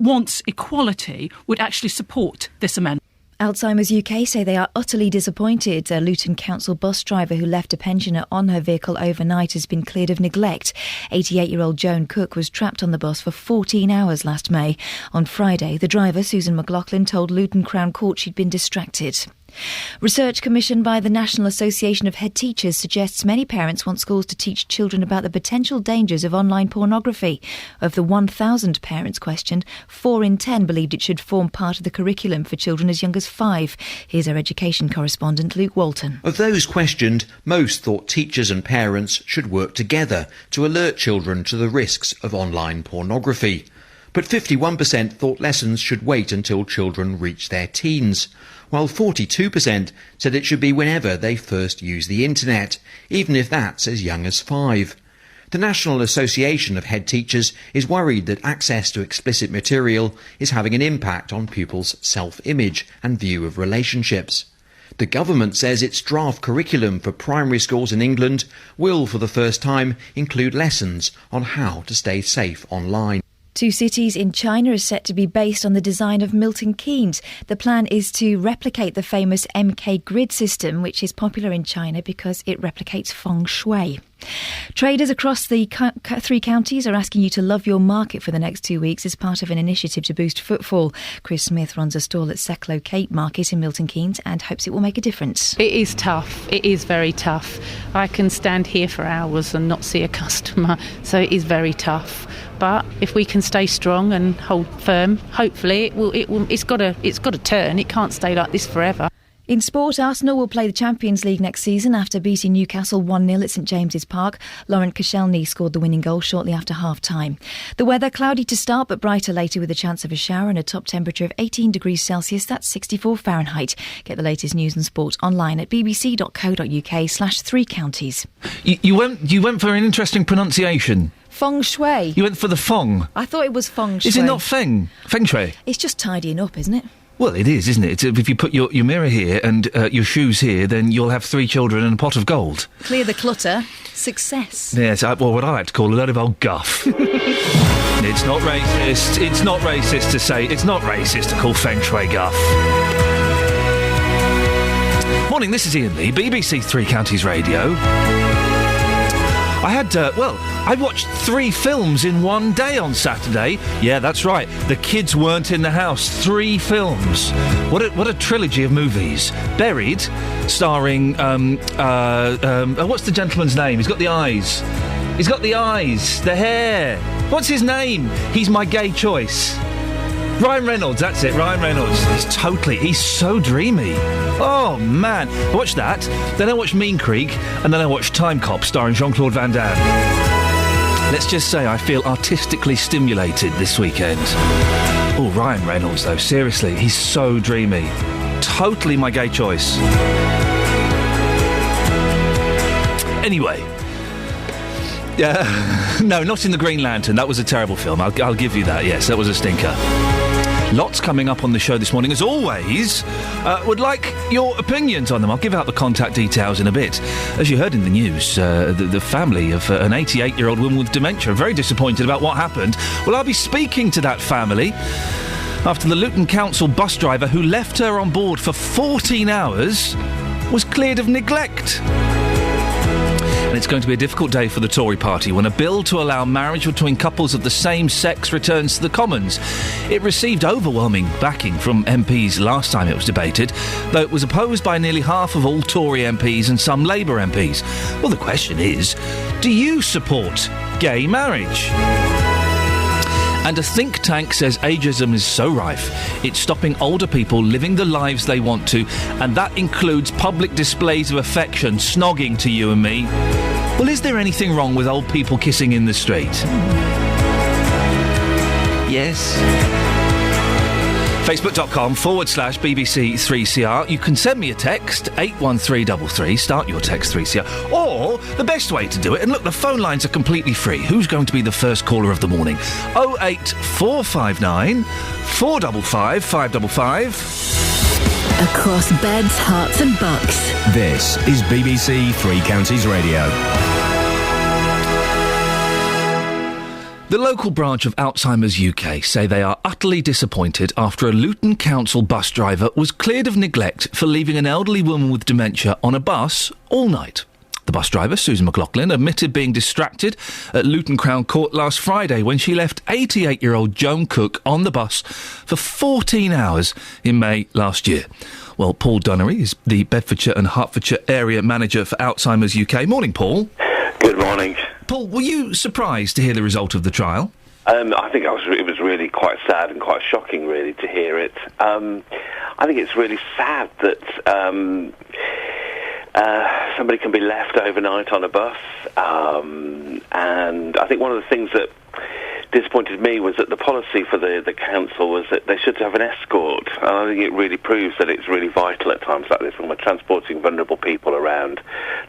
wants equality would actually support this amendment. Alzheimer's UK say they are utterly disappointed. A Luton Council bus driver who left a pensioner on her vehicle overnight has been cleared of neglect. 88-year-old Joan Cook was trapped on the bus for 14 hours last May. On Friday, the driver, Susan McLaughlin, told Luton Crown Court she'd been distracted. Research commissioned by the National Association of Head Teachers suggests many parents want schools to teach children about the potential dangers of online pornography. Of the 1,000 parents questioned, 4 in 10 believed it should form part of the curriculum for children as young as 5. Here's our education correspondent, Luke Walton. Of those questioned, most thought teachers and parents should work together to alert children to the risks of online pornography. But 51% thought lessons should wait until children reach their teens, while 42% said it should be whenever they first use the internet, even if that's as young as 5. The National Association of Head Teachers is worried that access to explicit material is having an impact on pupils' self-image and view of relationships. The government says its draft curriculum for primary schools in England will, for the first time, include lessons on how to stay safe online. 2 cities in China are set to be based on the design of Milton Keynes. The plan is to replicate the famous MK grid system, which is popular in China because it replicates feng shui. Traders across the 3 counties are asking you to love your market for the next 2 weeks as part of an initiative to boost footfall. Chris Smith runs a stall at Secklow Cape Market in Milton Keynes and hopes it will make a difference. It is tough. It is very tough. I can stand here for hours and not see a customer, so it is very tough. But if we can stay strong and hold firm, hopefully it's got to turn. It can't stay like this forever. In sport, Arsenal will play the Champions League next season after beating Newcastle 1-0 at St James's Park. Laurent Koscielny scored the winning goal shortly after half-time. The weather, cloudy to start but brighter later with a chance of a shower and a top temperature of 18 degrees Celsius, that's 64 Fahrenheit. Get the latest news and sport online at bbc.co.uk/3counties. You went for an interesting pronunciation. Feng shui. You went for the feng. I thought it was feng shui. Is it not feng? Feng shui? It's just tidying up, isn't it? Well, it is, isn't it? If you put your mirror here and your shoes here, then you'll have 3 children and a pot of gold. Clear the clutter. Success. Yes, well, what I like to call a load of old guff. It's not racist. It's not racist to say... It's not racist to call feng shui guff. Morning, this is Iain Lee, BBC 3 Counties Radio. I had, I watched 3 films in one day on Saturday. Yeah, that's right. The kids weren't in the house. 3 films. What a trilogy of movies. Buried, starring, what's the gentleman's name? He's got the eyes. He's got the eyes, the hair. What's his name? He's my gay choice. Ryan Reynolds, that's it, Ryan Reynolds. He's so dreamy. Oh, man. I watched that, then I watched Mean Creek, and then I watched Time Cop starring Jean-Claude Van Damme. Let's just say I feel artistically stimulated this weekend. Oh, Ryan Reynolds, though, seriously, he's so dreamy. Totally my gay choice. Anyway... no, not in the Green Lantern. That was a terrible film. I'll give you that. Yes, that was a stinker. Lots coming up on the show this morning. As always, would like your opinions on them. I'll give out the contact details in a bit. As you heard in the news, the family of an 88-year-old woman with dementia are very disappointed about what happened. Well, I'll be speaking to that family after the Luton Council bus driver who left her on board for 14 hours was cleared of neglect. And it's going to be a difficult day for the Tory party when a bill to allow marriage between couples of the same sex returns to the Commons. It received overwhelming backing from MPs last time it was debated, though it was opposed by nearly half of all Tory MPs and some Labour MPs. Well, the question is, do you support gay marriage? And a think tank says ageism is so rife, it's stopping older people living the lives they want to, and that includes public displays of affection, snogging to you and me. Well, is there anything wrong with old people kissing in the street? Yes. Facebook.com/BBC3CR. You can send me a text, 81333, start your text 3CR. Or, the best way to do it, and look, the phone lines are completely free. Who's going to be the first caller of the morning? 08459 455 555. Across beds, hearts and bucks. This is BBC 3 Counties Radio. The local branch of Alzheimer's UK say they are utterly disappointed after a Luton Council bus driver was cleared of neglect for leaving an elderly woman with dementia on a bus all night. The bus driver, Susan McLaughlin, admitted being distracted at Luton Crown Court last Friday when she left 88-year-old Joan Cook on the bus for 14 hours in May last year. Well, Paul Dunnery is the Bedfordshire and Hertfordshire area manager for Alzheimer's UK. Morning, Paul. Good morning. Paul, were you surprised to hear the result of the trial? I think it was really quite sad and quite shocking, really, to hear it. I think it's really sad that somebody can be left overnight on a bus. And I think one of the things that disappointed me was that the policy for the council was that they should have an escort. And I think it really proves that it's really vital at times like this when we're transporting vulnerable people around,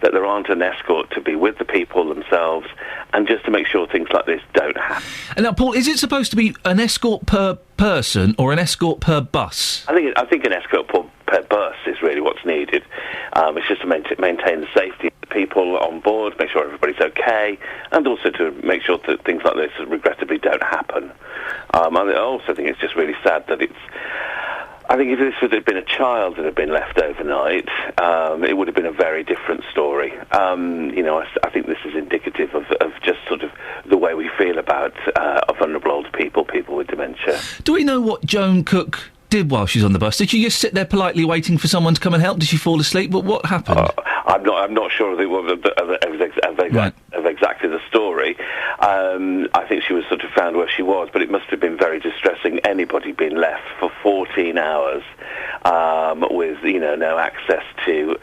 that there aren't an escort to be with the people themselves and just to make sure things like this don't happen. And now, Paul, is it supposed to be an escort per person or an escort per bus? I think an escort per bus is really what's needed. It's just to maintain the safety of the people on board, make sure everybody's okay, and also to make sure that things like this, regrettably, don't happen. I also think it's just really sad that I think if this would have been a child that had been left overnight, it would have been a very different story. I think this is indicative of just sort of the way we feel about vulnerable older people with dementia. Do we know what Joan Cook did while she's on the bus? Did she just sit there politely waiting for someone to come and help? Did she fall asleep? What happened? I'm not sure of exactly the story. I think she was sort of found where she was, but it must have been very distressing. Anybody being left for 14 hours with no access to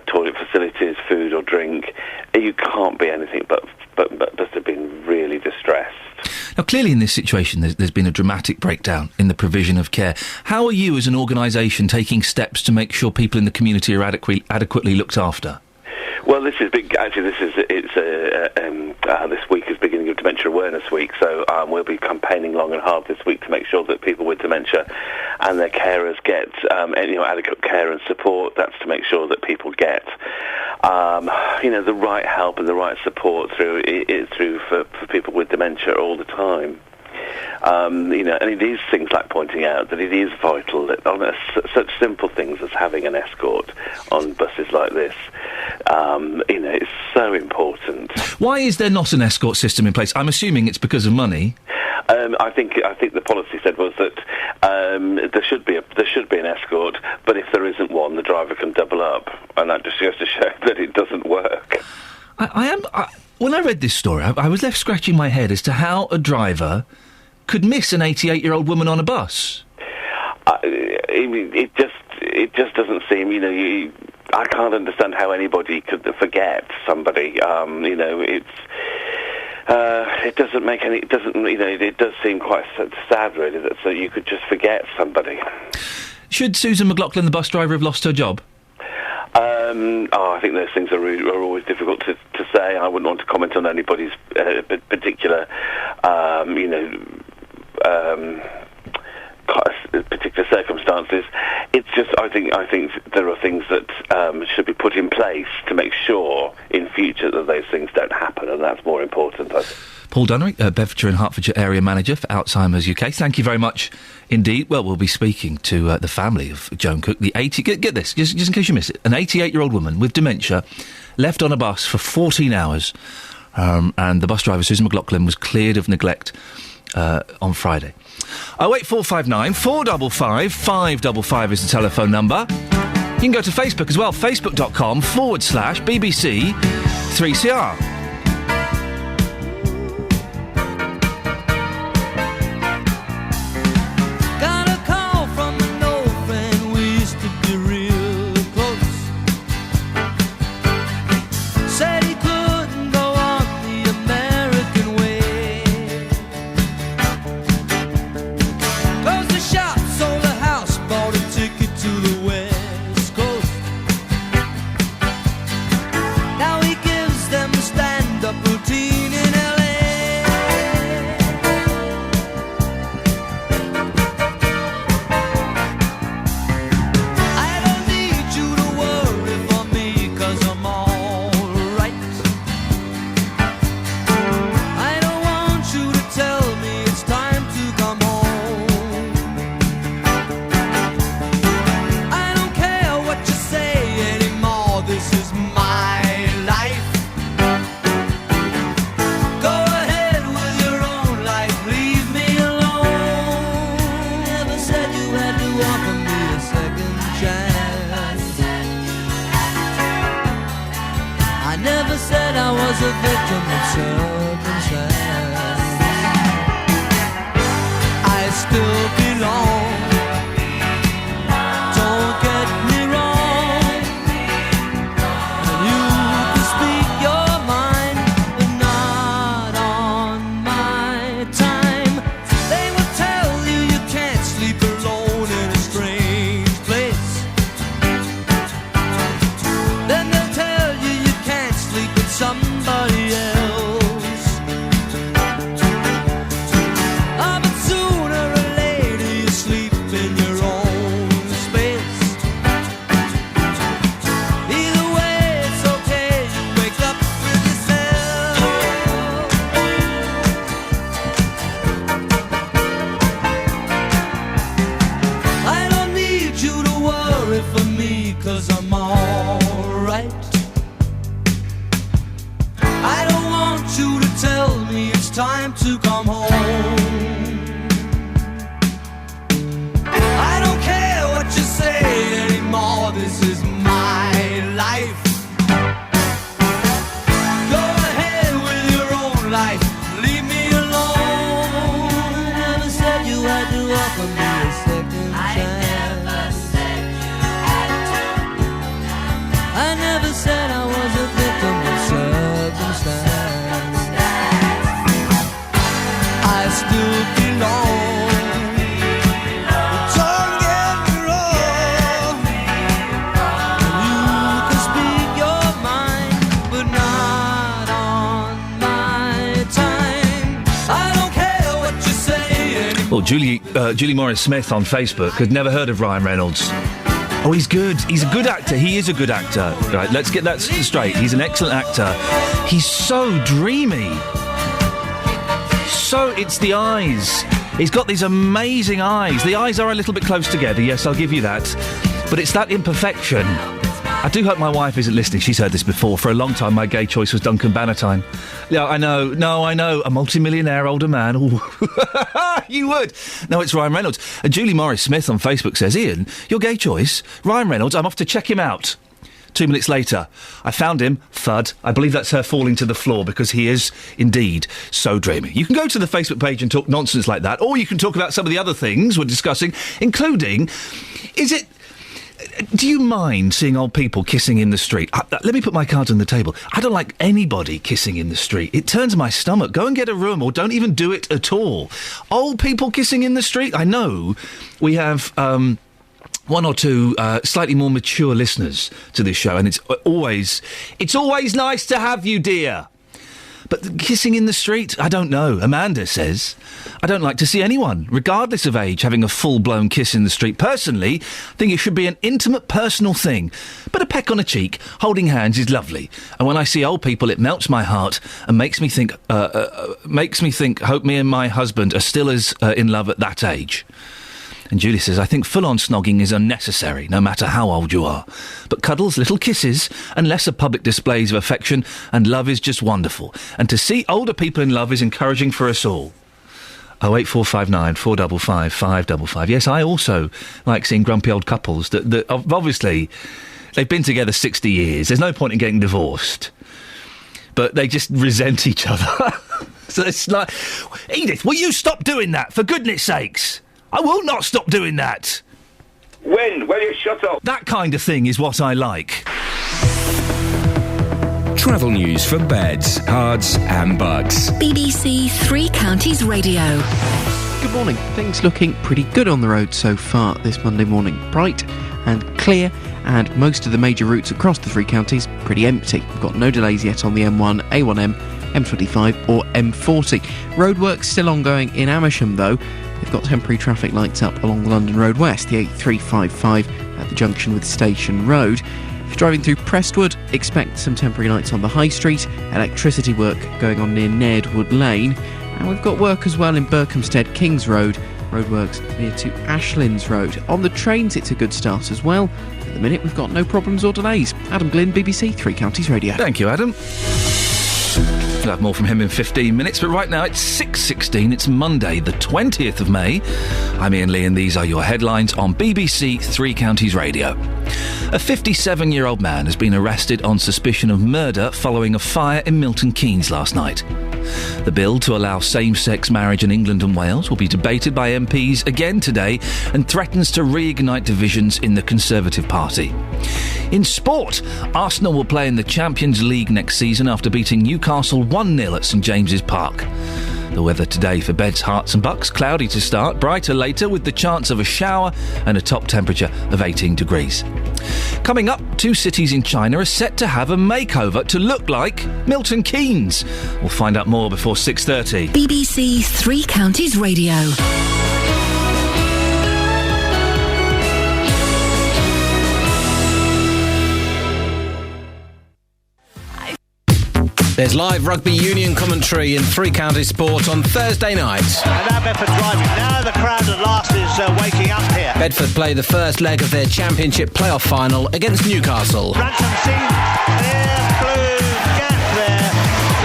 toilet facilities, food or drink. You can't be anything but must have been really distressed. Now, clearly in this situation, there's been a dramatic breakdown in the provision of care. How are you, as an organisation, taking steps to make sure people in the community are adequately looked after? Well, this is big. Actually, this week is beginning of Dementia Awareness Week, so we'll be campaigning long and hard this week to make sure that people with dementia and their carers get adequate care and support. That's to make sure that people get the right help and the right support through for people with dementia all the time. And it is things like pointing out that it is vital that on such simple things as having an escort on buses like this, it's so important. Why is there not an escort system in place? I'm assuming it's because of money. I think the policy said was that there should be an escort, but if there isn't one, the driver can double up, and that just goes to show that it doesn't work. When I read this story, I was left scratching my head as to how a driver could miss an 88-year-old woman on a bus. It just doesn't seem. I can't understand how anybody could forget somebody. It doesn't make any. It doesn't. It does seem quite sad, really, that so you could just forget somebody. Should Susan McLaughlin, the bus driver, have lost her job? I think those things are always difficult to say. I wouldn't want to comment on anybody's particular, particular circumstances. It's just I think there are things that should be put in place to make sure in future that those things don't happen, and that's more important, I think. Paul Dunnery, Bedfordshire and Hertfordshire area manager for Alzheimer's UK. Thank you very much indeed. Well, we'll be speaking to the family of Joan Cook, the 80... Get this, just in case you miss it. An 88-year-old woman with dementia left on a bus for 14 hours, and the bus driver, Susan McLaughlin, was cleared of neglect on Friday. 08459 455 555 is the telephone number. You can go to Facebook as well, facebook.com/BBC 3CR. Now he gives them a victim of circumstance. I still belong. Don't get me wrong. You can speak your mind, but not on my time. They will tell you you can't sleep alone in a strange place. Then they'll tell you you can't sleep with somebody else. Ah, but sooner or later you sleep in your own space. Either way, it's okay, you wake up with yourself. I don't need you to worry for me, 'cause I'm alright. I don't want you to tell me it's time to come home. I don't care what you say anymore, this is my life. Go ahead with your own life, leave me alone. I never said you had to offer me a second chance. I never said I was a victim of circumstance. I still belong. Don't get me wrong. You can speak your mind, but not on my time. I don't care what you say anymore. Well, Julie Morris-Smith on Facebook had never heard of Ryan Reynolds. Oh, he's good. He's a good actor. He is a good actor. Right, let's get that straight. He's an excellent actor. He's so dreamy. So it's the eyes. He's got these amazing eyes. The eyes are a little bit close together, yes, I'll give you that. But it's that imperfection. I do hope my wife isn't listening. She's heard this before. For a long time, my gay choice was Duncan Bannatyne. Yeah, I know. No, I know. A multimillionaire older man. Ooh. You would. No, it's Ryan Reynolds. And Julie Morris-Smith on Facebook says, Iain, your gay choice, Ryan Reynolds, I'm off to check him out. 2 minutes later, I found him, thud. I believe that's her falling to the floor because he is, indeed, so dreamy. You can go to the Facebook page and talk nonsense like that, or you can talk about some of the other things we're discussing, including, do you mind seeing old people kissing in the street? Let me put my cards on the table. I don't like anybody kissing in the street. It turns my stomach. Go and get a room or don't even do it at all. Old people kissing in the street? I know we have one or two slightly more mature listeners to this show, and it's always nice to have you, dear. But kissing in the street? I don't know. Amanda says, I don't like to see anyone, regardless of age, having a full-blown kiss in the street. Personally, I think it should be an intimate, personal thing. But a peck on a cheek, holding hands is lovely. And when I see old people, it melts my heart and makes me think, hope me and my husband are still as in love at that age. And Julie says, I think full-on snogging is unnecessary, no matter how old you are. But cuddles, little kisses, and lesser public displays of affection and love is just wonderful. And to see older people in love is encouraging for us all. 08459 455 555. Yes, I also like seeing grumpy old couples that obviously, they've been together 60 years. There's no point in getting divorced. But they just resent each other. So it's like, Edith, will you stop doing that, for goodness sakes? I will not stop doing that. When? Will you shut up? That kind of thing is what I like. Travel news for beds, cards and bugs. BBC Three Counties Radio. Good morning. Things looking pretty good on the road so far this Monday morning. Bright and clear, and most of the major routes across the three counties pretty empty. We've got no delays yet on the M1, A1M, M25 or M40. Roadworks still ongoing in Amersham though. They've got temporary traffic lights up along the London Road West, the 8355 at the junction with Station Road. If you're driving through Prestwood, expect some temporary lights on the High Street, electricity work going on near Nairdwood Lane, and we've got work as well in Berkhamsted Kings Road, roadworks near to Ashlands Road. On the trains, it's a good start as well. At the minute, we've got no problems or delays. Adam Glynn, BBC Three Counties Radio. Thank you, Adam. We'll have more from him in 15 minutes, but right now it's 6:16. It's Monday, the 20th of May. I'm Iain Lee, and these are your headlines on BBC Three Counties Radio. A 57-year-old man has been arrested on suspicion of murder following a fire in Milton Keynes last night. The bill to allow same-sex marriage in England and Wales will be debated by MPs again today and threatens to reignite divisions in the Conservative Party. In sport, Arsenal will play in the Champions League next season after beating Newcastle 1-0 at St James's Park. The weather today for Beds, Herts and Bucks, cloudy to start, brighter later with the chance of a shower and a top temperature of 18 degrees. Coming up, 2 cities in China are set to have a makeover to look like Milton Keynes. We'll find out more before 6:30. BBC Three Counties Radio. There's live rugby union commentary in Three Counties Sport on Thursday night. And now Bedford driving. Now the crowd at last is waking up here. Bedford play the first leg of their Championship playoff final against Newcastle. Ransom seen clear blue gap there.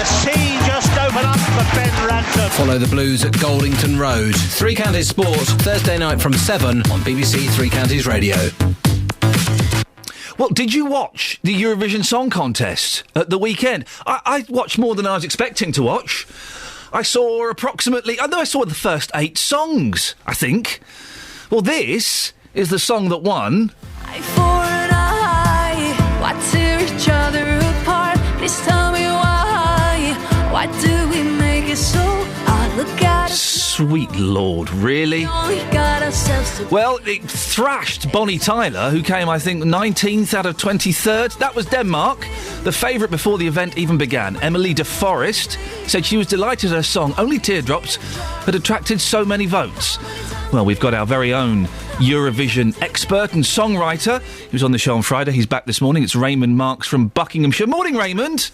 The sea just opened up for Ben Ransom. Follow the Blues at Goldington Road. Three Counties Sport, Thursday night from 7 on BBC Three Counties Radio. Well, did you watch the Eurovision Song Contest at the weekend? I watched more than I was expecting to watch. I saw I saw the first 8 songs, I think. Well, this is the song that won. Eye for an eye, why tear each other apart? Please tell me why. Why do we make it so hard? Look at us. Sweet Lord, really? Well, it thrashed Bonnie Tyler, who came, I think, 19th out of 23rd. That was Denmark. The favourite before the event even began, Emily de Forest, said she was delighted her song, Only Teardrops, had attracted so many votes. Well, we've got our very own Eurovision expert and songwriter. He was on the show on Friday. He's back this morning. It's Raymond Marks from Buckinghamshire. Morning, Raymond.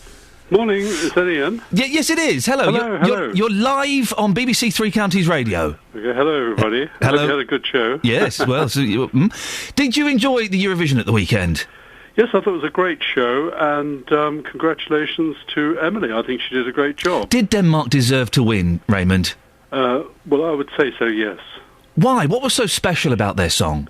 Morning, is that Iain? Yes, it is. Hello. Hello. You're live on BBC Three Counties Radio. Okay, hello, everybody. Hello. I hope you had a good show. Yes, well, did you enjoy the Eurovision at the weekend? Yes, I thought it was a great show, and congratulations to Emily. I think she did a great job. Did Denmark deserve to win, Raymond? Well, I would say so, yes. Why? What was so special about their song?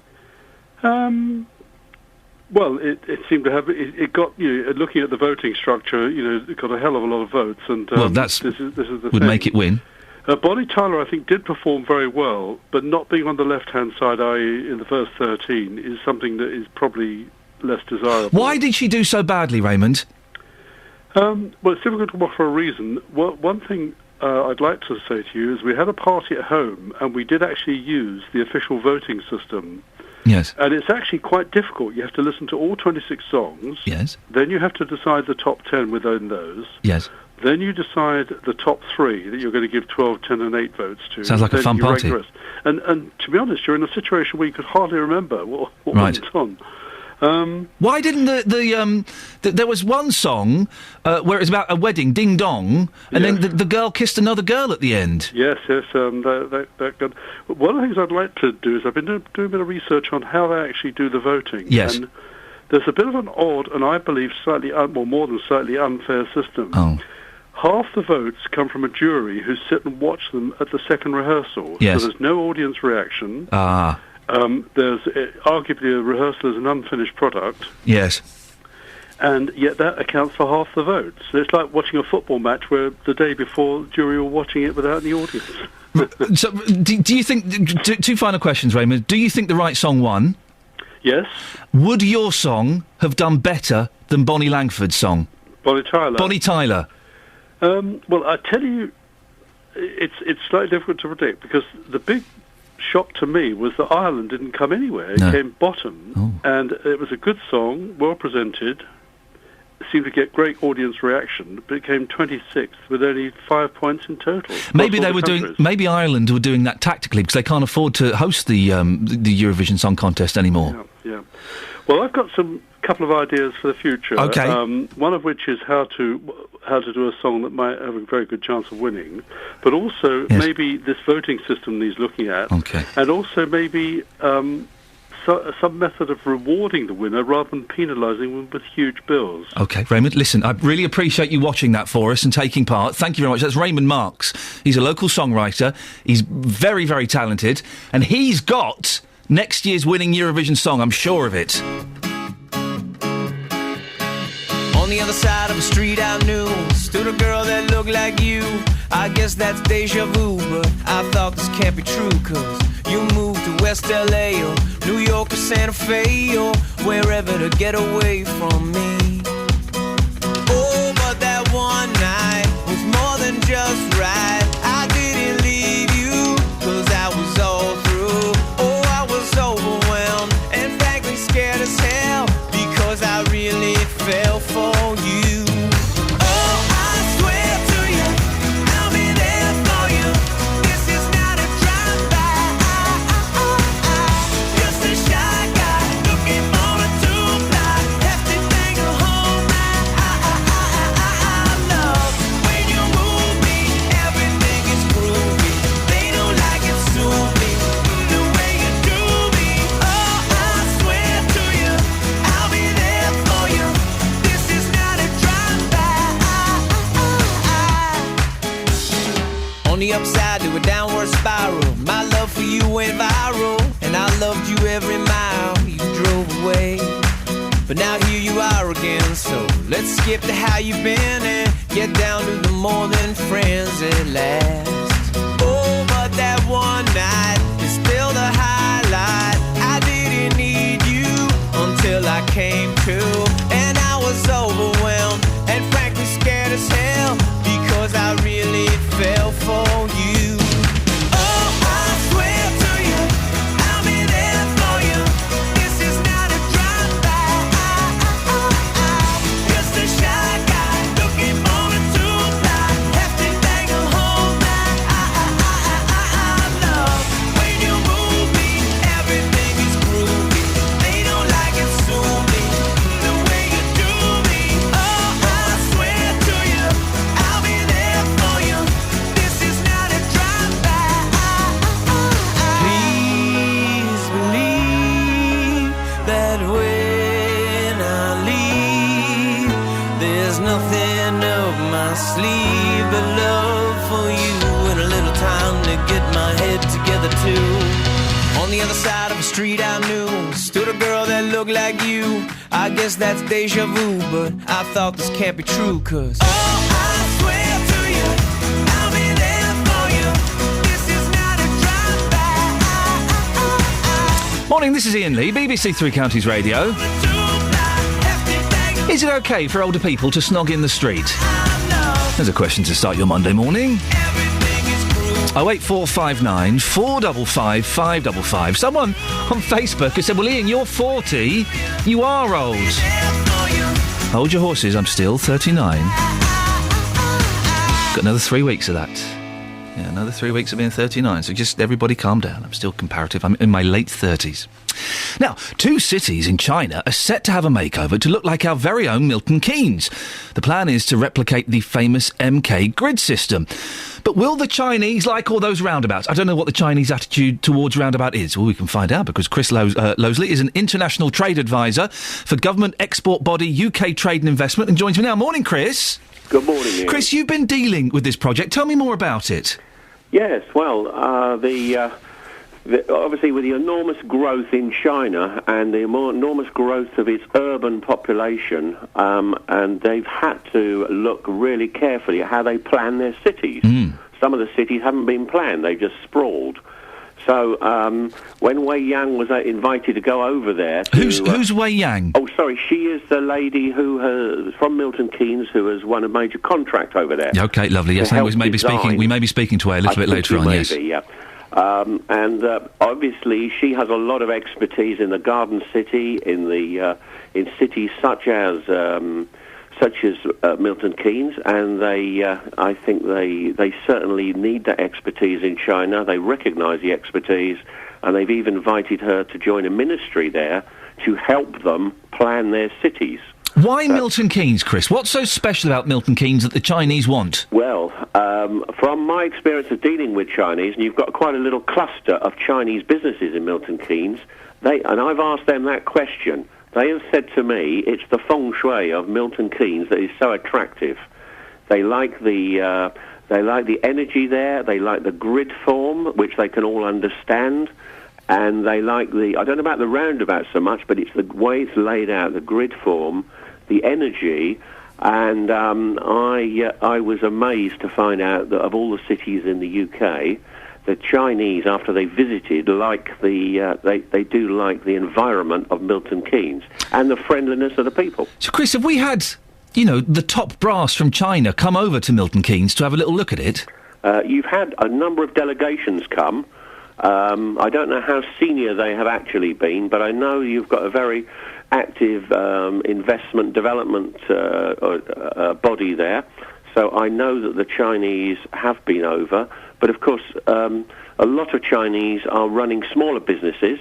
Well, it seemed to have it got looking at the voting structure, it got a hell of a lot of votes, and well, this is the would thing. make it win. Bonnie Tyler, I think, did perform very well, but not being on the left-hand side, i.e. in the first 13, is something that is probably less desirable. Why did she do so badly, Raymond? Well, it's difficult to offer a reason. Well, one thing I'd like to say to you is we had a party at home, and we did actually use the official voting system. Yes. And it's actually quite difficult. You have to listen to all 26 songs. Yes. Then you have to decide the top 10 within those. Yes. Then you decide the top 3 that you're going to give 12, 10 and 8 votes to. Sounds like a fun party. And to be honest, you're in a situation where you could hardly remember what right. went on. Why didn't there was one song where it was about a wedding, Ding Dong, and then the girl kissed another girl at the end? Yes. That got. One of the things I'd like to do is I've been doing a bit of research on how they actually do the voting. Yes. And there's a bit of an odd and I believe slightly, more than slightly unfair system. Oh. Half the votes come from a jury who sit and watch them at the second rehearsal. Yes. So there's no audience reaction. Ah. There's arguably a rehearsal is an unfinished product. Yes. And yet that accounts for half the votes. So it's like watching a football match where the day before the jury were watching it without any audience. So, do you think... Two final questions, Raymond. Do you think the right song won? Yes. Would your song have done better than Bonnie Langford's song? Bonnie Tyler? Bonnie Tyler. Well, I tell you, it's slightly difficult to predict because the big shock to me was that Ireland didn't come anywhere. It came bottom, and it was a good song, well presented, seemed to get great audience reaction, but it came 26th with only 5 points in total. Maybe they were Maybe Ireland were doing that tactically because they can't afford to host the Eurovision Song Contest anymore. Yeah. Well, I've got some couple of ideas for the future. Okay. One of which is how to do a song that might have a very good chance of winning, but also maybe this voting system he's looking at, and also maybe some method of rewarding the winner rather than penalising them with huge bills. OK, Raymond, listen, I really appreciate you watching that for us and taking part. Thank you very much. That's Raymond Marks. He's a local songwriter. He's very, very talented, and he's got next year's winning Eurovision song, I'm sure of it. On the other side of the street I knew stood a girl that looked like you. I guess that's deja vu, but I thought this can't be true, 'cause you moved to West LA or New York or Santa Fe or wherever to get away from me. Oh, but that one night was more than just right. I didn't leave you 'cause I was all through. Oh, I was overwhelmed and frankly scared as hell because I really fell for you. Oh, I swear to you, I'll be there for you. This is not a drive-by. Just a shy guy looking for a two-fly. Hefty thing to hold my love. When you move me, everything is groovy. They don't like it, sue me the way you do me. Oh, I swear to you, I'll be there for you. This is not a drive-by. On the upside to a downward spiral, my love for you went viral, and I loved you every mile you drove away. But now here you are again, so let's skip to how you've been and get down to the more than friends at last. Oh, but that one night is still the highlight. I didn't need you until I came to, and I was overwhelmed and frankly scared as hell because I really fell for you. Oh, I swear to you, I'll be there for you. This is not a drive-by. Just a shy guy looking for a two-fly. Hefty thing to hold my love. When you move me, everything is groovy. They don't like it, sue me the way you do me. Oh, I swear to you, I'll be there for you. This is not a drive-by. Please believe that when I leave, there's nothing up my sleeve but love for you and a little time to get my head together too. On the other side of the street I knew stood a girl that looked like you. I guess that's deja vu, but I thought this can't be true, 'cause oh, I swear to you, I'll be there for you. This is not a drive-by. Morning, this is Iain Lee, BBC Three Counties Radio. Is it okay for older people to snog in the street? There's a question to start your Monday morning. 08459 455 555. Someone on Facebook has said, well, Iain, you're 40. You are old. Hold your horses, I'm still 39. Got another 3 weeks of that. Yeah, another 3 weeks of being 39. So just everybody calm down. I'm still comparative. I'm in my late 30s. Now, 2 cities in China are set to have a makeover to look like our very own Milton Keynes. The plan is to replicate the famous MK grid system. But will the Chinese like all those roundabouts? I don't know what the Chinese attitude towards roundabout is. Well, we can find out because Chris Losley is an international trade advisor for government export body UK Trade and Investment and joins me now. Morning, Chris. Good morning, Ian. Chris, you've been dealing with this project. Tell me more about it. Yes, well, obviously with the enormous growth in China and the enormous growth of its urban population, and they've had to look really carefully at how they plan their cities. Some of the cities haven't been planned, they've just sprawled. So when Wei Yang was invited to go over there... Who's Wei Yang? Oh, sorry, she is the lady who has, from Milton Keynes, who has won a major contract over there. OK, lovely. Yes, we may be speaking to her a little bit later on, yes. Yeah. And obviously she has a lot of expertise in the Garden City, in cities such as Milton Keynes, and I think they certainly need that expertise in China. They recognise the expertise, and they've even invited her to join a ministry there to help them plan their cities. Why Milton Keynes, Chris? What's so special about Milton Keynes that the Chinese want? Well, from my experience of dealing with Chinese, and you've got quite a little cluster of Chinese businesses in Milton Keynes, and I've asked them that question. They have said to me, it's the feng shui of Milton Keynes that is so attractive. They like the energy there. They like the grid form, which they can all understand, and they like I don't know about the roundabout so much, but it's the way it's laid out, the grid form. the energy. And I was amazed to find out that of all the cities in the UK, the Chinese, after they visited, they do like the environment of Milton Keynes and the friendliness of the people. So, Chris, have we had, the top brass from China come over to Milton Keynes to have a little look at it? You've had a number of delegations come. I don't know how senior they have actually been, but I know you've got a very active investment development body there. So I know that the Chinese have been over. But, of course, a lot of Chinese are running smaller businesses,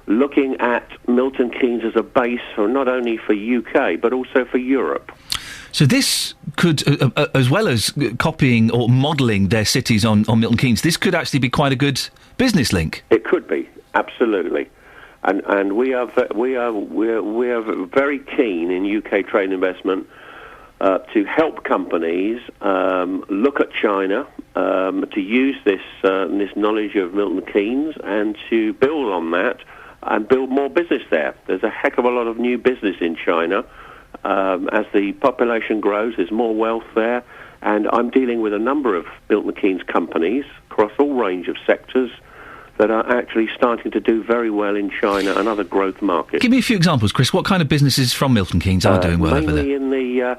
looking at Milton Keynes as a base for not only for UK, but also for Europe. So this could, as well as copying or modelling their cities on Milton Keynes, this could actually be quite a good business link. It could be, absolutely. And we are very keen in UK trade and investment to help companies look at China, to use this knowledge of Milton Keynes and to build on that and build more business there. There's a heck of a lot of new business in China. As the population grows, there's more wealth there. And I'm dealing with a number of Milton Keynes companies across all range of sectors that are actually starting to do very well in China and other growth markets. Give me a few examples, Chris. What kind of businesses from Milton Keynes are doing well over there? Mainly in the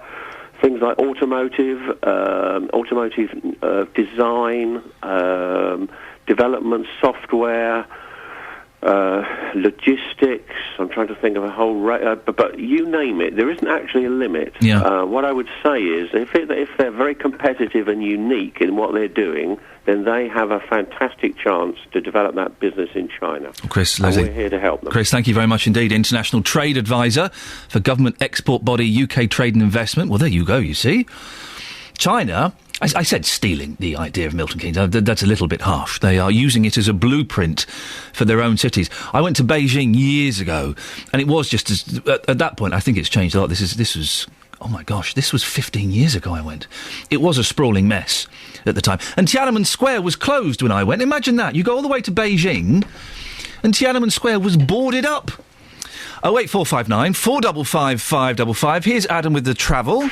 things like automotive design, development software, logistics. I'm trying to think of a whole but you name it. There isn't actually a limit. Yeah. What I would say is, if they're very competitive and unique in what they're doing, then they have a fantastic chance to develop that business in China. Chris, and we're here to help them. Chris, thank you very much indeed. International Trade Advisor for government export body UK Trade and Investment. Well, there you go, you see. China, I said stealing the idea of Milton Keynes. That's a little bit harsh. They are using it as a blueprint for their own cities. I went to Beijing years ago, and it was just as... At that point, I think it's changed a lot. This was... Oh, my gosh, this was 15 years ago I went. It was a sprawling mess at the time. And Tiananmen Square was closed when I went. Imagine that. You go all the way to Beijing, and Tiananmen Square was boarded up. 08459 455 555. Here's Adam with the travel.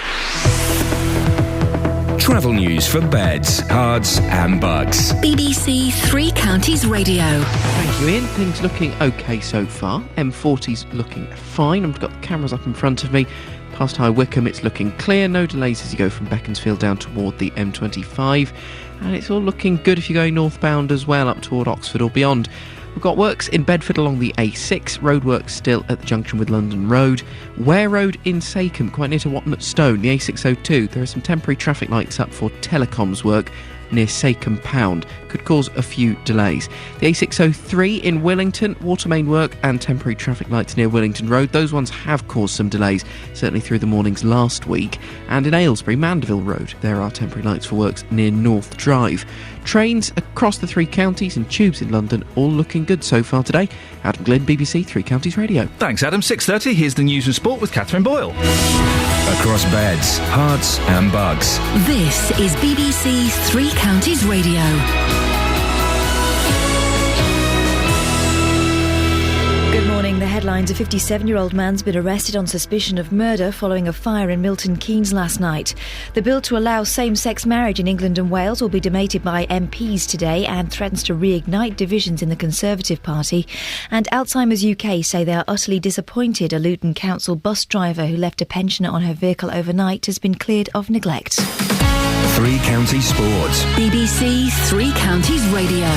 Travel news for beds, cards and bugs. BBC Three Counties Radio. Thank you, Ian. Things looking OK so far. M40's looking fine. I've got the cameras up in front of me. Past High Wycombe, it's looking clear. No delays as you go from Beaconsfield down toward the M25. And it's all looking good if you're going northbound as well, up toward Oxford or beyond. We've got works in Bedford along the A6, roadworks still at the junction with London Road. Ware Road in Sacombe, quite near to Watton Stone, the A602. There are some temporary traffic lights up for telecoms work near Sacombe Pound. Could cause a few delays. The A603 in Willington, water main work and temporary traffic lights near Willington Road. Those ones have caused some delays, certainly through the mornings last week. And in Aylesbury, Mandeville Road, there are temporary lights for works near North Drive. Trains across the three counties and tubes in London all looking good so far today. Adam Glynn, BBC Three Counties Radio. Thanks, Adam. 6:30, here's the news and sport with Catherine Boyle. Across beds, hearts and bugs. This is BBC Three Counties Radio. Good morning. The headlines: a 57-year-old man's been arrested on suspicion of murder following a fire in Milton Keynes last night. The bill to allow same-sex marriage in England and Wales will be debated by MPs today and threatens to reignite divisions in the Conservative Party. And Alzheimer's UK say they are utterly disappointed a Luton Council bus driver who left a pensioner on her vehicle overnight has been cleared of neglect. Three Counties Sports. BBC Three Counties Radio.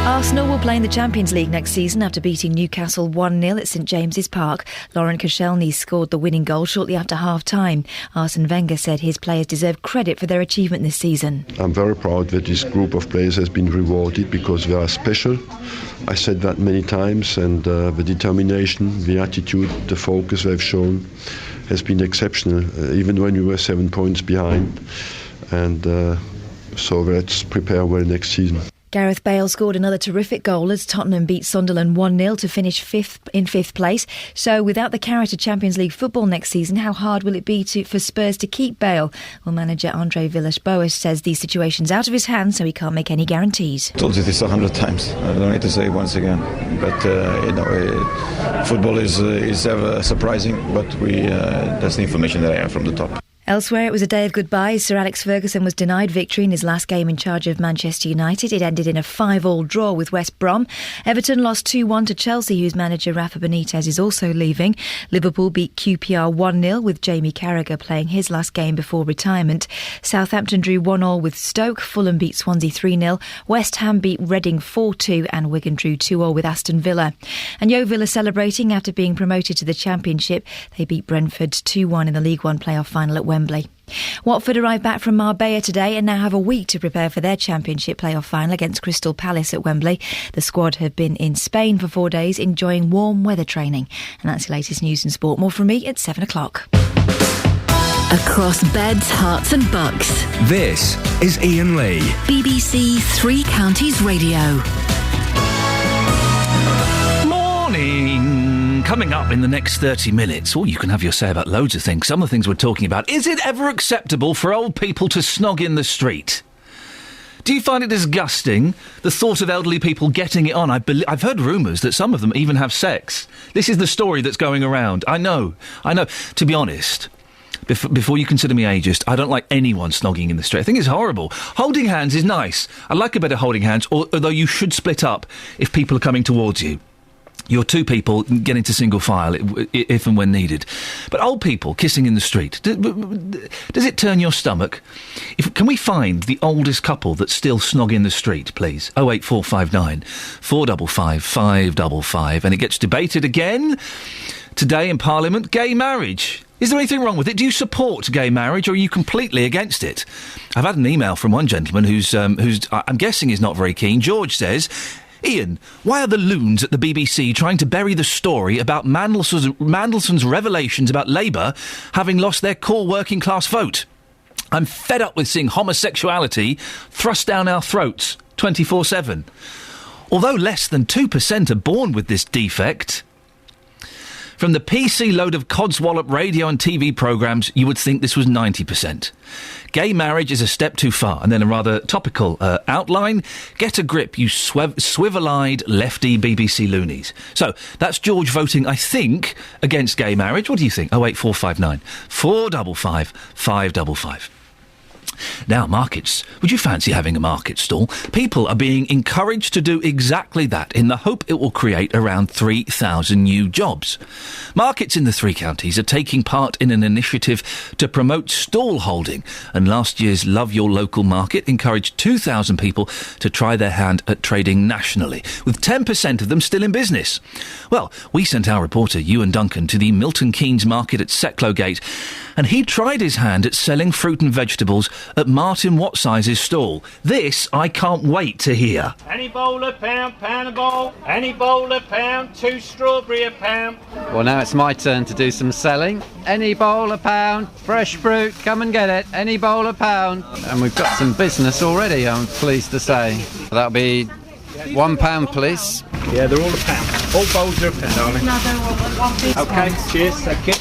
Arsenal will play in the Champions League next season after beating Newcastle 1-0 at St James's Park. Lauren Koscielny scored the winning goal shortly after half-time. Arsene Wenger said his players deserve credit for their achievement this season. I'm very proud that this group of players has been rewarded because they are special. I said that many times, and the determination, the attitude, the focus they've shown has been exceptional, even when we were 7 points behind. And so let's prepare well next season. Gareth Bale scored another terrific goal as Tottenham beat Sunderland 1-0 to finish in fifth place. So without the carrot of Champions League football next season, how hard will it be for Spurs to keep Bale? Well, manager Andre Villas-Boas says the situation's out of his hands, so he can't make any guarantees. I told you this 100 times. I don't need to say it once again. But football is ever surprising. But that's the information that I have from the top. Elsewhere, it was a day of goodbyes. Sir Alex Ferguson was denied victory in his last game in charge of Manchester United. It ended in a 5-5 draw with West Brom. Everton lost 2-1 to Chelsea, whose manager Rafa Benitez is also leaving. Liverpool beat QPR 1-0 with Jamie Carragher playing his last game before retirement. Southampton drew 1-1 with Stoke. Fulham beat Swansea 3-0. West Ham beat Reading 4-2 and Wigan drew 2-2 with Aston Villa. And Yeovil are celebrating after being promoted to the Championship. They beat Brentford 2-1 in the League One playoff final at Wembley. Watford arrived back from Marbella today and now have a week to prepare for their Championship playoff final against Crystal Palace at Wembley. The squad have been in Spain for 4 days enjoying warm weather training. And that's the latest news and sport. More from me at 7 o'clock. Across beds, hearts and bucks. This is Iain Lee. BBC Three Counties Radio. Coming up in the next 30 minutes, you can have your say about loads of things. Some of the things we're talking about. Is it ever acceptable for old people to snog in the street? Do you find it disgusting, the thought of elderly people getting it on? I've heard rumours that some of them even have sex. This is the story that's going around. I know. To be honest, before you consider me ageist, I don't like anyone snogging in the street. I think it's horrible. Holding hands is nice. I like a bit of holding hands, although you should split up if people are coming towards you. You're two people, get into single file if and when needed. But old people kissing in the street, does it turn your stomach? Can we find the oldest couple that still snog in the street, please? 08459 455 555. And it gets debated again today in Parliament. Gay marriage. Is there anything wrong with it? Do you support gay marriage or are you completely against it? I've had an email from one gentleman who's I'm guessing is not very keen. George says, Iain, why are the loons at the BBC trying to bury the story about Mandelson's revelations about Labour having lost their core working class vote? I'm fed up with seeing homosexuality thrust down our throats 24/7. Although less than 2% are born with this defect, from the PC load of codswallop radio and TV programmes, you would think this was 90%. Gay marriage is a step too far. And then a rather topical outline. Get a grip, you swivel-eyed lefty BBC loonies. So, that's George voting, I think, against gay marriage. What do you think? 08459 455 555. Now, markets. Would you fancy having a market stall? People are being encouraged to do exactly that in the hope it will create around 3,000 new jobs. Markets in the three counties are taking part in an initiative to promote stall holding, and last year's Love Your Local Market encouraged 2,000 people to try their hand at trading nationally, with 10% of them still in business. Well, we sent our reporter, Ewan Duncan, to the Milton Keynes market at Secklow Gate, and he tried his hand at selling fruit and vegetables at Martin Wattsize's stall. This I can't wait to hear. Any bowl a pound, pound a bowl. Any bowl a pound, 2 strawberry a pound. Well, now it's my turn to do some selling. Any bowl a pound, fresh fruit, come and get it. Any bowl a pound. And we've got some business already, I'm pleased to say. That'll be £1, please. Yeah, they're all a pound. All bowls are a pound, darling. No, I don't want one. Okay, cheers, thank you.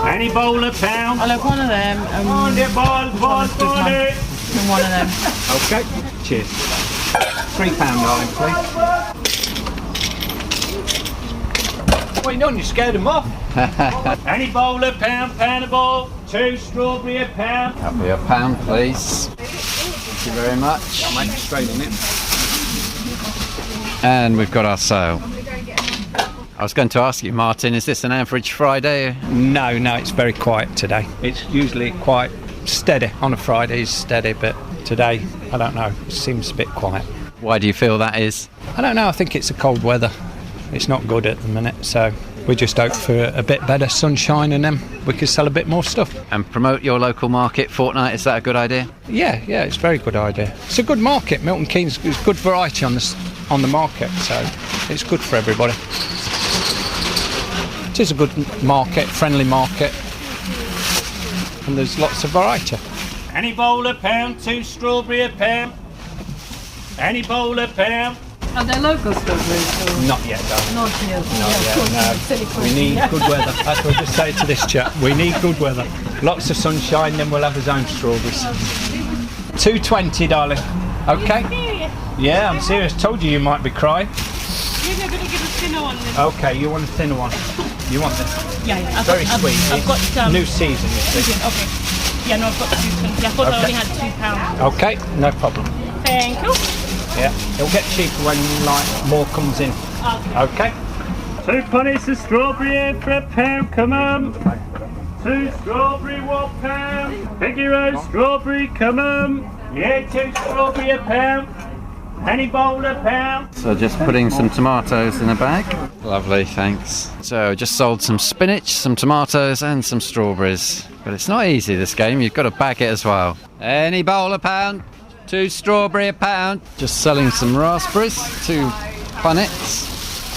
Any bowl a pound. I'll have one of them. And one of them. Okay, cheers. £3, darling, please. What are you doing? You scared them off? Any bowl a pound, pound a bowl. 2 strawberry a pound. That'll be £1, please. Thank you very much. I'll make it straight in it. And we've got our sale. I was going to ask you, Martin, is this an average Friday? No, it's very quiet today. It's usually quite steady. On a Friday it's steady, but today, I don't know, it seems a bit quiet. Why do you feel that is? I don't know, I think it's the cold weather. It's not good at the minute, so we just hope for a bit better sunshine and then we can sell a bit more stuff. And promote your local market fortnight, is that a good idea? Yeah, it's a very good idea. It's a good market. Milton Keynes is good variety on the market, so it's good for everybody. It is a good market, friendly market, and there's lots of variety. Any bowl a pound, 2 strawberry a pound. Any bowl a pound. Are there local strawberries? Or? Not yet, though. Not yet. No. We need good weather. That's what I just say to this chap. We need good weather. Lots of sunshine, then we'll have his own strawberries. $2.20, darling. Okay. Yeah, I'm serious. Told you might be crying. Maybe I'm going to give a thinner one then. Okay, you want a thinner one. You want this? Yeah. Very sweet. I've got new season, you see. Okay. Yeah, no, I've got $2.20. I thought I only had £2. Okay, no problem. Thank you. Yeah, it'll get cheaper when more comes in. Okay. 2 pennies of strawberry for a pound, come on. 2 strawberry, £1. Piggy roast strawberry, come on. Yeah, 2 strawberry a pound. Any bowl a pound. So just putting some tomatoes in a bag. Lovely, thanks. So just sold some spinach, some tomatoes and some strawberries. But it's not easy, this game. You've got to bag it as well. Any bowl a pound. 2 strawberry a pound. Just selling some raspberries, 2 punnets.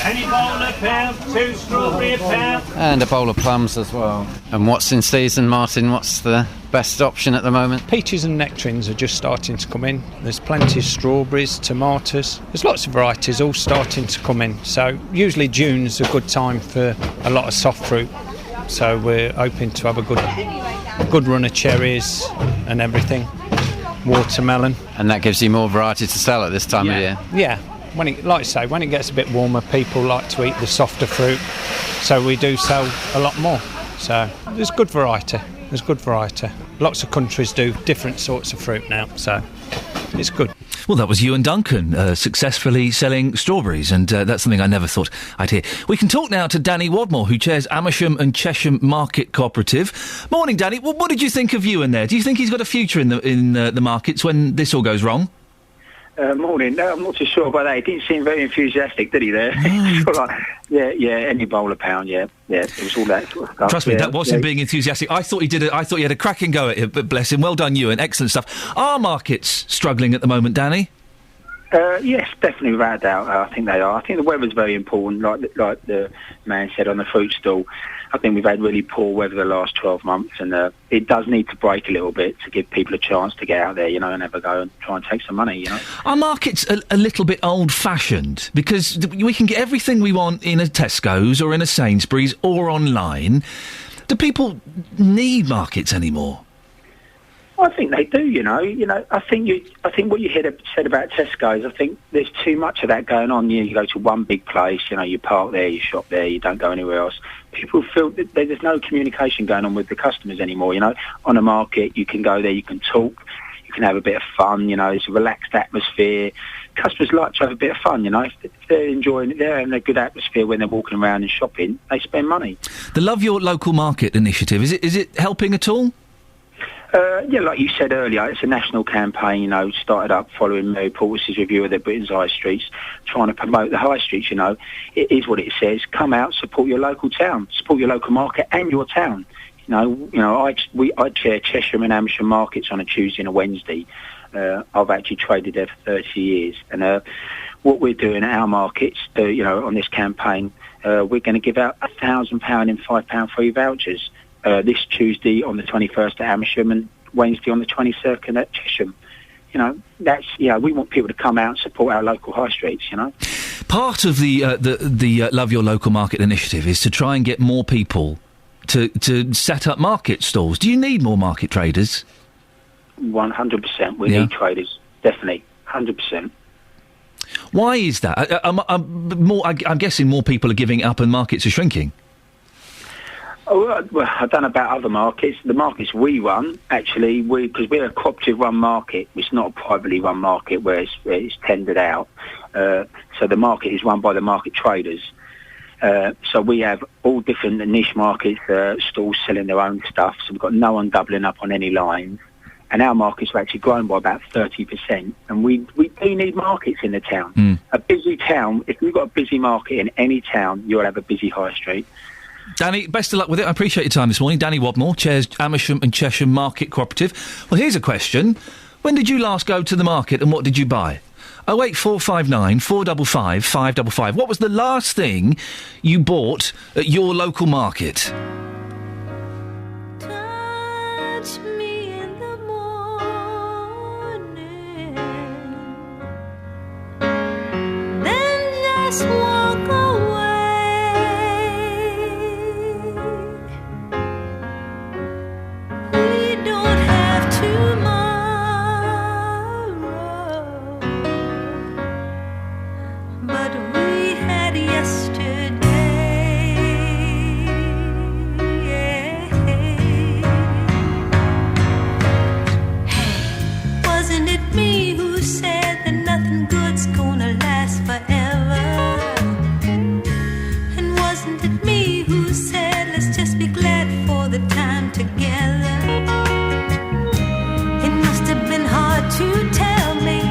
Any bowl a pound, 2 strawberry a pound. And a bowl of plums as well. And what's in season, Martin? What's the best option at the moment? Peaches and nectarines are just starting to come in. There's plenty of strawberries, tomatoes. There's lots of varieties all starting to come in. So usually June's a good time for a lot of soft fruit. So we're hoping to have a good run of cherries and everything. Watermelon. And that gives you more variety to sell at this time of year? Yeah. When it gets a bit warmer, people like to eat the softer fruit. So we do sell a lot more. So there's good variety. Lots of countries do different sorts of fruit now, so it's good. Well, that was Iain Duncan successfully selling strawberries, and that's something I never thought I'd hear. We can talk now to Danny Wadmore, who chairs Amersham and Chesham Market Cooperative. Morning, Danny. What did you think of Iain there? Do you think he's got a future in the markets when this all goes wrong? Morning. No, I'm not too sure about that. He didn't seem very enthusiastic, did he? There. Yeah. Any bowl a pound. Yeah. It was all that sort of stuff. Trust me, that wasn't being enthusiastic. I thought he had a cracking go at it. But bless him. Well done, Iain. Excellent stuff. Are markets struggling at the moment, Danny? Yes, definitely, without doubt. I think they are. I think the weather's very important, like the man said on the fruit stall. I think we've had really poor weather the last 12 months, and it does need to break a little bit to give people a chance to get out there, and have a go and try and take some money, Are markets a little bit old-fashioned? Because we can get everything we want in a Tesco's or in a Sainsbury's or online. Do people need markets anymore? I think they do, I think what you said about Tesco's, I think there's too much of that going on. You go to one big place, you park there, you shop there, you don't go anywhere else. People feel that there's no communication going on with the customers anymore, On a market, you can go there, you can talk, you can have a bit of fun, it's a relaxed atmosphere. Customers like to have a bit of fun, If they're enjoying it, they're having a good atmosphere when they're walking around and shopping, they spend money. The Love Your Local Market initiative, is it helping at all? Like you said earlier, it's a national campaign, started up following Mary Portis's review of the Britain's high streets, trying to promote the high streets, It is what it says. Come out, support your local town, support your local market and your town. I chair Chesham and Amersham markets on a Tuesday and a Wednesday. I've actually traded there for 30 years. And what we're doing at our markets, on this campaign, we're going to give out £1,000 in £5 free vouchers. This Tuesday on the 21st at Amersham and Wednesday on the 22nd at Chesham. We want people to come out and support our local high streets, Part of the Love Your Local Market initiative is to try and get more people to set up market stalls. Do you need more market traders? 100%. We need traders, definitely, 100%. Why is that? I'm guessing more people are giving up and markets are shrinking. Oh, well, I don't know about other markets. The markets we run, actually, because we're a cooperative-run market. It's not a privately run market where it's tendered out. So the market is run by the market traders. So we have all different niche markets, stalls selling their own stuff. So we've got no one doubling up on any lines. And our markets have actually grown by about 30%. And we do need markets in the town. A busy town, if you've got a busy market in any town, you'll have a busy high street. Danny, best of luck with it. I appreciate your time this morning. Danny Wadmore, chairs Amersham and Chesham Market Cooperative. Well, here's a question. When did you last go to the market and what did you buy? 08459 455 555. What was the last thing you bought at your local market? Touch me in the morning just walk away. We don't have tomorrow, but we had yesterday. Wasn't it me who said that nothing good's gonna last forever? And wasn't it me who said let's just be glad for the time together? It must have been hard to tell me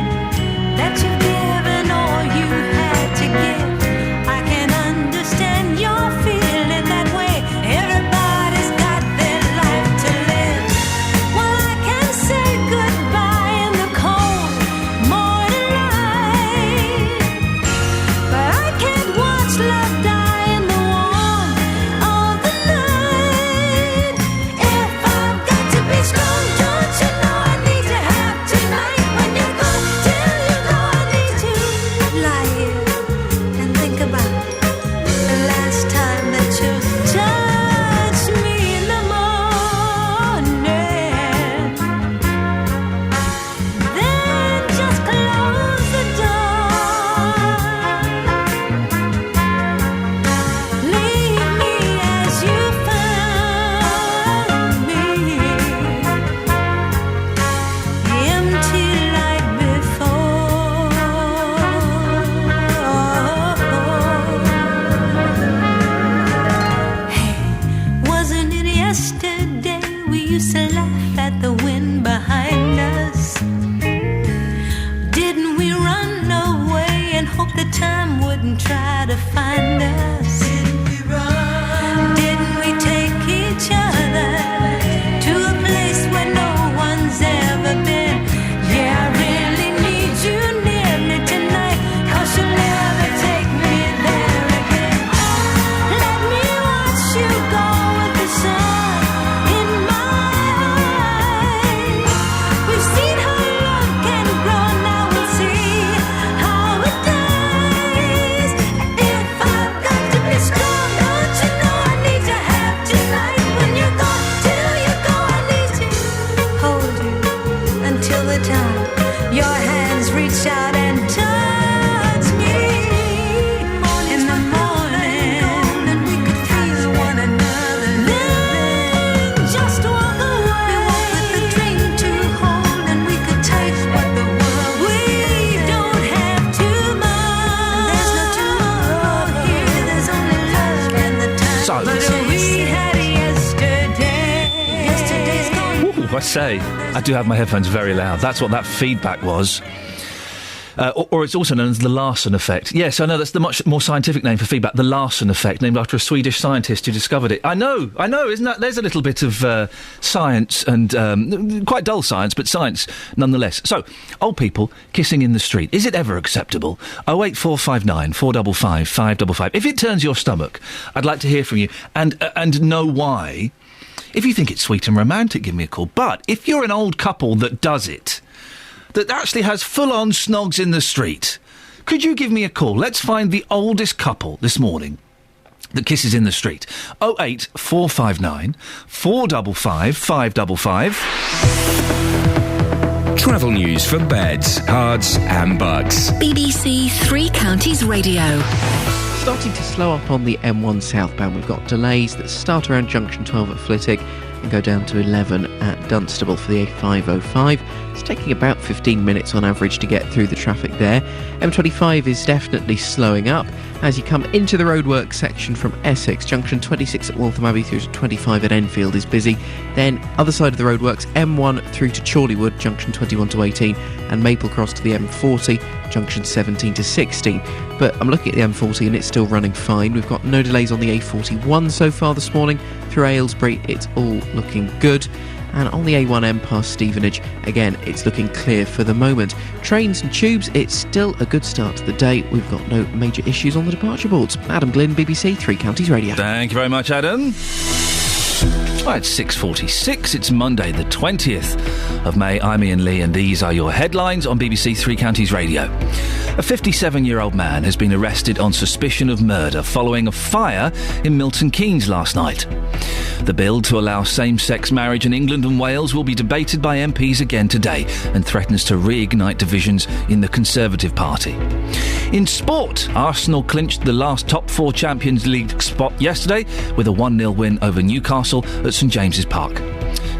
that you've given all you had to give. I can understand your feeling that way. Everybody's got their life to live. Well, I can say goodbye in the cold morning light, but I can't watch love die in the warm of the night. If I've got to be strong, don't you know I need to have tonight? When you go till you go, I need to lie here and think about the last time that you touched me in the morning. Then just close the door. Leave me as you found me, empty like before. Hey, wasn't it yesterday we used to laugh at the wind behind us? Didn't we run away and hope the time wouldn't try to find us? Didn't we run? Didn't we take each other to a place where no one's ever been? Yeah, I really need you near me tonight, 'cause you'll never take me there again. Let me watch you go with the sun in my eyes. We've seen how love can grow, now we'll see how it dies. If I've got to be strong, don't you know I need to have tonight? When you go till you go, I need to hold you until the time your hands reach out and touch me in the morning, and we could feel one another. Then just walk away with a dream to hold, and we could take what the world. We don't have tomorrow. There's no tomorrow here. There's only love and the time. So- But we had yesterday. Yesterday's gone. Ooh, I say, I do have my headphones very loud. That's what that feedback was. Or it's also known as the Larsen effect. Yes, I know, that's the much more scientific name for feedback, the Larsen effect, named after a Swedish scientist who discovered it. I know, isn't that? There's a little bit of science, and quite dull science, but science nonetheless. So, old people kissing in the street, is it ever acceptable? 08459 455 555. If it turns your stomach, I'd like to hear from you, and know why. If you think it's sweet and romantic, give me a call. But if you're an old couple that does it, that actually has full-on snogs in the street, could you give me a call? Let's find the oldest couple this morning that kisses in the street. 08459 455 555. Travel news for beds, cards and bugs. BBC Three Counties Radio. Starting to slow up on the M1 southbound. We've got delays that start around junction 12 at Flitwick and go down to 11 at Dunstable for the A505. It's taking about 15 minutes on average to get through the traffic there. M25 is definitely slowing up as you come into the roadworks section from Essex. Junction 26 at Waltham Abbey through to 25 at Enfield is busy. Then other side of the roadworks, M1 through to Chorleywood, junction 21 to 18, and Maple Cross to the M40, junction 17 to 16. But I'm looking at the M40 and it's still running fine. We've got no delays on the A41 so far this morning. Through Aylesbury, it's all looking good. And on the A1M past Stevenage, again, it's looking clear for the moment. Trains and tubes, it's still a good start to the day. We've got no major issues on the departure boards. Adam Glynn, BBC Three Counties Radio. Thank you very much, Adam. Well, it's 6:46. It's Monday, the 20th of May. I'm Iain Lee, and these are your headlines on BBC Three Counties Radio. A 57-year-old man has been arrested on suspicion of murder following a fire in Milton Keynes last night. The bill to allow same-sex marriage in England and Wales will be debated by MPs again today and threatens to reignite divisions in the Conservative Party. In sport, Arsenal clinched the last top four Champions League spot yesterday with a 1-0 win over Newcastle at St James's Park.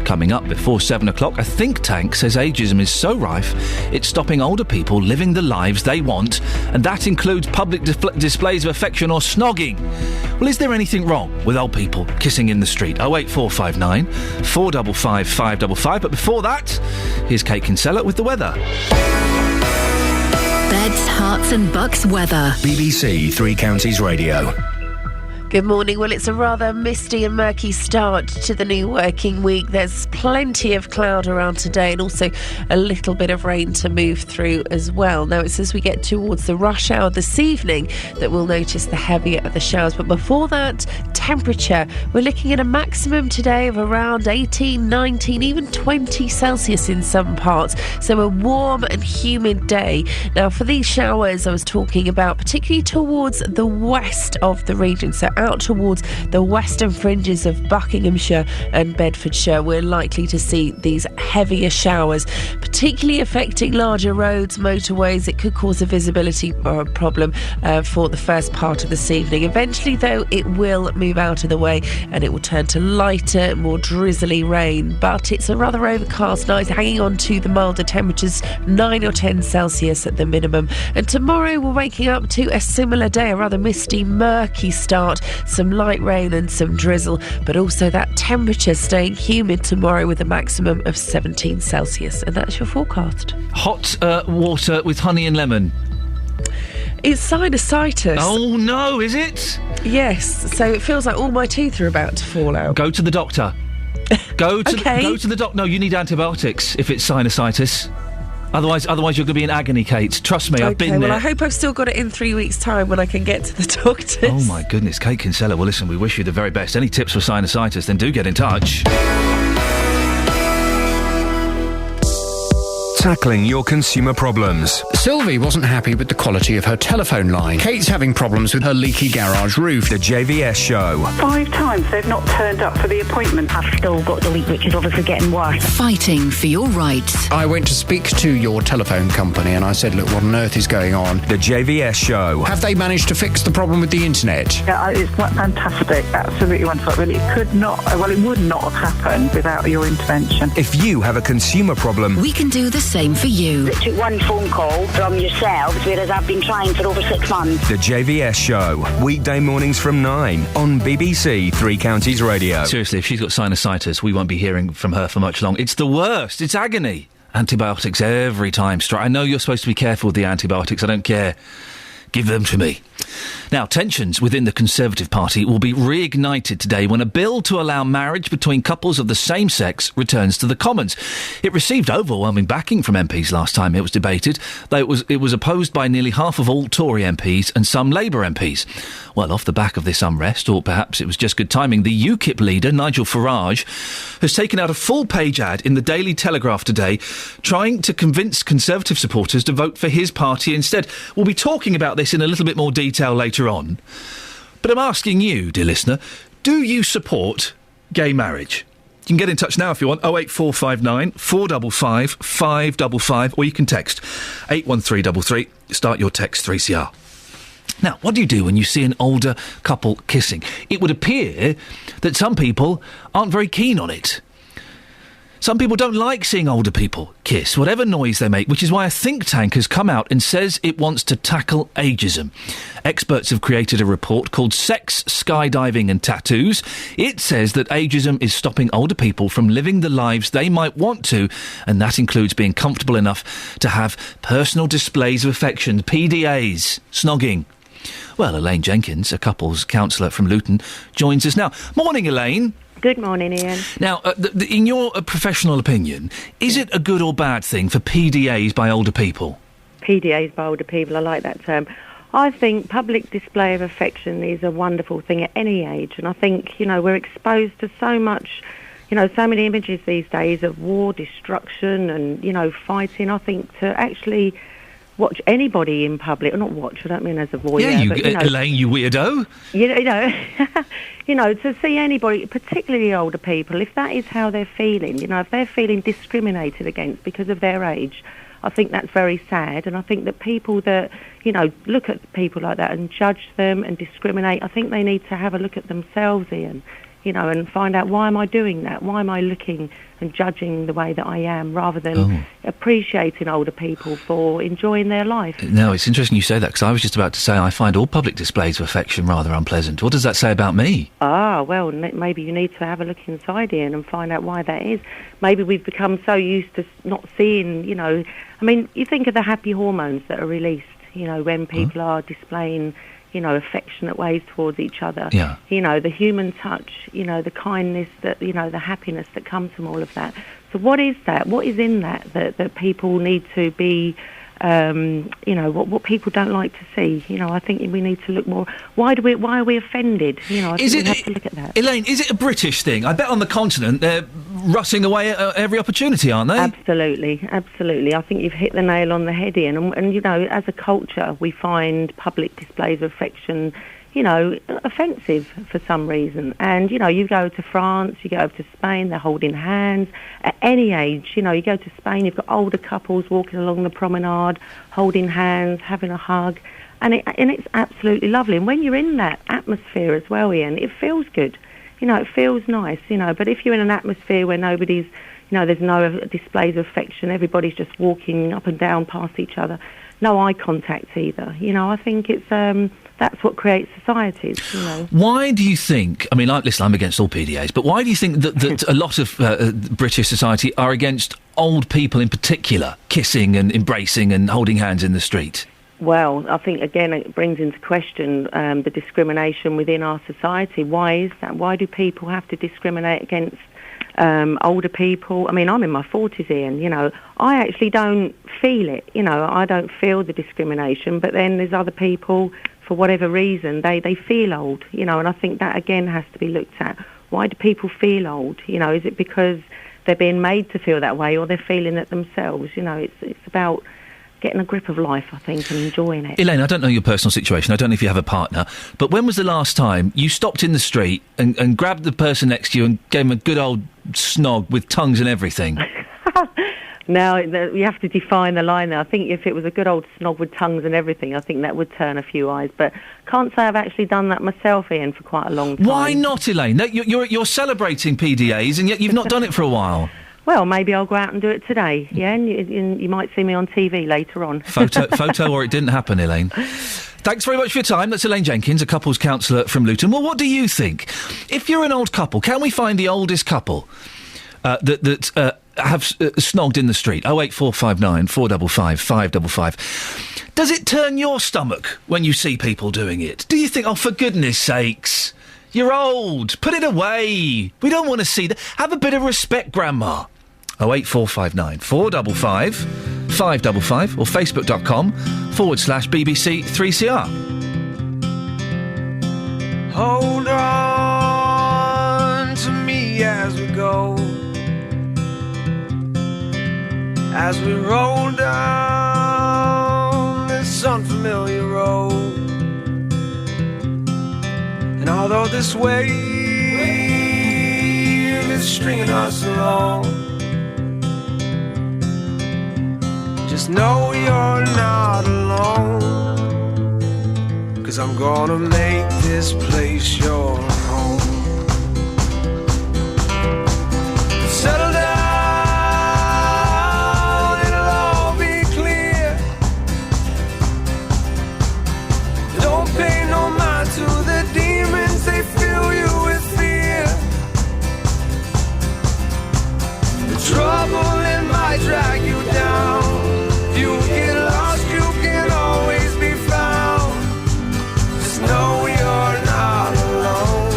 Coming up before 7 o'clock, a think tank says ageism is so rife it's stopping older people living the lives they want, and that includes public displays of affection or snogging. Well, is there anything wrong with old people kissing in the street? 08459 455 555. But before that, here's Kate Kinsella with the weather. Beds, Hearts and Bucks weather. BBC Three Counties Radio. Good morning. Well, it's a rather misty and murky start to the new working week. There's plenty of cloud around today and also a little bit of rain to move through as well. Now, it's as we get towards the rush hour this evening that we'll notice the heavier of the showers. But before that, temperature. We're looking at a maximum today of around 18, 19, even 20 Celsius in some parts. So a warm and humid day. Now, for these showers I was talking about, particularly towards the west of the region, so out towards the western fringes of Buckinghamshire and Bedfordshire, we're likely to see these heavier showers, particularly affecting larger roads, motorways. It could cause a visibility problem for the first part of this evening. Eventually, though, it will move out of the way and it will turn to lighter, more drizzly rain. But it's a rather overcast night, hanging on to the milder temperatures, 9 or 10 Celsius at the minimum. And tomorrow we're waking up to a similar day, a rather misty, murky start. Some light rain and some drizzle, but also that temperature staying humid tomorrow with a maximum of 17 Celsius. And that's your forecast. Hot water with honey and lemon. It's sinusitis. Oh no, is it? Yes, so it feels like all my teeth are about to fall out. Go to the doctor. Go to the doctor. No, you need antibiotics if it's sinusitis. Otherwise you're going to be in agony, Kate. Trust me, I've been there. Well, I hope I've still got it in 3 weeks' time when I can get to the doctors. Oh, my goodness, Kate Kinsella. Well, listen, we wish you the very best. Any tips for sinusitis, then do get in touch. Tackling your consumer problems. Sylvie wasn't happy with the quality of her telephone line. Kate's having problems with her leaky garage roof. The JVS Show. 5 times they've not turned up for the appointment. I've still got the leak, which is obviously getting worse. Fighting for your rights. I went to speak to your telephone company and I said, look, what on earth is going on? The JVS Show. Have they managed to fix the problem with the internet? Yeah, it's fantastic. Absolutely wonderful. Really, it would not have happened without your intervention. If you have a consumer problem, we can do the same for you. It took one phone call from yourselves, whereas I've been trying for over 6 months. The JVS Show. Weekday mornings from 9 on BBC Three Counties Radio. Seriously, if she's got sinusitis, we won't be hearing from her for much long. It's the worst. It's agony. Antibiotics every time. I know you're supposed to be careful with the antibiotics. I don't care. Give them to me. Now, tensions within the Conservative Party will be reignited today when a bill to allow marriage between couples of the same sex returns to the Commons. It received overwhelming backing from MPs last time it was debated, though it was opposed by nearly half of all Tory MPs and some Labour MPs. Well, off the back of this unrest, or perhaps it was just good timing, the UKIP leader, Nigel Farage, has taken out a full-page ad in the Daily Telegraph today trying to convince Conservative supporters to vote for his party instead. We'll be talking about this in a little bit more detail later on. But I'm asking you, dear listener, do you support gay marriage? You can get in touch now if you want, 08459 455 555, or you can text 81333, start your text 3CR. Now, what do you do when you see an older couple kissing? It would appear that some people aren't very keen on it. Some people don't like seeing older people kiss, whatever noise they make, which is why a think tank has come out and says it wants to tackle ageism. Experts have created a report called Sex, Skydiving and Tattoos. It says that ageism is stopping older people from living the lives they might want to, and that includes being comfortable enough to have personal displays of affection, PDAs, snogging. Well, Elaine Jenkins, a couples counsellor from Luton, joins us now. Morning, Elaine. Good morning, Ian. Now, in your professional opinion, is it a good or bad thing for PDAs by older people? PDAs by older people, I like that term. I think public display of affection is a wonderful thing at any age, and I think, we're exposed to so much, so many images these days of war, destruction and, fighting. I think to actually watch anybody in public, or not watch, I don't mean as a voyeur. Yeah, but, Elaine, you weirdo. To see anybody, particularly older people, if that is how they're feeling, if they're feeling discriminated against because of their age, I think that's very sad. And I think that people that, look at people like that and judge them and discriminate, I think they need to have a look at themselves, Iain, and find out, why am I doing that? Why am I looking and judging the way that I am, rather than appreciating older people for enjoying their life? No, it's interesting you say that, because I was just about to say I find all public displays of affection rather unpleasant. What does that say about me? Well, maybe you need to have a look inside, Iain, and find out why that is. Maybe we've become so used to not seeing, you think of the happy hormones that are released, when people are displaying, affectionate ways towards each other. Yeah. The human touch, the kindness, that, the happiness that comes from all of that. So what is that? What is in that people need to be, what people don't like to see? I think we need to look more. Why are we offended? I think we have to look at that. Elaine, is it a British thing? I bet on the continent they're rustling away at every opportunity, aren't they? Absolutely. I think you've hit the nail on the head, Iain. And as a culture, we find public displays of affection, offensive for some reason. And, you go to France, you go over to Spain, they're holding hands. At any age, you go to Spain, you've got older couples walking along the promenade, holding hands, having a hug. And it's absolutely lovely. And when you're in that atmosphere as well, Iain, it feels good. It feels nice, But if you're in an atmosphere where nobody's, there's no displays of affection, everybody's just walking up and down past each other, no eye contact either. I think it's that's what creates societies. Why do you think? I mean, listen, I'm against all PDAs, but why do you think that a lot of British society are against old people in particular kissing and embracing and holding hands in the street? Well, I think, again, it brings into question the discrimination within our society. Why is that? Why do people have to discriminate against older people? I mean, I'm in my 40s, Iain, I actually don't feel it, I don't feel the discrimination, but then there's other people, for whatever reason, they feel old, and I think that, again, has to be looked at. Why do people feel old? Is it because they're being made to feel that way, or they're feeling it themselves? It's about getting a grip of life, I think, and enjoying it. Elaine, I don't know your personal situation. I don't know if you have a partner, but when was the last time you stopped in the street and grabbed the person next to you and gave them a good old snog with tongues and everything? Now, you have to define the line there. I think if it was a good old snog with tongues and everything, I think that would turn a few eyes. But can't say I've actually done that myself, Iain, for quite a long time. Why not, Elaine? No, you're celebrating PDAs, and yet you've not done it for a while. Well, maybe I'll go out and do it today, yeah? And you might see me on TV later on. Photo or it didn't happen, Elaine. Thanks very much for your time. That's Elaine Jenkins, a couples counsellor from Luton. Well, what do you think? If you're an old couple, can we find the oldest couple that have snogged in the street? 08459 455 555. Does it turn your stomach when you see people doing it? Do you think, oh, for goodness sakes, you're old, put it away, we don't want to see that. Have a bit of respect, Grandma. 08459 455 555 or facebook.com/BBC 3CR. Hold on to me as we go, as we roll down this unfamiliar road. And although this wave is stringing us along, just know you're not alone, 'cause I'm gonna make this place your home. Settle down, it'll all be clear. Don't pay no mind to the demons, they fill you with fear. The trouble it might drag you down. You get lost, you can always be found. Just know you're not alone.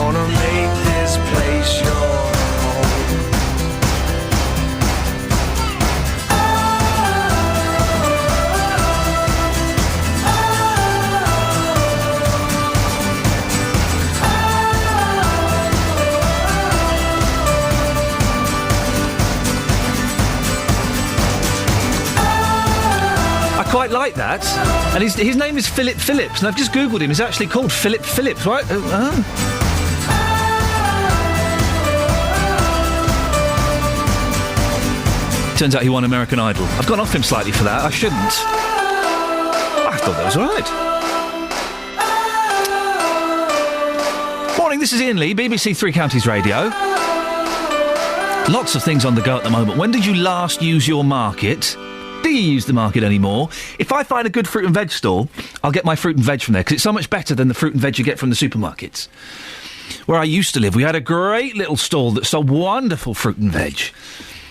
wanna make this place your home. I quite like that. And his name is Philip Phillips, and I've just Googled him. He's actually called Philip Phillips, right? Turns out he won American Idol. I've gone off him slightly for that. I shouldn't. I thought that was all right. Morning, this is Iain Lee, BBC Three Counties Radio. Lots of things on the go at the moment. When did you last use your market? Do you use the market anymore? If I find a good fruit and veg stall, I'll get my fruit and veg from there, because it's so much better than the fruit and veg you get from the supermarkets. Where I used to live, we had a great little stall that sold wonderful fruit and veg.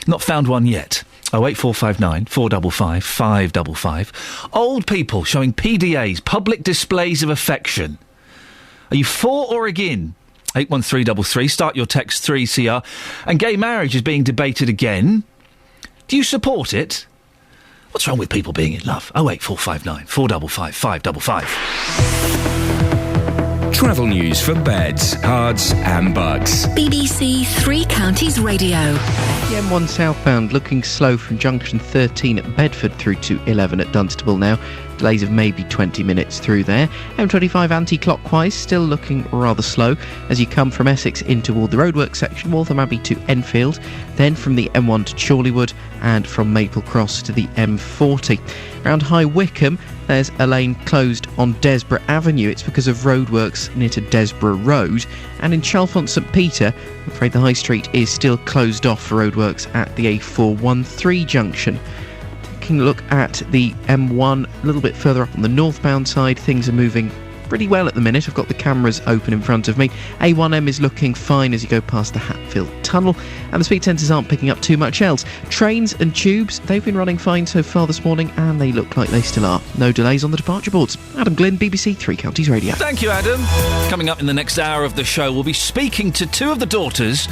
Not found one yet. 08459 455 555. Old people showing PDAs, public displays of affection. Are you for or against? 81333, start your text 3CR. And gay marriage is being debated again. Do you support it? What's wrong with people being in love? 08459 455 555. Travel news for beds, cards and bugs. BBC Three Counties Radio. The M1 southbound looking slow from junction 13 at Bedford through to 11 at Dunstable now. Delays of maybe 20 minutes through there. M25 anti-clockwise still looking rather slow as you come from Essex in toward the roadworks section, Waltham Abbey to Enfield, then from the M1 to Chorleywood and from Maple Cross to the M40. Around High Wycombe, there's a lane closed on Desborough Avenue. It's because of roadworks near to Desborough Road. And in Chalfont St Peter, I'm afraid the High Street is still closed off for roadworks at the A413 junction. Taking a look at the M1 a little bit further up on the northbound side, things are moving pretty well at the minute. I've got the cameras open in front of me. A1M is looking fine as you go past the Hatfield Tunnel, and the speed sensors aren't picking up too much else. Trains and tubes, they've been running fine so far this morning, and they look like they still are. No delays on the departure boards. Adam Glynn, BBC Three Counties Radio. Thank you, Adam. Coming up in the next hour of the show, we'll be speaking to two of the daughters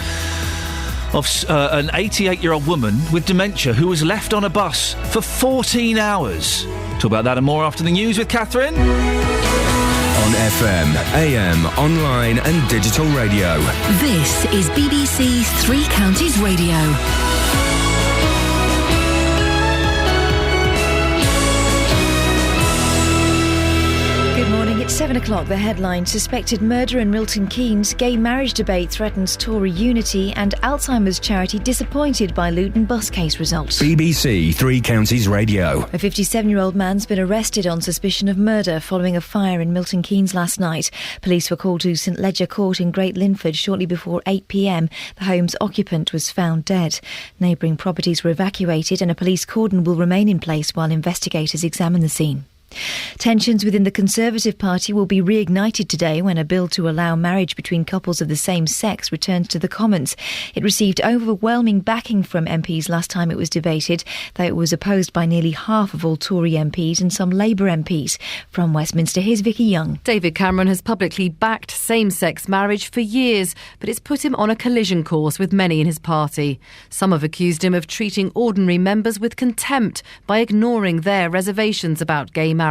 of an 88-year-old woman with dementia who was left on a bus for 14 hours. Talk about that and more after the news with Catherine. On FM, AM, online and digital radio. This is BBC Three Counties Radio. Good morning, it's 7 o'clock. The headline: suspected murder in Milton Keynes, gay marriage debate threatens Tory unity, and Alzheimer's charity disappointed by Luton bus case results. BBC Three Counties Radio. A 57-year-old man's been arrested on suspicion of murder following a fire in Milton Keynes last night. Police were called to St Ledger Court in Great Linford shortly before 8 p.m. The home's occupant was found dead. Neighbouring properties were evacuated and a police cordon will remain in place while investigators examine the scene. Tensions within the Conservative Party will be reignited today when a bill to allow marriage between couples of the same sex returns to the Commons. It received overwhelming backing from MPs last time it was debated, though it was opposed by nearly half of all Tory MPs and some Labour MPs. From Westminster, here's Vicky Young. David Cameron has publicly backed same-sex marriage for years, but it's put him on a collision course with many in his party. Some have accused him of treating ordinary members with contempt by ignoring their reservations about gay marriage.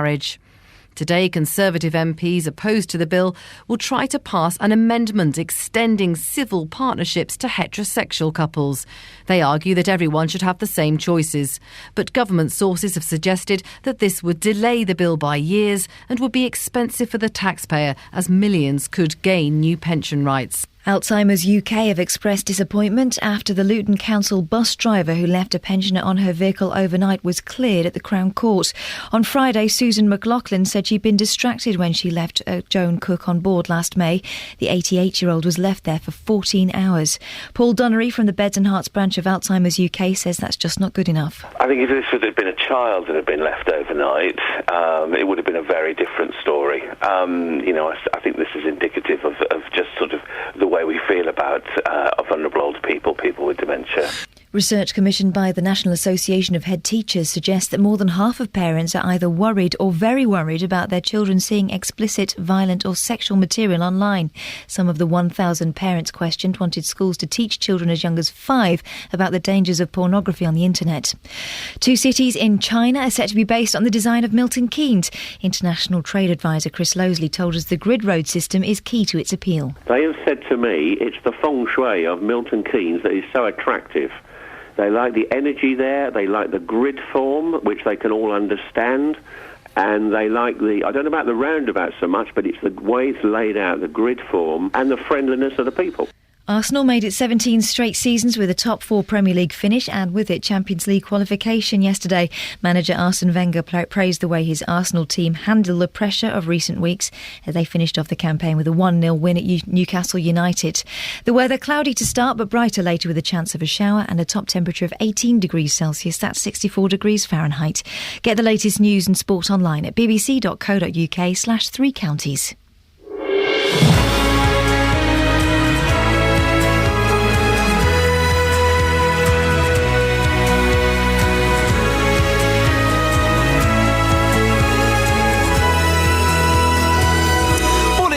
Today, Conservative MPs opposed to the bill will try to pass an amendment extending civil partnerships to heterosexual couples. They argue that everyone should have the same choices. But government sources have suggested that this would delay the bill by years and would be expensive for the taxpayer, as millions could gain new pension rights. Alzheimer's UK have expressed disappointment after the Luton Council bus driver who left a pensioner on her vehicle overnight was cleared at the Crown Court. On Friday, Susan McLaughlin said she'd been distracted when she left Joan Cook on board last May. The 88-year-old was left there for 14 hours. Paul Dunnery from the Beds and Hearts branch of Alzheimer's UK says that's just not good enough. I think if this had been a child that had been left overnight, it would have been a very different story. I think this is indicative of just sort of the way we feel about vulnerable older people with dementia. Research commissioned by the National Association of Head Teachers suggests that more than half of parents are either worried or very worried about their children seeing explicit, violent or sexual material online. Some of the 1,000 parents questioned wanted schools to teach children as young as 5 about the dangers of pornography on the internet. 2 cities in China are set to be based on the design of Milton Keynes. International trade advisor Chris Loseley told us the grid road system is key to its appeal. They have said to me it's the feng shui of Milton Keynes that is so attractive. They like the energy there, they like the grid form, which they can all understand, and they like I don't know about the roundabout so much, but it's the way it's laid out, the grid form, and the friendliness of the people. Arsenal made it 17 straight seasons with a top 4 Premier League finish and with it Champions League qualification yesterday. Manager Arsene Wenger praised the way his Arsenal team handled the pressure of recent weeks as they finished off the campaign with a 1-0 win at Newcastle United. The weather cloudy to start but brighter later with a chance of a shower and a top temperature of 18 degrees Celsius. That's 64 degrees Fahrenheit. Get the latest news and sport online at bbc.co.uk/3 counties.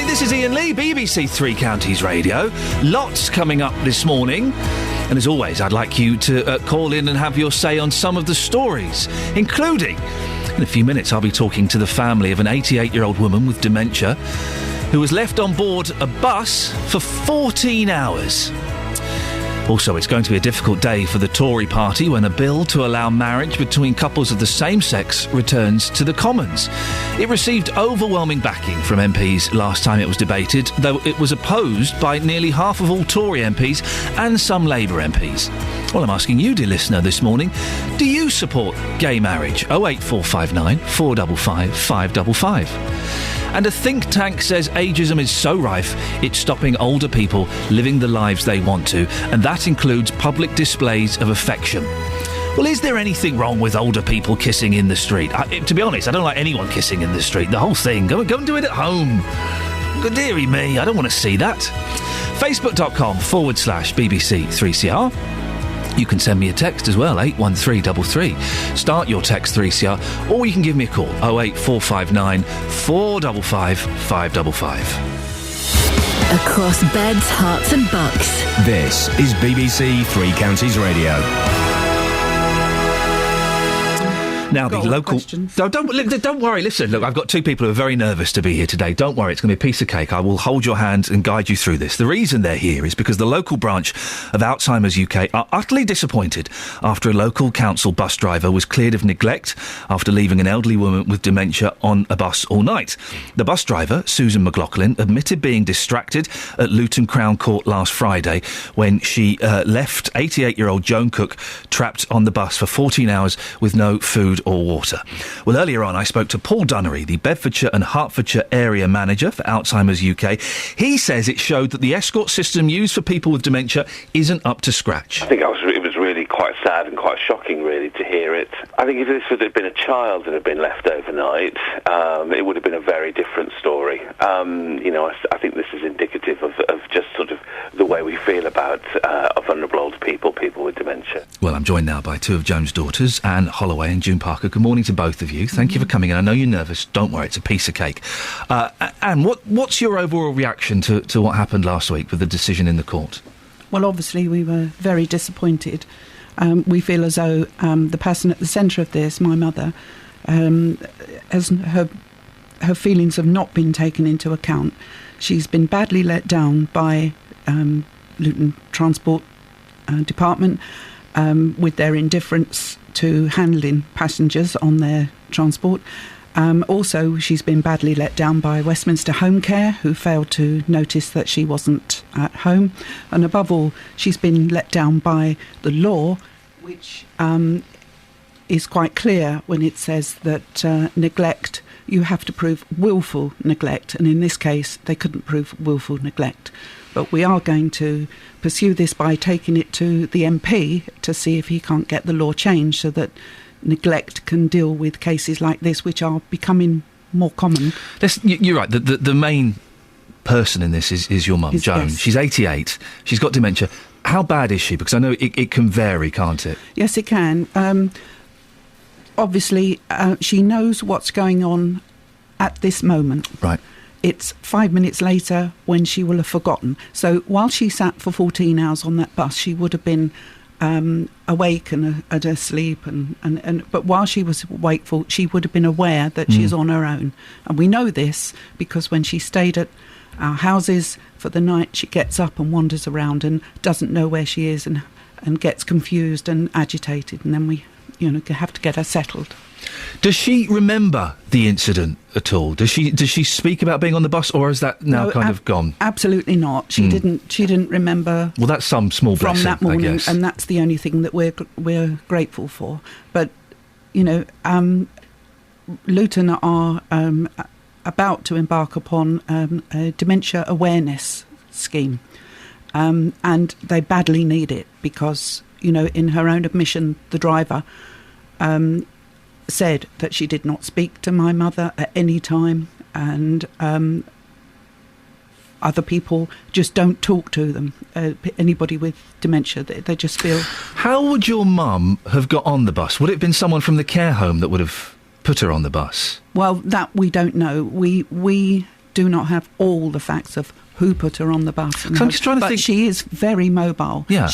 This is Iain Lee, BBC Three Counties Radio. Lots coming up this morning. And as always, I'd like you to call in and have your say on some of the stories, including, in a few minutes, I'll be talking to the family of an 88-year-old woman with dementia who was left on board a bus for 14 hours. Also, it's going to be a difficult day for the Tory party when a bill to allow marriage between couples of the same sex returns to the Commons. It received overwhelming backing from MPs last time it was debated, though it was opposed by nearly half of all Tory MPs and some Labour MPs. Well, I'm asking you, dear listener, this morning, do you support gay marriage? 08459 455 555. And a think tank says ageism is so rife, it's stopping older people living the lives they want to, and that includes public displays of affection. Well, is there anything wrong with older people kissing in the street? To be honest, I don't like anyone kissing in the street. The whole thing. Go and do it at home. Dearie me, I don't want to see that. Facebook.com/BBC3CR. You can send me a text as well, 81333. Start your text 3CR, or you can give me a call, 08459 455 555. Across beds, hearts and bucks. This is BBC Three Counties Radio. Now, the local... Don't worry, listen, look, I've got 2 people who are very nervous to be here today. Don't worry, it's going to be a piece of cake. I will hold your hand and guide you through this. The reason they're here is because the local branch of Alzheimer's UK are utterly disappointed after a local council bus driver was cleared of neglect after leaving an elderly woman with dementia on a bus all night. The bus driver, Susan McLaughlin, admitted being distracted at Luton Crown Court last Friday when she left 88-year-old Joan Cook trapped on the bus for 14 hours with no food or water. Well, earlier on, I spoke to Paul Dunnery, the Bedfordshire and Hertfordshire area manager for Alzheimer's UK. He says it showed that the escort system used for people with dementia isn't up to scratch. I think it was really quite sad and quite shocking, really, to hear it. I think if this had been a child that had been left overnight, it would have been a very different story. I think this is indicative of just sort of the way we feel about vulnerable older people with dementia. Well, I'm joined now by 2 of Joan's daughters, Anne Holloway and June Parker. Good morning to both of you. Thank you for coming in. I know you're nervous. Don't worry, it's a piece of cake. Anne, what's your overall reaction to what happened last week with the decision in the court? Well, obviously, we were very disappointed. We feel as though the person at the centre of this, my mother, has her feelings have not been taken into account. She's been badly let down by Luton Transport Department with their indifference to handling passengers on their transport. Also, she's been badly let down by Westminster Home Care, who failed to notice that she wasn't at home. And above all, she's been let down by the law, which is quite clear when it says that neglect, you have to prove willful neglect. And in this case, they couldn't prove willful neglect. But we are going to pursue this by taking it to the MP to see if he can't get the law changed so that neglect can deal with cases like this, which are becoming more common. You're right. The main person in this is your mum, Joan. Yes. She's 88. She's got dementia. How bad is she? Because I know it can vary, can't it? Yes, it can. Obviously, she knows what's going on at this moment. Right. It's 5 minutes later when she will have forgotten. So while she sat for 14 hours on that bus, she would have been awake and asleep. But while she was wakeful, she would have been aware that she's on her own. And we know this because when she stayed at our houses for the night, she gets up and wanders around and doesn't know where she is and gets confused and agitated. And then we have to get her settled. Does she remember the incident at all? Does she speak about being on the bus, or is that now kind of gone? Absolutely not. She didn't remember. Well, that's some small blessing from that morning, I guess. and that's the only thing that we're grateful for. But Luton are about to embark upon a dementia awareness scheme, and they badly need it because in her own admission, the driver said that she did not speak to my mother at any time, and other people just don't talk to them. Anybody with dementia, they just feel... How would your mum have got on the bus? Would it have been someone from the care home that would have put her on the bus? Well, that we don't know. We do not have all the facts of who put her on the bus. I'm just trying to think... she is very mobile. Yeah.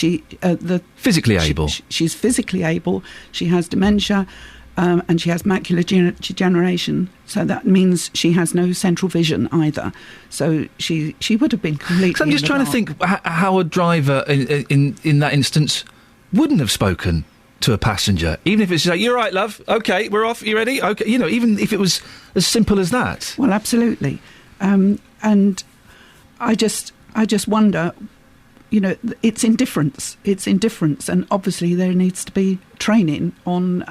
Physically able. She's physically able. She has dementia. And she has macular degeneration, so that means she has no central vision either. So she would have been completely... So I'm just trying to think how a driver in that instance wouldn't have spoken to a passenger, even if it's like, "You're right, love. Okay, we're off. You ready? Okay." Even if it was as simple as that. Well, absolutely. And I just wonder. It's indifference. It's indifference, and obviously there needs to be training on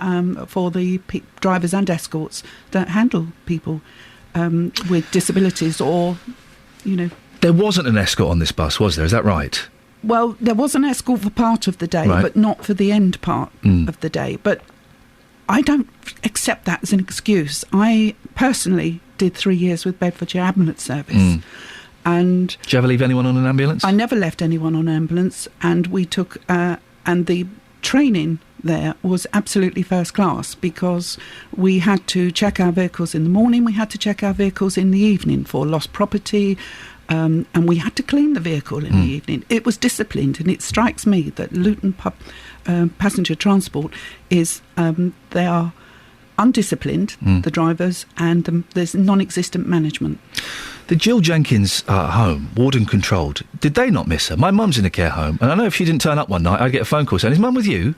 for the drivers and escorts that handle people with disabilities, or There wasn't an escort on this bus, was there? Is that right? Well, there was an escort for part of the day, right, but not for the end part of the day. But I don't accept that as an excuse. I personally did 3 years with Bedfordshire Ambulance Service. And did you ever leave anyone on an ambulance? I never left anyone on an ambulance, and we took and the training there was absolutely first class, because we had to check our vehicles in the morning, we had to check our vehicles in the evening for lost property, and we had to clean the vehicle in the evening. It was disciplined, and it strikes me that Luton passenger transport is they are undisciplined, the drivers, and there's non-existent management. The Jill Jenkins home, warden controlled, did they not miss her? My mum's in a care home, and I know if she didn't turn up one night, I'd get a phone call saying, "Is Mum with you?"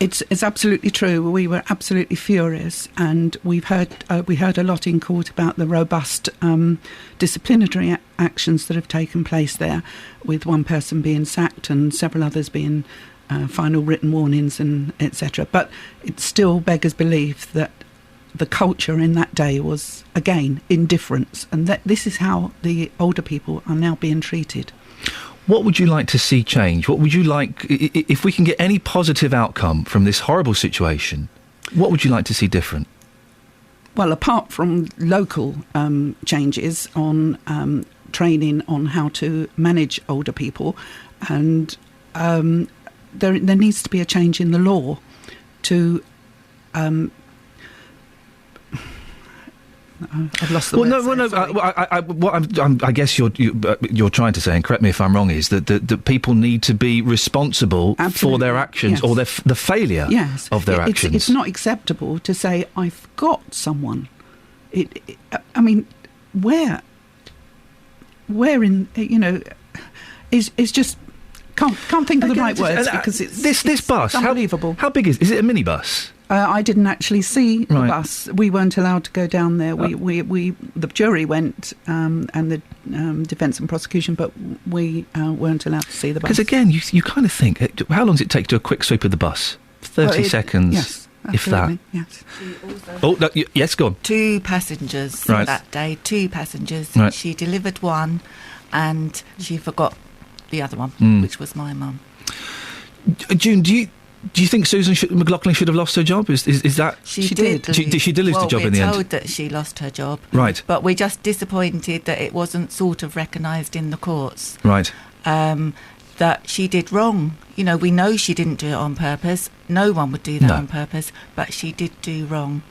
It's absolutely true. We were absolutely furious, and we heard a lot in court about the robust disciplinary actions that have taken place there, with one person being sacked and several others being final written warnings and etc. But it still beggars belief that the culture in that day was, again, indifference, and that this is how the older people are now being treated. What would you like to see change? What would you like, if we can get any positive outcome from this horrible situation, what would you like to see different? Well, apart from local changes on training on how to manage older people, and there needs to be a change in the law to... I've lost the words. I guess you're trying to say, and correct me if I'm wrong, is that people need to be responsible for their actions, or the failure of their actions. It's not acceptable to say, "I've got someone." I mean, where in is just can't think of the right words, because it's this bus. Unbelievable. How big is it? A minibus? I didn't actually see the bus. We weren't allowed to go down there. The jury went, and the defence and prosecution, but we weren't allowed to see the bus. Because again, you kind of think, how long does it take to do a quick sweep of the bus? 30 seconds, yes, if that. Yes. Yes, go on. 2 passengers that day. 2 passengers. Right. She delivered one, and she forgot the other one, which was my mum. June, do you think Susan McLaughlin should have lost her job? Is that... She did. She did lose the job in the end? We're told that she lost her job. Right. But we're just disappointed that it wasn't sort of recognised in the courts. Right. that she did wrong. You know, we know she didn't do it on purpose. No one would do that on purpose, but she did do wrong.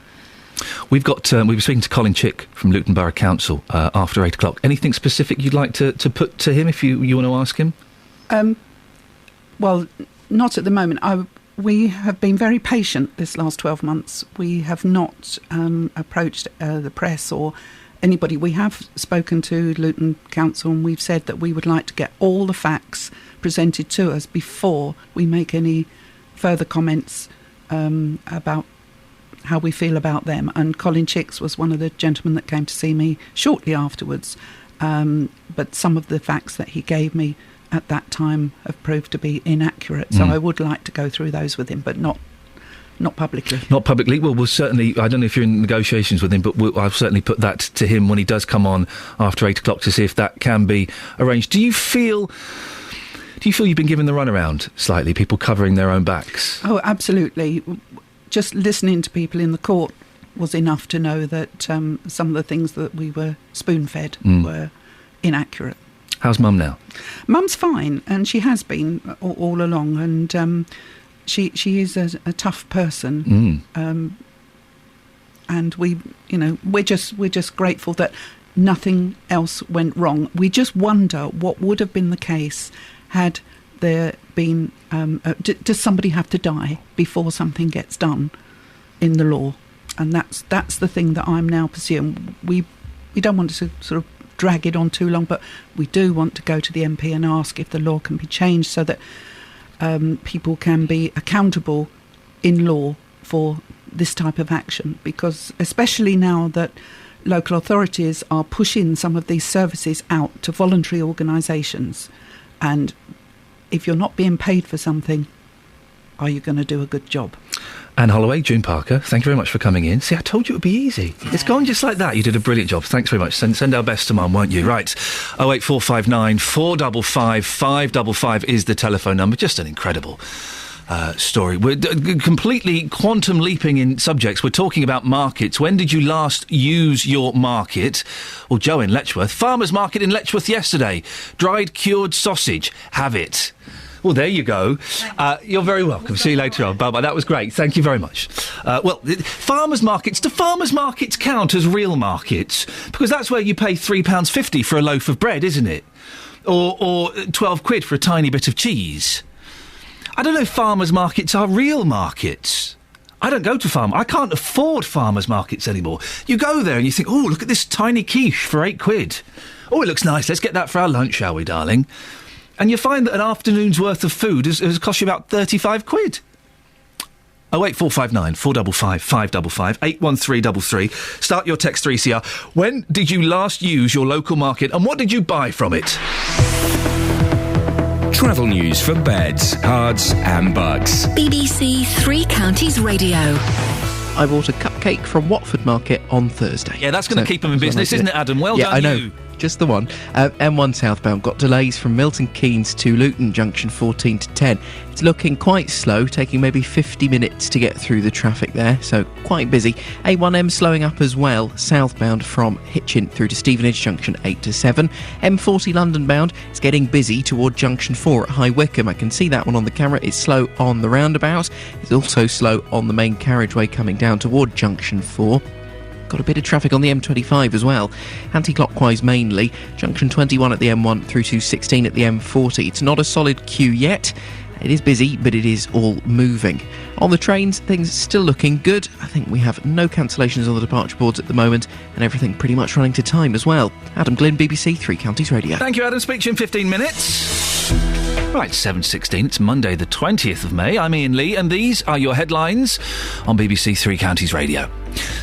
We were speaking to Colin Chick from Luton Borough Council after 8 o'clock. Anything specific you'd like to put to him if you want to ask him? Well, not at the moment. We have been very patient this last 12 months. We have not approached the press or anybody. We have spoken to Luton Council and we've said that we would like to get all the facts presented to us before we make any further comments about how we feel about them. And Colin Chicks was one of the gentlemen that came to see me shortly afterwards. But some of the facts that he gave me at that time have proved to be inaccurate. So I would like to go through those with him, but not publicly. Not publicly. Well, we'll certainly, I don't know if you're in negotiations with him, but I'll certainly put that to him when he does come on after 8 o'clock to see if that can be arranged. Do you feel you've been given the runaround slightly, people covering their own backs? Oh, absolutely. Just listening to people in the court was enough to know that some of the things that we were spoon-fed were inaccurate. How's Mum now? Mum's fine, and she has been all along, and she is a tough person. And we're just grateful that nothing else went wrong. We just wonder what would have been the case had there been... does somebody have to die before something gets done in the law? And that's the thing that I'm now pursuing. We don't want to sort of drag it on too long, but we do want to go to the MP and ask if the law can be changed so that people can be accountable in law for this type of action, because especially now that local authorities are pushing some of these services out to voluntary organisations, and if you're not being paid for something, are you going to do a good job? Anne Holloway, June Parker, thank you very much for coming in. See, I told you it would be easy. It's gone just like that. You did a brilliant job. Thanks very much. Send our best to Mum, won't you? Right. 08459 455 555 is the telephone number. Just an incredible story. We're completely quantum leaping in subjects. We're talking about markets. When did you last use your market? Well, Joe in Letchworth. Farmers market in Letchworth yesterday. Dried cured sausage. Have it. Well, there you go. You're very welcome. See you later on. Bye-bye. That was great. Thank you very much. Farmers markets... Do farmers markets count as real markets? Because that's where you pay £3.50 for a loaf of bread, isn't it? Or 12 quid for a tiny bit of cheese. I don't know if farmers markets are real markets. I don't go to I can't afford farmers markets anymore. You go there and you think, oh, look at this tiny quiche for 8 quid. Oh, it looks nice. Let's get that for our lunch, shall we, darling? And you find that an afternoon's worth of food has cost you about 35 quid. 08459 455 555 81333. Start your text 3CR. When did you last use your local market and what did you buy from it? Travel news for beds, cards and bugs. BBC Three Counties Radio. I bought a cupcake from Watford Market on Thursday. Yeah, that's going to keep them in business, isn't it, Adam? Well done, I know. you. Just the one. M1 southbound got delays from Milton Keynes to Luton Junction 14 to 10. It's looking quite slow, taking maybe 50 minutes to get through the traffic there, so quite busy. A1M slowing up as well, southbound from Hitchin through to Stevenage Junction 8 to 7. M40 London bound is getting busy toward Junction 4 at High Wycombe. I can see that one on the camera. It's slow on the roundabout. It's also slow on the main carriageway coming down toward Junction 4. Got a bit of traffic on the M25 as well. Anti-clockwise mainly. Junction 21 at the M1 through to 16 at the M40. It's not a solid queue yet. It is busy, but it is all moving. On the trains, things still looking good. I think we have no cancellations on the departure boards at the moment, and everything pretty much running to time as well. Adam Glynn, BBC Three Counties Radio. Thank you, Adam. Speak to you in 15 minutes. Right, 7:16. It's Monday the 20th of May. I'm Iain Lee, and these are your headlines on BBC Three Counties Radio.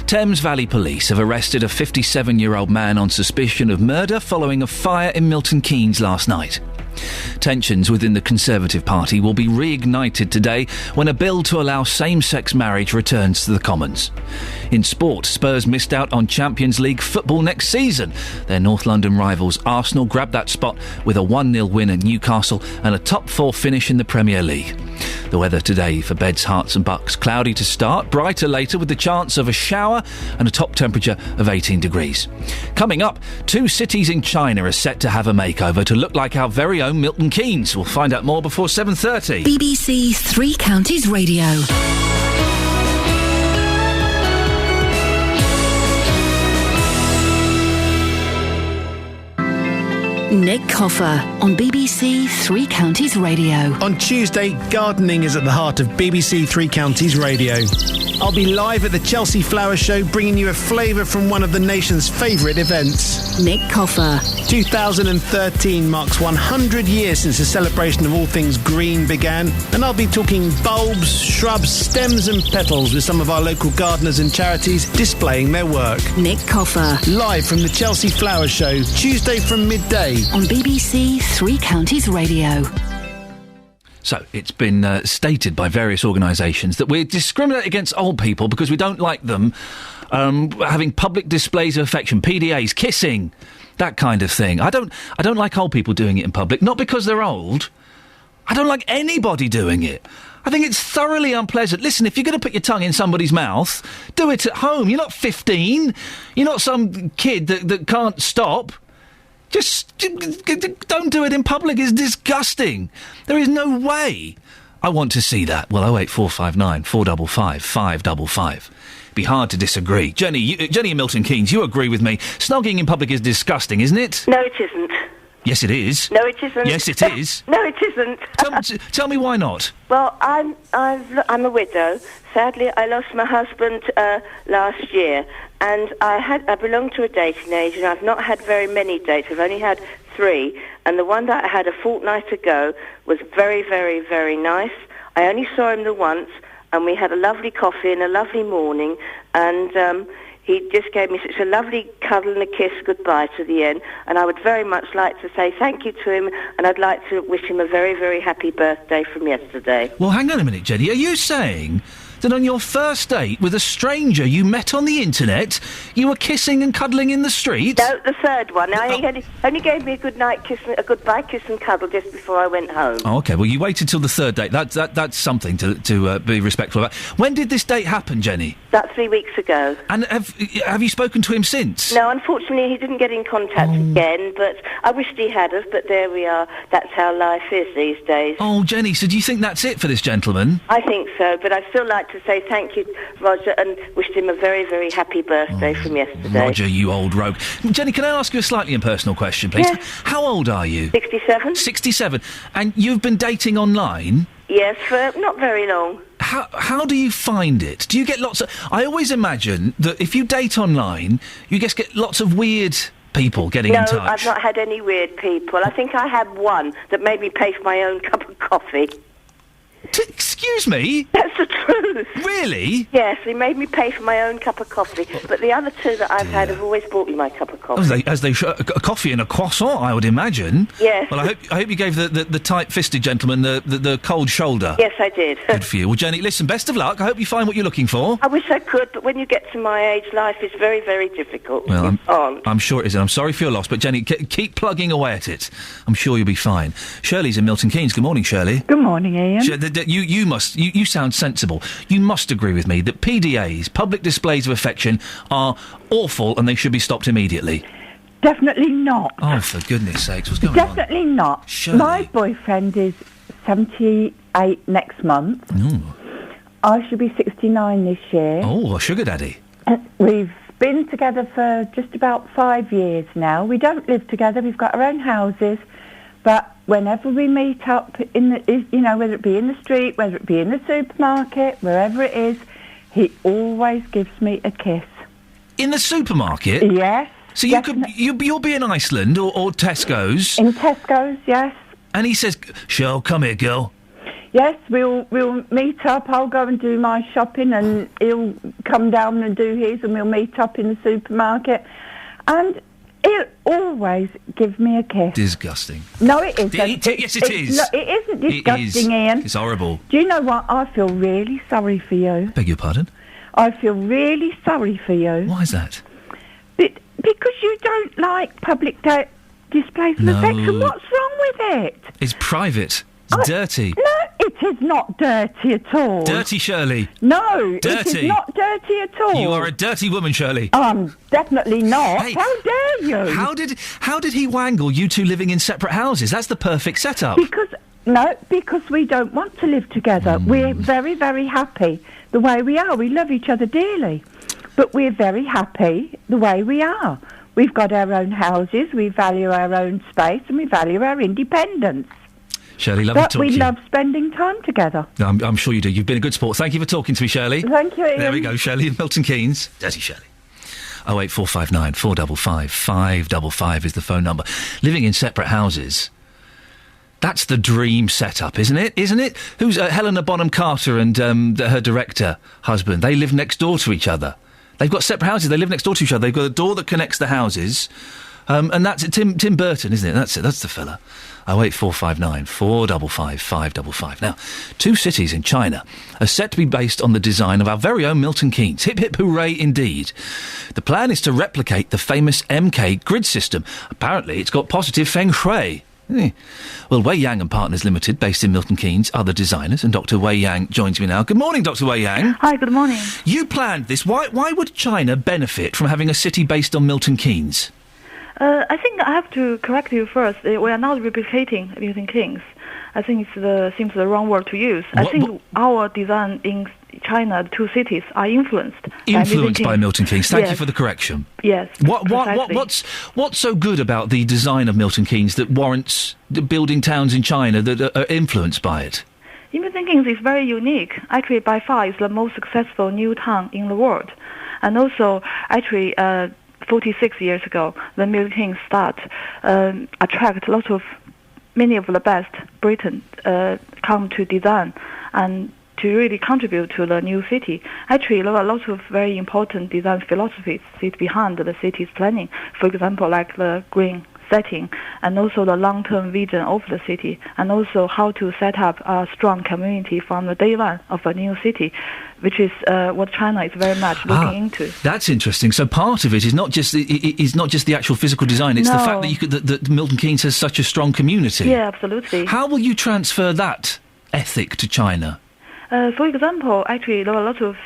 Thames Valley Police have arrested a 57-year-old man on suspicion of murder following a fire in Milton Keynes last night. Tensions within the Conservative Party will be reignited today when a bill to allow same-sex marriage returns to the Commons. In sport, Spurs missed out on Champions League football next season. Their North London rivals Arsenal grabbed that spot with a 1-0 win at Newcastle and a top 4 finish in the Premier League. The weather today for beds, hearts and bucks. Cloudy to start, brighter later with the chance of a shower and a top temperature of 18 degrees. Coming up, 2 cities in China are set to have a makeover to look like our very own Milton Keynes. We'll find out more before 7:30. BBC Three Counties Radio. Nick Coffer on BBC Three Counties Radio. On Tuesday, gardening is at the heart of BBC Three Counties Radio. I'll be live at the Chelsea Flower Show, bringing you a flavour from one of the nation's favourite events. Nick Coffer. 2013 marks 100 years since the celebration of all things green began, and I'll be talking bulbs, shrubs, stems and petals with some of our local gardeners and charities displaying their work. Nick Coffer. Live from the Chelsea Flower Show, Tuesday from midday. On BBC Three Counties Radio. So, it's been stated by various organisations that we discriminate against old people because we don't like them having public displays of affection, PDAs, kissing, that kind of thing. I don't like old people doing it in public, not because they're old. I don't like anybody doing it. I think it's thoroughly unpleasant. Listen, if you're going to put your tongue in somebody's mouth, do it at home. You're not 15. You're not some kid that can't stop. Just don't do it in public. It's disgusting. There is no way I want to see that. Well, 08459 455 555. Be hard to disagree. Jenny in Milton Keynes, you agree with me. Snogging in public is disgusting, isn't it? No, it isn't. Yes, it is. No, it isn't. Yes, it is. No, it isn't. Tell me why not. Well, I'm a widow. Sadly, I lost my husband last year, and I belong to a dating age, and I've not had very many dates. I've only had 3, and the one that I had a fortnight ago was very, very, very nice. I only saw him the once, and we had a lovely coffee and a lovely morning, and he just gave me such a lovely cuddle and a kiss goodbye to the end, and I would very much like to say thank you to him, and I'd like to wish him a very, very happy birthday from yesterday. Well, hang on a minute, Jenny. Are you saying that on your first date with a stranger you met on the internet, you were kissing and cuddling in the street? No, the third one. He only gave me a good night kiss, a goodbye kiss and cuddle just before I went home. Oh, OK. Well, you waited till the third date. That's something to be respectful about. When did this date happen, Jenny? About 3 weeks ago. And have you spoken to him since? No, unfortunately, he didn't get in contact again, but I wished he had us, but there we are. That's how life is these days. Oh, Jenny, so do you think that's it for this gentleman? I think so, but I'd still like to say thank you, Roger, and wished him a very, very happy birthday from yesterday. Roger, you old rogue. Jenny, can I ask you a slightly impersonal question, please? Yes. How old are you? 67. 67. And you've been dating online? Yes, for not very long. How do you find it? Do you get lots of... I always imagine that if you date online, you just get lots of weird people getting in touch. No, I've not had any weird people. I think I had one that made me pay for my own cup of coffee. Excuse me? That's the truth. Really? Yes, he made me pay for my own cup of coffee. But the other 2 that I've had have always bought me my cup of coffee. A coffee and a croissant, I would imagine. Yes. Well, I hope you gave the tight-fisted gentleman the cold shoulder. Yes, I did. Good for you. Well, Jenny, listen, best of luck. I hope you find what you're looking for. I wish I could, but when you get to my age, life is very, very difficult. Well, I'm sure it is, and I'm sorry for your loss, but Jenny, keep plugging away at it. I'm sure you'll be fine. Shirley's in Milton Keynes. Good morning, Shirley. Good morning, Ian. You sound sensible. You must agree with me that PDAs, public displays of affection, are awful and they should be stopped immediately. Definitely not. Oh, for goodness sakes, what's going on? Definitely not. Shirley. My boyfriend is 78 next month. Ooh. I should be 69 this year. Oh, a sugar daddy. We've been together for just about 5 years now. We don't live together. We've got our own houses. But whenever we meet up, whether it be in the street, whether it be in the supermarket, wherever it is, he always gives me a kiss. In the supermarket? Yes. So you'll be in Iceland or Tesco's? In Tesco's, yes. And he says, Cheryl, come here, girl. Yes, we'll meet up. I'll go and do my shopping and he'll come down and do his and we'll meet up in the supermarket. And he'll always give me a kiss. Disgusting. No, it isn't. Yes, it is. No, it isn't disgusting, Ian. It's horrible. Do you know what? I feel really sorry for you. Beg your pardon? I feel really sorry for you. Why is that? Because you don't like public displays of affection. What's wrong with it? It's private. It's dirty. No, It is not dirty at all. Dirty, Shirley. No, it Dirty. is not dirty at all. You are a dirty woman, Shirley. Definitely not. Hey, how dare you? How did he wangle you two living in separate houses? That's the perfect setup. Because we don't want to live together. We're very, very happy the way we are. We love each other dearly, but we're very happy the way we are. We've got our own houses, we value our own space, and we value our independence. Shirley, lovely to talk to you. But we love spending time together. I'm sure you do. You've been a good sport. Thank you for talking to me, Shirley. Thank you, Ian. There we go, Shirley in Milton Keynes. Dirty Shirley. 08459 455 555 is the phone number. Living in separate houses. That's the dream setup, isn't it? Isn't it? Who's Helena Bonham Carter and her director husband? They live next door to each other. They've got separate houses. They live next door to each other. They've got a door that connects the houses. And that's Tim Burton, isn't it? That's it. That's the fella. 08459 455 555. Now, two cities in China are set to be based on the design of our very own Milton Keynes. Hip, hip, hooray, indeed. The plan is to replicate the famous MK grid system. Apparently, it's got positive feng shui. Well, Wei Yang and Partners Limited, based in Milton Keynes, are the designers, and Dr. Wei Yang joins me now. Good morning, Dr. Wei Yang. Hi, good morning. You planned this. Why would China benefit from having a city based on Milton Keynes? I think I have to correct you first. We are not replicating Milton Keynes. I think it seems the wrong word to use. I think our design in China, the two cities, are influenced by Milton Keynes. Thank you for the correction. Yes. What's so good about the design of Milton Keynes that warrants building towns in China that are influenced by it? Milton Keynes is very unique. Actually, by far, it's the most successful new town in the world. And also, actually, 46 years ago, when Milton Keynes started, attract many of the best Britain come to design and to really contribute to the new city. Actually, there are lots of very important design philosophies sit behind the city's planning. For example, like the green setting, and also the long-term vision of the city, and also how to set up a strong community from the day one of a new city, which is what China is very much looking into. That's interesting. So part of it is not just the actual physical design; it's the fact that that Milton Keynes has such a strong community. Yeah, absolutely. How will you transfer that ethic to China? For example, actually, there are a lot of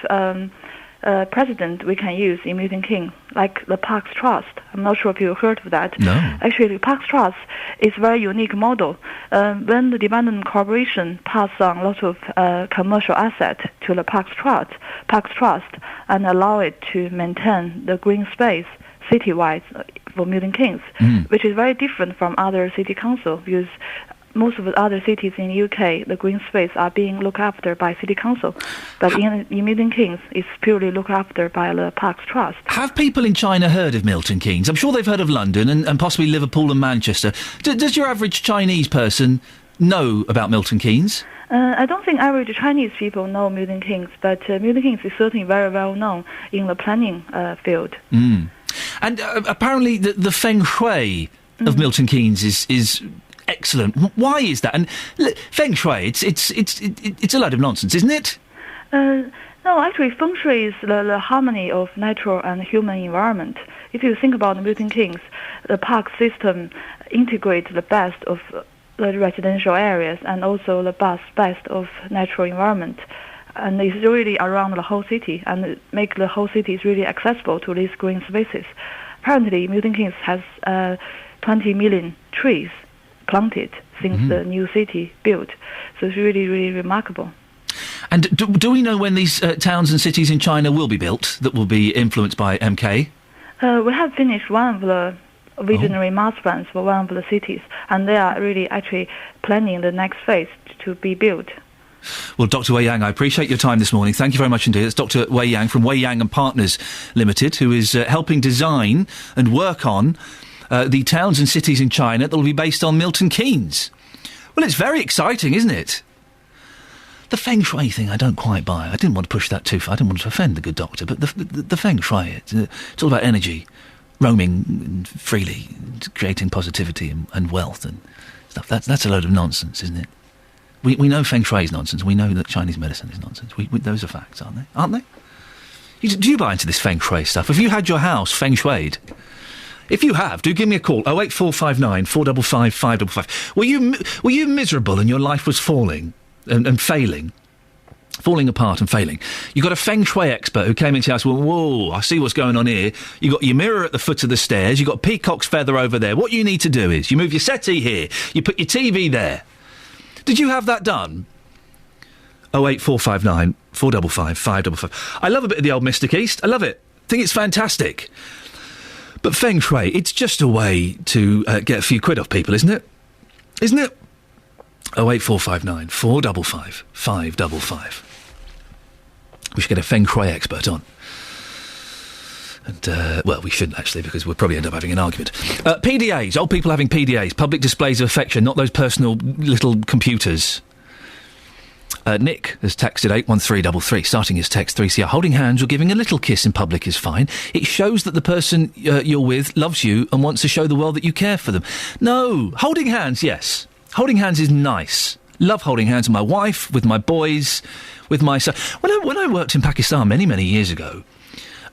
precedent we can use in Milton Keynes, like the Parks Trust. I'm not sure if you heard of that. No. Actually, the Parks Trust is a very unique model. When the Development Corporation passed on a lot of commercial assets to the Parks Trust, and allow it to maintain the green space city-wide for Milton Keynes, which is very different from other city council, because most of the other cities in the UK, the green space are being looked after by City Council. But in Milton Keynes, it's purely looked after by the Parks Trust. Have people in China heard of Milton Keynes? I'm sure they've heard of London and possibly Liverpool and Manchester. Does your average Chinese person know about Milton Keynes? I don't think average Chinese people know Milton Keynes, but Milton Keynes is certainly very well known in the planning field. And apparently the feng shui of Milton Keynes is excellent. Why is that? And feng shui, it's a load of nonsense, isn't it? No, actually, feng shui is the harmony of natural and human environment. If you think about Milton Keynes, the park system integrates the best of the residential areas and also the best of natural environment. And it's really around the whole city, and make the whole city really accessible to these green spaces. Apparently, Milton Keynes has 20 million trees planted since the new city built. So it's really, really remarkable. And do we know when these towns and cities in China will be built that will be influenced by MK? We have finished one of the visionary master plans for one of the cities, and they are really actually planning the next phase to be built. Well, Dr. Wei Yang, I appreciate your time this morning. Thank you very much indeed. It's Dr. Wei Yang from Wei Yang and Partners Limited, who is helping design and work on the towns and cities in China that will be based on Milton Keynes. Well, it's very exciting, isn't it? The feng shui thing, I don't quite buy. I didn't want to push that too far. I didn't want to offend the good doctor, but the feng shui, it's all about energy, roaming freely, creating positivity and wealth and stuff. That's a load of nonsense, isn't it? We know feng shui is nonsense. We know that Chinese medicine is nonsense. Those are facts, aren't they? Aren't they? Do you buy into this feng shui stuff? Have you had your house feng shuied? If you have, do give me a call. 08459 455 555. Were you miserable and your life was falling? and failing. Falling apart and failing. You've got a feng shui expert who came into your house and went, whoa, I see what's going on here. You've got your mirror at the foot of the stairs. You've got peacock's feather over there. What you need to do is you move your settee here. You put your TV there. Did you have that done? 08459 455 555. I love a bit of the old Mystic East. I love it. I think it's fantastic. But feng shui, it's just a way to get a few quid off people, isn't it? Isn't it? 08459 455 555. We should get a feng shui expert on. And, well, we shouldn't, actually, because we'll probably end up having an argument. PDAs, old people having PDAs, public displays of affection, not those personal little computers. Nick has texted 81333, starting his text 3CR. Holding hands or giving a little kiss in public is fine. It shows that the person you're with loves you and wants to show the world that you care for them. No, holding hands, yes. Holding hands is nice. Love holding hands with my wife, with my boys, with my son. When I worked in Pakistan many, many years ago,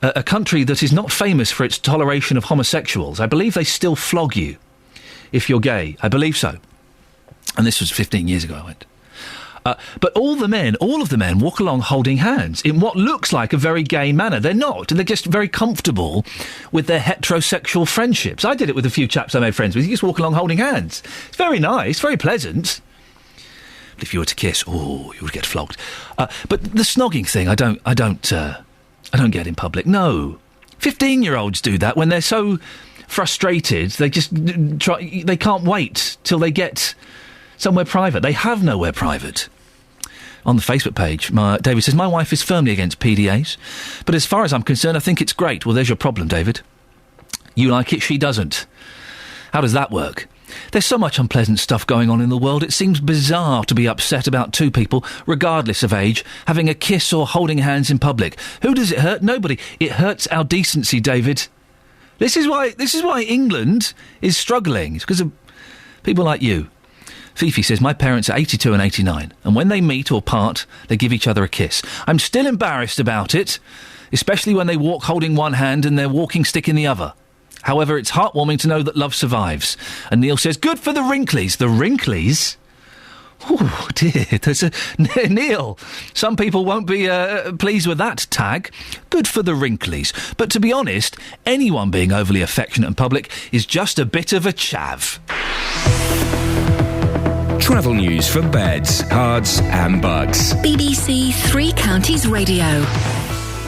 a country that is not famous for its toleration of homosexuals, I believe they still flog you if you're gay. I believe so. And this was 15 years ago I went. But all of the men walk along holding hands in what looks like a very gay manner. They're not. They're just very comfortable with their heterosexual friendships. I did it with a few chaps I made friends with. You just walk along holding hands. It's very nice, very pleasant. But if you were to kiss, you would get flogged. But the snogging thing, I don't get in public. No. 15-year-olds do that when they're so frustrated. They just they can't wait till they get somewhere private. They have nowhere private. On the Facebook page, David says, my wife is firmly against PDAs, but as far as I'm concerned, I think it's great. Well, there's your problem, David. You like it, she doesn't. How does that work? There's so much unpleasant stuff going on in the world, it seems bizarre to be upset about two people, regardless of age, having a kiss or holding hands in public. Who does it hurt? Nobody. It hurts our decency, David. This is why England is struggling. It's because of people like you. Fifi says, my parents are 82 and 89, and when they meet or part, they give each other a kiss. I'm still embarrassed about it, especially when they walk holding one hand and their walking stick in the other. However, it's heartwarming to know that love survives. And Neil says, good for the Wrinklies. The Wrinklies? Oh, dear. Neil, some people won't be pleased with that tag. Good for the Wrinklies. But to be honest, anyone being overly affectionate in public is just a bit of a chav. Travel news for beds, cards and bugs. BBC Three Counties Radio.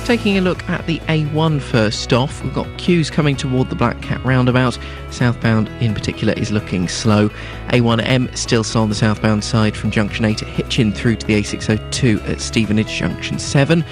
Taking a look at the A1 first off, we've got queues coming toward the Black Cat roundabout. Southbound in particular is looking slow. A1M still slow on the southbound side from Junction 8 at Hitchin through to the A602 at Stevenage Junction 7.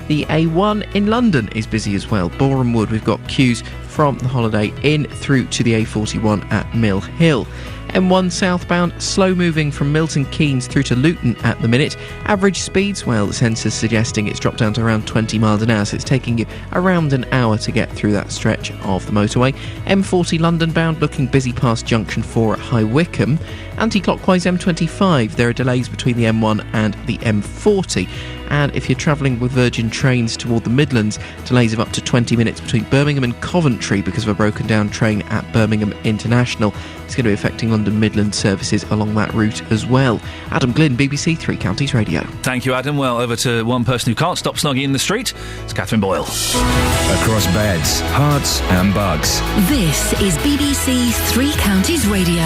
The A1 in London is busy as well. Boreham Wood, we've got queues from the Holiday Inn through to the A41 at Mill Hill. M1 southbound, slow moving from Milton Keynes through to Luton at the minute. Average speeds, well, the sensor's suggesting it's dropped down to around 20 miles an hour, so it's taking you around an hour to get through that stretch of the motorway. M40 London bound, looking busy past Junction 4 at High Wycombe. Anti-clockwise M25, there are delays between the M1 and the M40. And if you're travelling with Virgin trains toward the Midlands, delays of up to 20 minutes between Birmingham and Coventry because of a broken down train at Birmingham International. It's going to be affecting London Midland services along that route as well. Adam Glynn, BBC Three Counties Radio. Thank you, Adam. Well, over to one person who can't stop snogging in the street. It's Catherine Boyle. Across beds, hearts and bugs. This is BBC Three Counties Radio.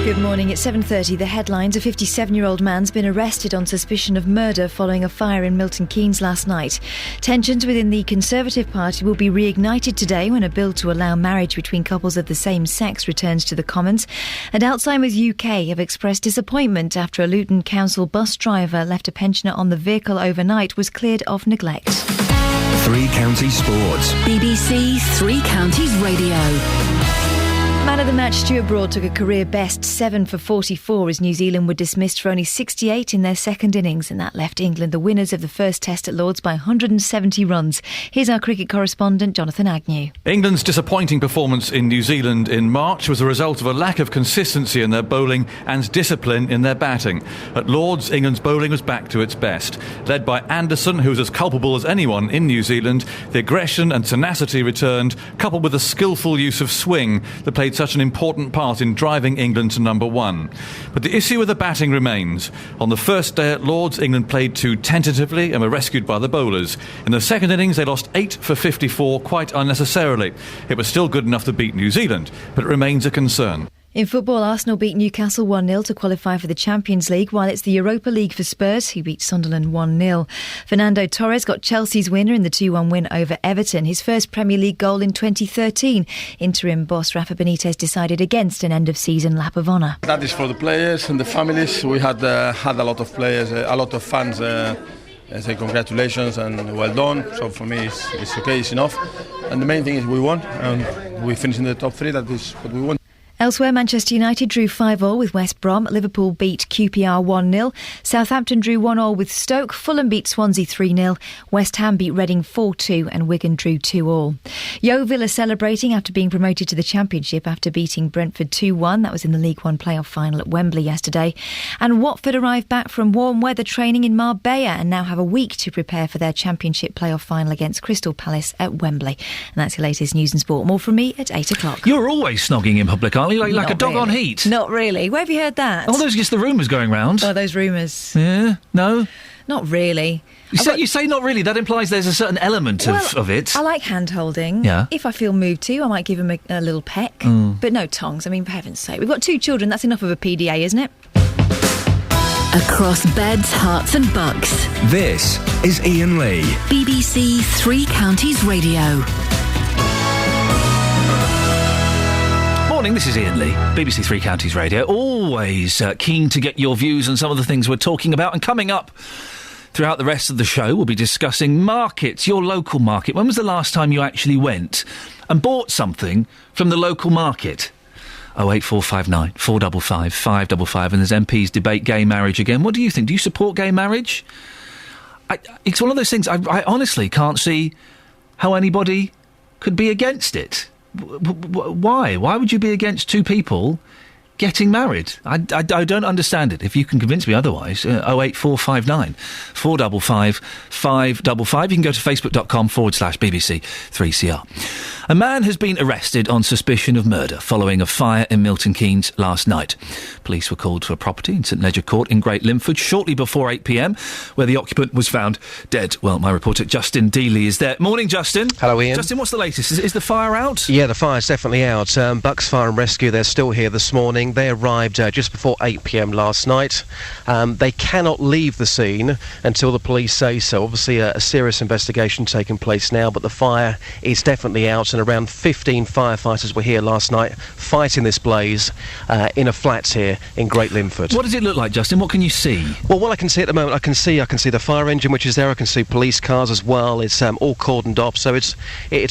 Good morning. At 7:30, the headlines: a 57-year-old man's been arrested on suspicion of murder following a fire in Milton Keynes last night. Tensions within the Conservative Party will be reignited today when a bill to allow marriage between couples of the same sex returns to the Commons. And Alzheimer's UK have expressed disappointment after a Luton Council bus driver left a pensioner on the vehicle overnight was cleared of neglect. Three Counties Sports. BBC Three Counties Radio. Man of the match Stuart Broad took a career best 7 for 44 as New Zealand were dismissed for only 68 in their second innings, and that left England the winners of the first test at Lords by 170 runs. Here's our cricket correspondent Jonathan Agnew. England's disappointing performance in New Zealand in March was a result of a lack of consistency in their bowling and discipline in their batting. At Lords, England's bowling was back to its best. Led by Anderson, who was as culpable as anyone in New Zealand, the aggression and tenacity returned, coupled with a skillful use of swing that played such an important part in driving England to number one. But the issue with the batting remains. On the first day at Lord's, England played too tentatively and were rescued by the bowlers. In the second innings, they lost 8 for 54 quite unnecessarily. It was still good enough to beat New Zealand, but it remains a concern. In football, Arsenal beat Newcastle 1-0 to qualify for the Champions League, while it's the Europa League for Spurs, who beat Sunderland 1-0. Fernando Torres got Chelsea's winner in the 2-1 win over Everton, his first Premier League goal in 2013. Interim boss Rafa Benitez decided against an end-of-season lap of honour. That is for the players and the families. We had a lot of players, a lot of fans say congratulations and well done. So for me, it's okay, it's enough. And the main thing is we won, and we finished in the top 3. That is what we want. Elsewhere, Manchester United drew 5-5 with West Brom. Liverpool beat QPR 1-0. Southampton drew 1-1 with Stoke. Fulham beat Swansea 3-0. West Ham beat Reading 4-2 and Wigan drew 2-2. Yeovil are celebrating after being promoted to the Championship after beating Brentford 2-1. That was in the League One playoff final at Wembley yesterday. And Watford arrived back from warm weather training in Marbella and now have a week to prepare for their Championship playoff final against Crystal Palace at Wembley. And that's your latest news and sport. More from me at 8 o'clock. You're always snogging in public, aren't you? Like a dog on heat. Not really. Where have you heard that? Oh, those are just the rumours going round. Oh, those rumours. Yeah? No? Not really. You say not really. That implies there's a certain element of it. I like hand-holding. Yeah. If I feel moved to, I might give him a little peck. But no tongues. I mean, for heaven's sake. We've got 2 children. That's enough of a PDA, isn't it? Across beds, hearts and bucks. This is Iain Lee. BBC Three Counties Radio. Morning, this is Iain Lee, BBC Three Counties Radio. Always keen to get your views on some of the things we're talking about. And coming up throughout the rest of the show, we'll be discussing markets, your local market. When was the last time you actually went and bought something from the local market? 08459 455 555. And there's MPs debate gay marriage again. What do you think? Do you support gay marriage? It's one of those things, I honestly can't see how anybody could be against it. Why? Why would you be against 2 people getting married? I don't understand it. If you can convince me otherwise, 08459 455 555. You can go to facebook.com/BBC3CR. A man has been arrested on suspicion of murder following a fire in Milton Keynes last night. Police were called to a property in St Ledger Court in Great Limford shortly before 8 p.m, where the occupant was found dead. Well, my reporter Justin Dealey is there. Morning, Justin. Hello, Ian. Justin, what's the latest? Is the fire out? Yeah, the fire's definitely out. Bucks Fire and Rescue, they're still here this morning. They arrived just before 8 p.m. last night. They cannot leave the scene until the police say so. Obviously, a serious investigation taking place now, but the fire is definitely out, and around 15 firefighters were here last night fighting this blaze in a flat here in Great Limford. What does it look like, Justin? What can you see? Well, what I can see at the moment, I can see the fire engine which is there. I can see police cars as well. It's all cordoned off, so it's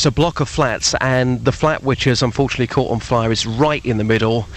a block of flats, and the flat which is unfortunately caught on fire is right in the middle.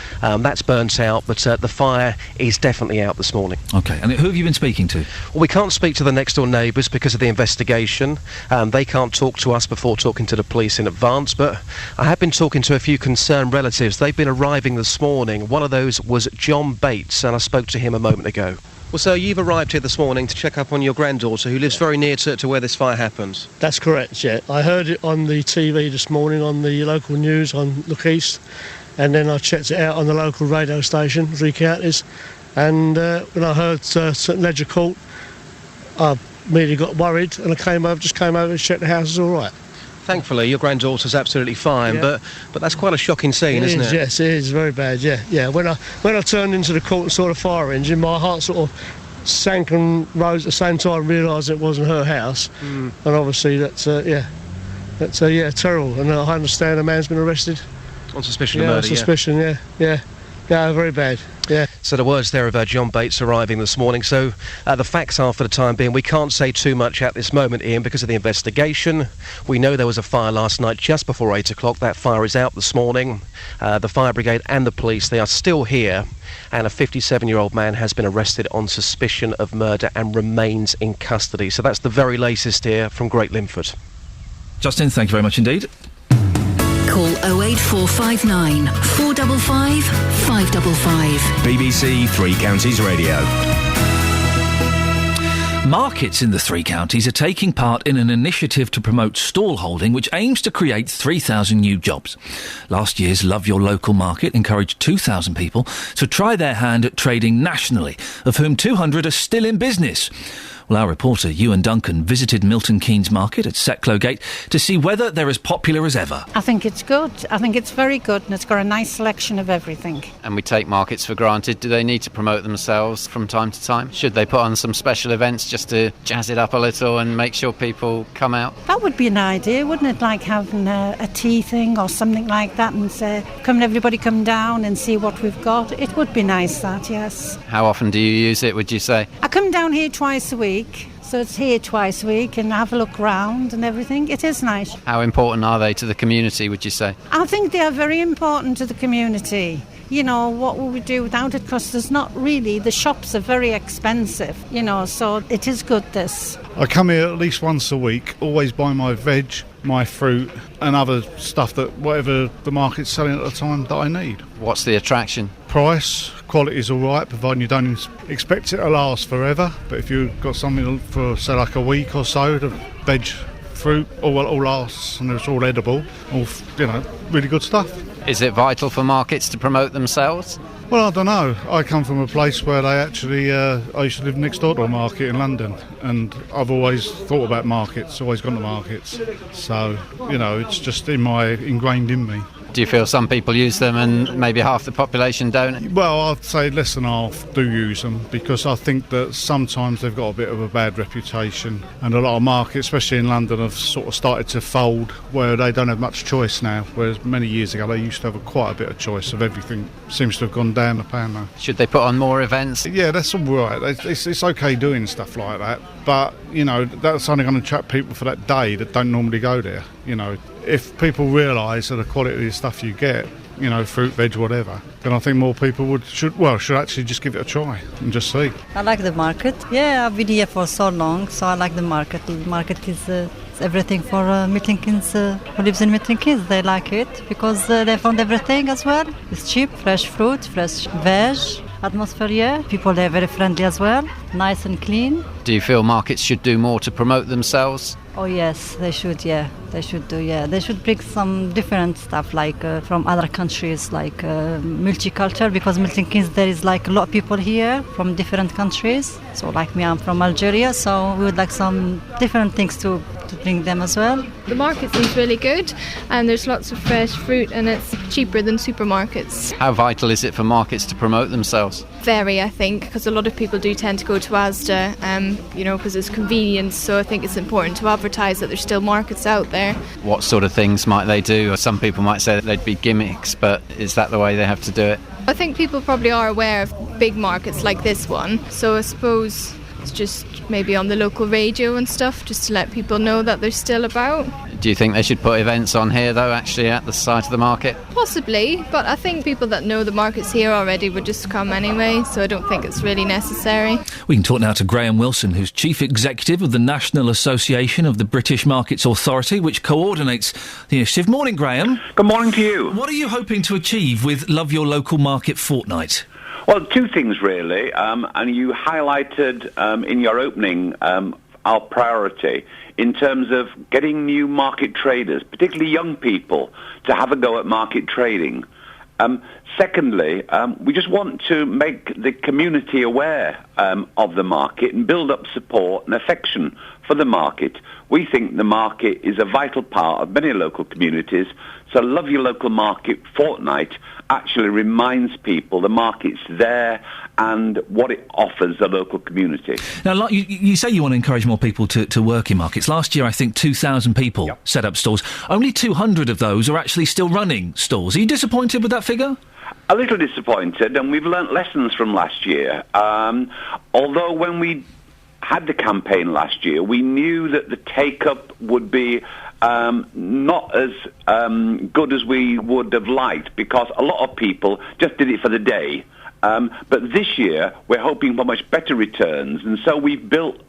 That's burnt out, but the fire is definitely out this morning. OK, and who have you been speaking to? Well, we can't speak to the next door neighbours because of the investigation. They can't talk to us before talking to the police in advance, but I have been talking to a few concerned relatives. They've been arriving this morning. One of those was John Bates, and I spoke to him a moment ago. Well, sir, you've arrived here this morning to check up on your granddaughter, who lives very near to where this fire happened. That's correct, yeah. I heard it on the TV this morning, on the local news on Look East, and then I checked it out on the local radio station, Three Counties, and when I heard St Ledger Court, I immediately got worried, and I just came over and checked the house is all right. Thankfully, your granddaughter's absolutely fine, yeah. but that's quite a shocking scene, isn't it? Yes, it is very bad. Yeah. When I turned into the court and saw the fire engine, my heart sort of sank and rose at the same time. Realised it wasn't her house, and obviously that's terrible. And I understand a man's been arrested on suspicion of murder. On suspicion, yeah, very bad. Yeah. So the words there of John Bates arriving this morning. So the facts are, for the time being, we can't say too much at this moment, Ian, because of the investigation. We know there was a fire last night just before 8 o'clock. That fire is out this morning. The fire brigade and the police, they are still here. And a 57-year-old man has been arrested on suspicion of murder and remains in custody. So that's the very latest here from Great Limford. Justin, thank you very much indeed. Call 08459 455 555. BBC Three Counties Radio. Markets in the three counties are taking part in an initiative to promote stall holding which aims to create 3,000 new jobs. Last year's Love Your Local Market encouraged 2,000 people to try their hand at trading nationally, of whom 200 are still in business. Well, our reporter, Iain Duncan, visited Milton Keynes Market at Secklow Gate to see whether they're as popular as ever. I think it's good. I think it's very good, and it's got a nice selection of everything. And we take markets for granted. Do they need to promote themselves from time to time? Should they put on some special events just to jazz it up a little and make sure people come out? That would be an idea, wouldn't it? Like having a tea thing or something like that and say, everybody come down and see what we've got. It would be nice, that, yes. How often do you use it, would you say? I come down here twice a week. So it's here twice a week and have a look round and everything. It is nice. How important are they to the community, would you say? I think they are very important to the community. You know, what would we do without it? Because there's not really, the shops are very expensive, so it is good, this. I come here at least once a week, always buy my veg, my fruit and other stuff that whatever the market's selling at the time that I need. What's the attraction? Price, quality is all right, providing you don't expect it to last forever. But if you've got something for, say, like a week or so, the veg, fruit, all lasts and it's all edible, all, really good stuff. Is it vital for markets to promote themselves? Well, I don't know. I come from a place where they actually, I used to live next door to a market in London, and I've always thought about markets, always gone to markets. So, it's just ingrained in me. Do you feel some people use them and maybe half the population don't? Well, I'd say less than half do use them, because I think that sometimes they've got a bit of a bad reputation, and a lot of markets, especially in London, have sort of started to fold where they don't have much choice now, whereas many years ago they used to have quite a bit of choice of everything. Seems to have gone down the pan now. Should they put on more events? Yeah, that's all right. It's okay doing stuff like that, but, that's only going to attract people for that day that don't normally go there, If people realise that the quality of the stuff you get, fruit, veg, whatever, then I think more people should actually just give it a try and just see. I like the market. Yeah, I've been here for so long, so I like the market. The market is everything for Milton Keynes, who lives in Milton Keynes. They like it because they found everything as well. It's cheap, fresh fruit, fresh veg. Atmosphere here. People, they're very friendly as well, nice and clean. Do you feel markets should do more to promote themselves? Oh yes, they should, they should do, they should bring some different stuff like from other countries, like multicultural, because Milton Keynes there is like a lot of people here from different countries. So like me, I'm from Algeria, so we would like some different things to bring them as well. The market seems really good, and there's lots of fresh fruit, and it's cheaper than supermarkets. How vital is it for markets to promote themselves? Very, I think, because a lot of people do tend to go to Asda, because it's convenience, so I think it's important to advertise that there's still markets out there. What sort of things might they do? Or some people might say that they'd be gimmicks, but is that the way they have to do it? I think people probably are aware of big markets like this one, so I suppose it's just maybe on the local radio and stuff, just to let people know that they're still about. Do you think they should put events on here, though, actually at the site of the market? Possibly, but I think people that know the market's here already would just come anyway, so I don't think it's really necessary. We can talk now to Graham Wilson, who's Chief Executive of the National Association of the British Markets Authority, which coordinates the initiative. Morning, Graham. Good morning to you. What are you hoping to achieve with Love Your Local Market Fortnight? Well, two things, really, and you highlighted in your opening our priority in terms of getting new market traders, particularly young people, to have a go at market trading. Secondly, we just want to make the community aware of the market and build up support and affection for the market. We think the market is a vital part of many local communities, so Love Your Local Market Fortnight actually reminds people the market's there and what it offers the local community. Now, you say you want to encourage more people to work in markets. Last year, I think 2,000 people set up stalls. Only 200 of those are actually still running stalls. Are you disappointed with that figure? A little disappointed, and we've learnt lessons from last year. Although when we had the campaign last year, we knew that the take-up would be not as good as we would have liked, because a lot of people just did it for the day. But this year, we're hoping for much better returns, and so we've built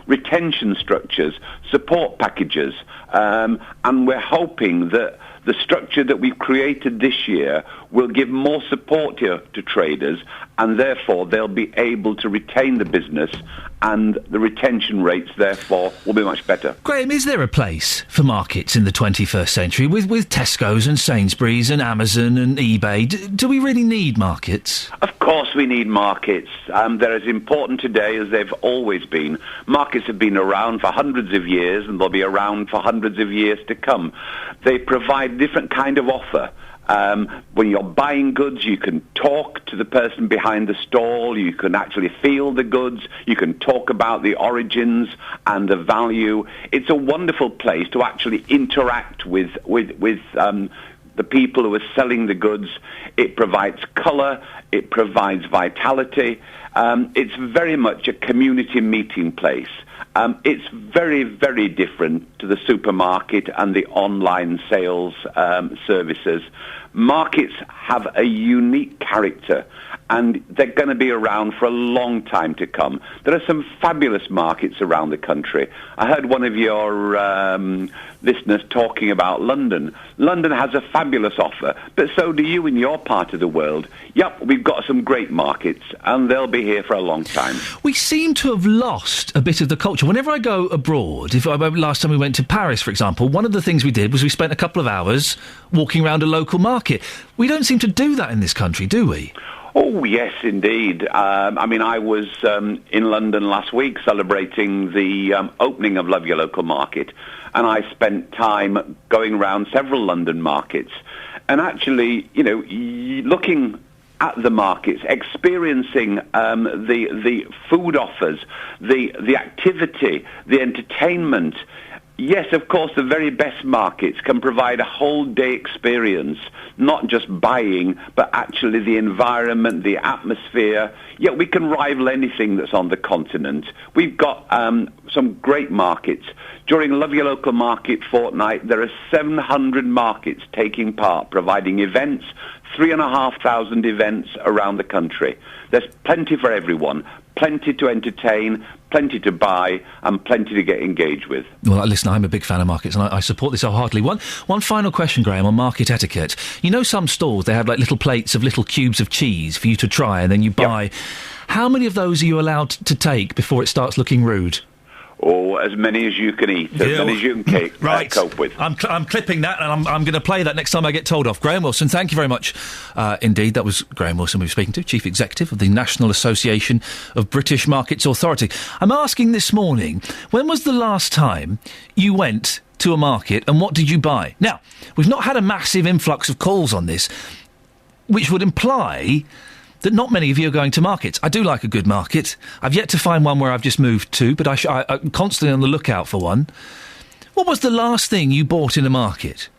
retention structures, support packages, and we're hoping that the structure that we've created this year will give more support to traders, and therefore they'll be able to retain the business, and the retention rates, therefore, will be much better. Graham, is there a place for markets in the 21st century with Tesco's and Sainsbury's and Amazon and eBay? Do we really need markets? Of course we need markets. They're as important today as they've always been. Markets have been around for hundreds of years, and they'll be around for hundreds of years to come. They provide different kind of offer. When you're buying goods, you can talk to the person behind the stall, you can actually feel the goods, you can talk about the origins and the value. It's a wonderful place to actually interact with the people who are selling the goods. It provides colour, it provides vitality. It's very much a community meeting place. It's very, very different to the supermarket and the online sales services. Markets have a unique character, and they're going to be around for a long time to come. There are some fabulous markets around the country. I heard one of your listeners talking about London. London has a fabulous offer, but so do you in your part of the world. Yep, we've got some great markets, and they'll be here for a long time. We seem to have lost a bit of the culture. Whenever I go abroad, last time we went to Paris, for example, one of the things we did was we spent a couple of hours walking around a local market. We don't seem to do that in this country, do we? Oh, yes, indeed. I was in London last week celebrating the opening of Love Your Local Market, and I spent time going around several London markets and actually, looking at the markets, experiencing the food offers, the activity, the entertainment. Yes, of course, the very best markets can provide a whole day experience, not just buying, but actually the environment, the atmosphere. Yeah, we can rival anything that's on the continent. We've got some great markets. During Love Your Local Market fortnight, there are 700 markets taking part, providing events, 3,500 events around the country. There's plenty for everyone, plenty to entertain, plenty to buy, and plenty to get engaged with. Well, listen, I'm a big fan of markets, and I support this wholeheartedly. One final question, Graham, on market etiquette. You know, some stores, they have like little plates of little cubes of cheese for you to try, and then you buy. Yep. How many of those are you allowed to take before it starts looking rude? Oh, as many as you can eat, as many as you can cope with. I'm clipping that, and I'm going to play that next time I get told off. Graham Wilson, thank you very much indeed. That was Graham Wilson we were speaking to, Chief Executive of the National Association of British Markets Authority. I'm asking this morning, when was the last time you went to a market, and what did you buy? Now, we've not had a massive influx of calls on this, which would imply that not many of you are going to markets. I do like a good market. I've yet to find one where I've just moved to, but I'm constantly on the lookout for one. What was the last thing you bought in a market?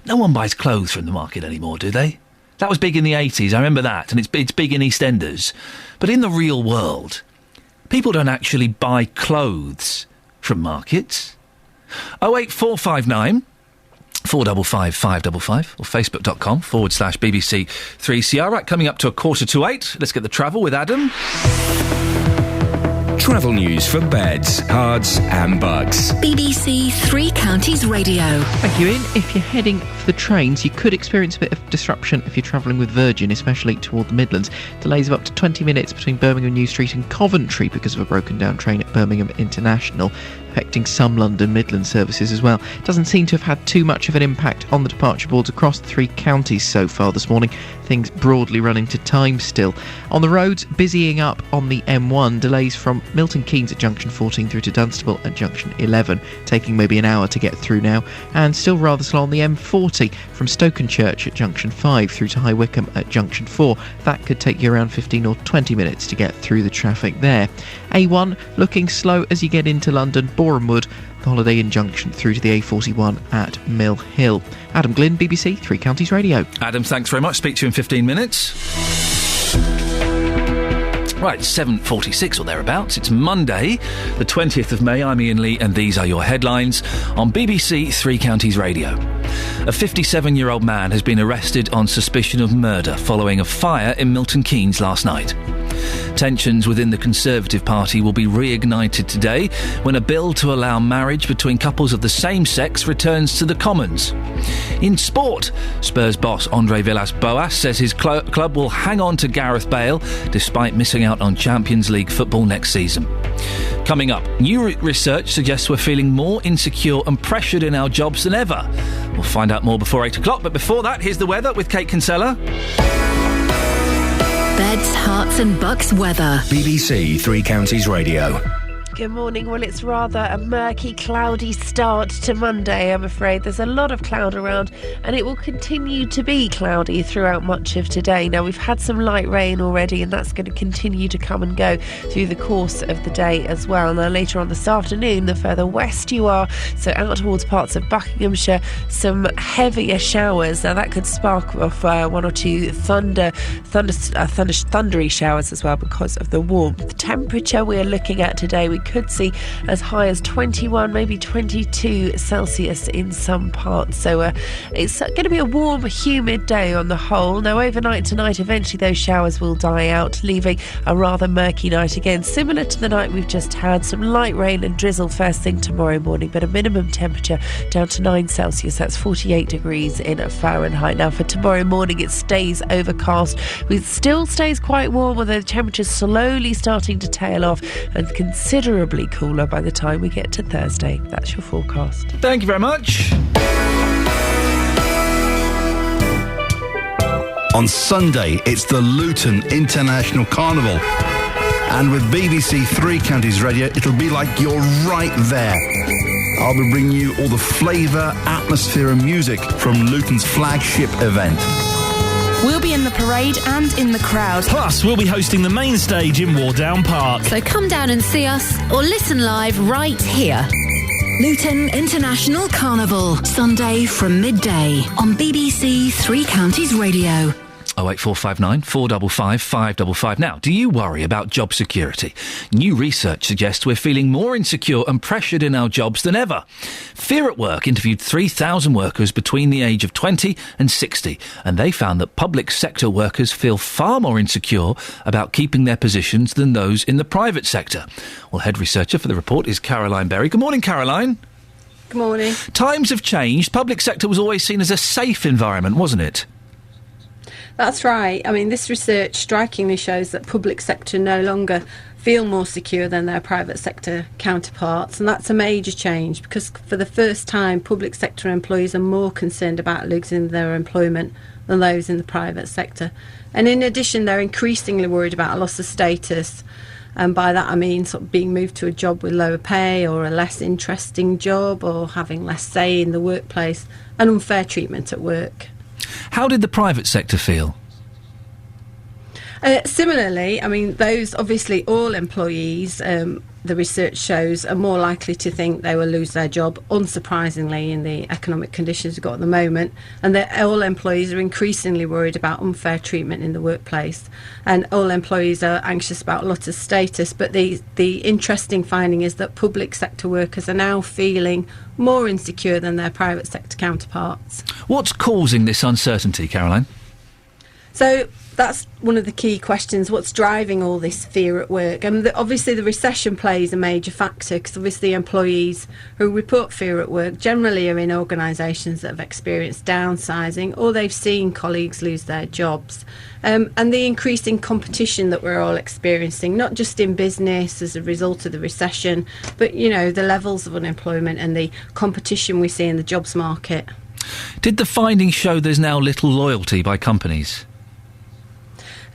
No one buys clothes from the market anymore, do they? That was big in the 80s, I remember that, and it's big in EastEnders. But in the real world, people don't actually buy clothes from markets. 08459 455 555 or facebook.com/BBC 3CR. Right, coming up to 7:45. Let's get the travel with Adam. Travel news for beds, cards and bugs. BBC Three Counties Radio. Thank you, Iain. If you're heading for the trains, you could experience a bit of disruption if you're travelling with Virgin, especially toward the Midlands. Delays of up to 20 minutes between Birmingham New Street and Coventry because of a broken down train at Birmingham International, affecting some London Midland services as well. Doesn't seem to have had too much of an impact on the departure boards across the three counties so far this morning. Things broadly running to time still. On the roads, busying up on the M1, delays from Milton Keynes at junction 14 through to Dunstable at junction 11, taking maybe an hour to get through now, and still rather slow on the M40 from Stokenchurch at junction 5 through to High Wycombe at junction 4. That could take you around 15 or 20 minutes to get through the traffic there. A1 looking slow as you get into London, Borehamwood, the Holiday Inn junction through to the A41 at Mill Hill. Adam Glynn, BBC Three Counties Radio. Adam, thanks very much. Speak to you in 15 minutes. Right, 7:46 or thereabouts. It's Monday, the 20th of May. I'm Iain Lee, and these are your headlines on BBC Three Counties Radio. A 57-year-old man has been arrested on suspicion of murder following a fire in Milton Keynes last night. Tensions within the Conservative Party will be reignited today when a bill to allow marriage between couples of the same sex returns to the Commons. In sport, Spurs boss Andre Villas-Boas says his club will hang on to Gareth Bale despite missing out on Champions League football next season. Coming up, new research suggests we're feeling more insecure and pressured in our jobs than ever. We'll find out more before 8 o'clock, but before that, here's the weather with Kate Kinsella. Beds, Hearts and Bucks weather. BBC Three Counties Radio. Good morning. Well, it's rather a murky, cloudy start to Monday, I'm afraid. There's a lot of cloud around, and it will continue to be cloudy throughout much of today. Now, we've had some light rain already, and that's going to continue to come and go through the course of the day as well. Now, later on this afternoon, the further west you are, so out towards parts of Buckinghamshire, some heavier showers. Now, that could spark off one or two thundery showers as well because of the warmth. The temperature we're looking at today, we could see as high as 21, maybe 22 Celsius in some parts. So it's going to be a warm, humid day on the whole. Now, overnight tonight, eventually those showers will die out, leaving a rather murky night again, similar to the night we've just had. Some light rain and drizzle first thing tomorrow morning, but a minimum temperature down to 9 Celsius. That's 48 degrees in Fahrenheit. Now, for tomorrow morning, it stays overcast. It still stays quite warm, although the temperature's slowly starting to tail off and considerably cooler by the time we get to Thursday. That's your forecast. Thank you very much. On Sunday, it's the Luton International Carnival. And with BBC Three Counties Radio, it'll be like you're right there. I'll be bringing you all the flavour, atmosphere and music from Luton's flagship event. We'll be in the parade and in the crowd. Plus, we'll be hosting the main stage in Wardown Park. So come down and see us or listen live right here. Luton International Carnival, Sunday from midday on BBC Three Counties Radio. 08459 455 555. Now, do you worry about job security? New research suggests we're feeling more insecure and pressured in our jobs than ever. Fear at Work interviewed 3,000 workers between the age of 20 and 60, and they found that public sector workers feel far more insecure about keeping their positions than those in the private sector. Well, head researcher for the report is Caroline Berry. Good morning, Caroline. Good morning. Times have changed. Public sector was always seen as a safe environment, wasn't it? That's right. I mean, this research strikingly shows that public sector no longer feel more secure than their private sector counterparts, and that's a major change because for the first time public sector employees are more concerned about losing their employment than those in the private sector. And in addition, they're increasingly worried about a loss of status, and by that I mean sort of being moved to a job with lower pay or a less interesting job or having less say in the workplace and unfair treatment at work. How did the private sector feel? Similarly, I mean, those obviously all employees, the research shows, are more likely to think they will lose their job, unsurprisingly, in the economic conditions we've got at the moment. And all employees are increasingly worried about unfair treatment in the workplace. And all employees are anxious about a lot of status. But the interesting finding is that public sector workers are now feeling more insecure than their private sector counterparts. What's causing this uncertainty, Caroline? So that's one of the key questions. What's driving all this fear at work? And obviously the recession plays a major factor because obviously employees who report fear at work generally are in organisations that have experienced downsizing or they've seen colleagues lose their jobs. And the increasing competition that we're all experiencing, not just in business as a result of the recession, but, you know, the levels of unemployment and the competition we see in the jobs market. Did the findings show there's now little loyalty by companies?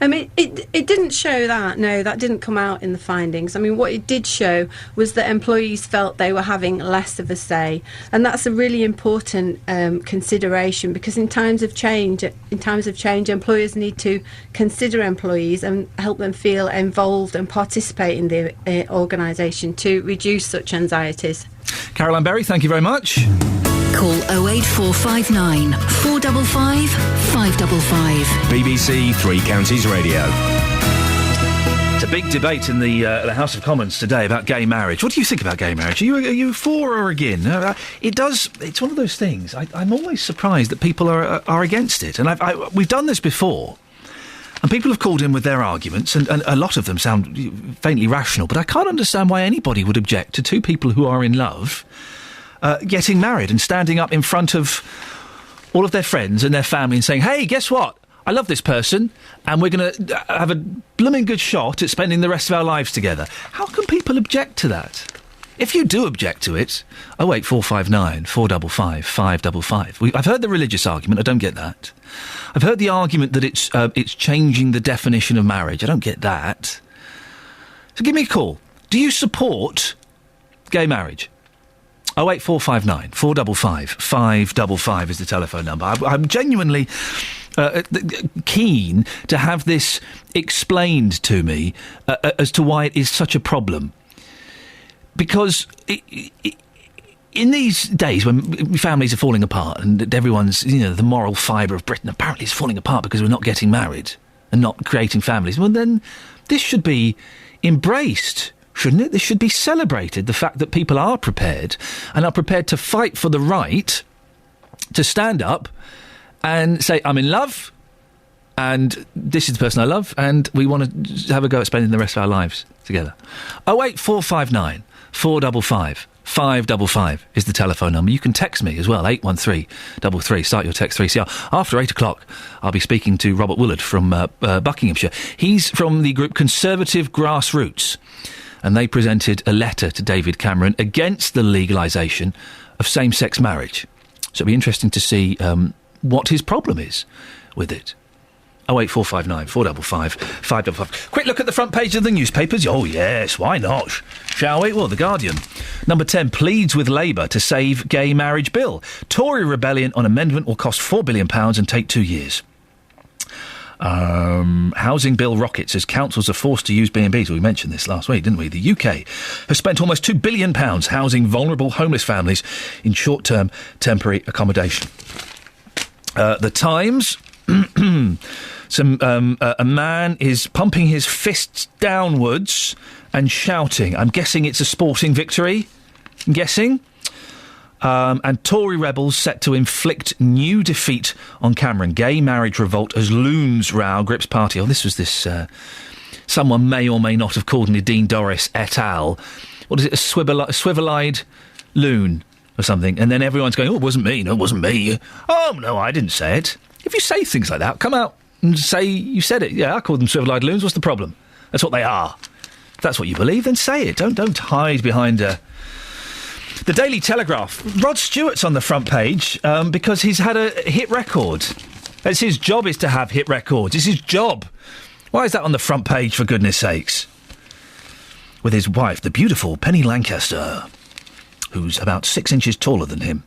I mean, it didn't show that. No, that didn't come out in the findings. I mean, what it did show was that employees felt they were having less of a say, and that's a really important consideration because in times of change, employers need to consider employees and help them feel involved and participate in the organisation to reduce such anxieties. Caroline Berry, thank you very much. Call 08459 455 555. BBC Three Counties Radio. It's a big debate in the House of Commons today about gay marriage. What do you think about gay marriage? Are you for or against? It's one of those things. I'm always surprised that people are against it. And we've done this before. And people have called in with their arguments, and a lot of them sound faintly rational, but I can't understand why anybody would object to two people who are in love getting married and standing up in front of all of their friends and their family and saying, hey, guess what? I love this person, and we're going to have a blooming good shot at spending the rest of our lives together. How can people object to that? If you do object to it, 08459 455 555. I've heard the religious argument. I don't get that. I've heard the argument that it's changing the definition of marriage. I don't get that. So give me a call. Do you support gay marriage? 08459 455 555 is the telephone number. I'm genuinely keen to have this explained to me as to why it is such a problem. Because in these days when families are falling apart and everyone's, the moral fibre of Britain apparently is falling apart because we're not getting married and not creating families, well, then this should be embraced, shouldn't it? This should be celebrated, the fact that people are prepared and are prepared to fight for the right to stand up and say, I'm in love, and this is the person I love, and we want to have a go at spending the rest of our lives together. 08459 455 555 is the telephone number. You can text me as well, 81333. Start your text 3CR. After 8 o'clock, I'll be speaking to Robert Woolard from Buckinghamshire. He's from the group Conservative Grassroots, and they presented a letter to David Cameron against the legalisation of same-sex marriage. So it'll be interesting to see what his problem is with it. 08459 455 555. Quick look at the front page of the newspapers. Oh, yes, why not? Shall we? Well, The Guardian. Number 10 pleads with Labour to save gay marriage bill. Tory rebellion on amendment will cost £4 billion and take 2 years. Housing bill rockets as councils are forced to use B&Bs. We mentioned this last week, didn't we? The UK has spent almost £2 billion housing vulnerable homeless families in short-term temporary accommodation. The Times... a man is pumping his fists downwards and shouting. I'm guessing it's a sporting victory. I'm guessing. And Tory rebels set to inflict new defeat on Cameron. Gay marriage revolt as loons row grips party. Oh, this was this... someone may or may not have called Nadine Dorris et al. What is it? A swivel-eyed loon or something. And then everyone's going, oh, it wasn't me. No, it wasn't me. Oh, no, I didn't say it. If you say things like that, come out and say you said it. Yeah, I called them swivel-eyed loons. What's the problem? That's what they are. If that's what you believe, then say it. Don't hide behind the Daily Telegraph. Rod Stewart's on the front page because he's had a hit record. That's his job, is to have hit records. It's his job. Why is that on the front page, for goodness sakes? With his wife, the beautiful Penny Lancaster, who's about 6 inches taller than him.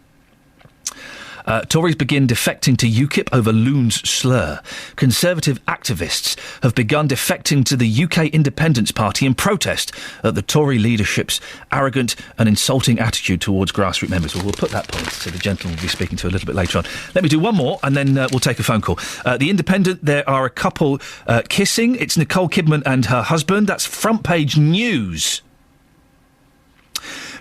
Tories begin defecting to UKIP over loons slur. Conservative activists have begun defecting to the UK Independence Party in protest at the Tory leadership's arrogant and insulting attitude towards grassroots members. Well, we'll put that point to the gentleman we'll be speaking to a little bit later on. Let me do one more, and then we'll take a phone call. The Independent, there are a couple kissing. It's Nicole Kidman and her husband. That's front page news.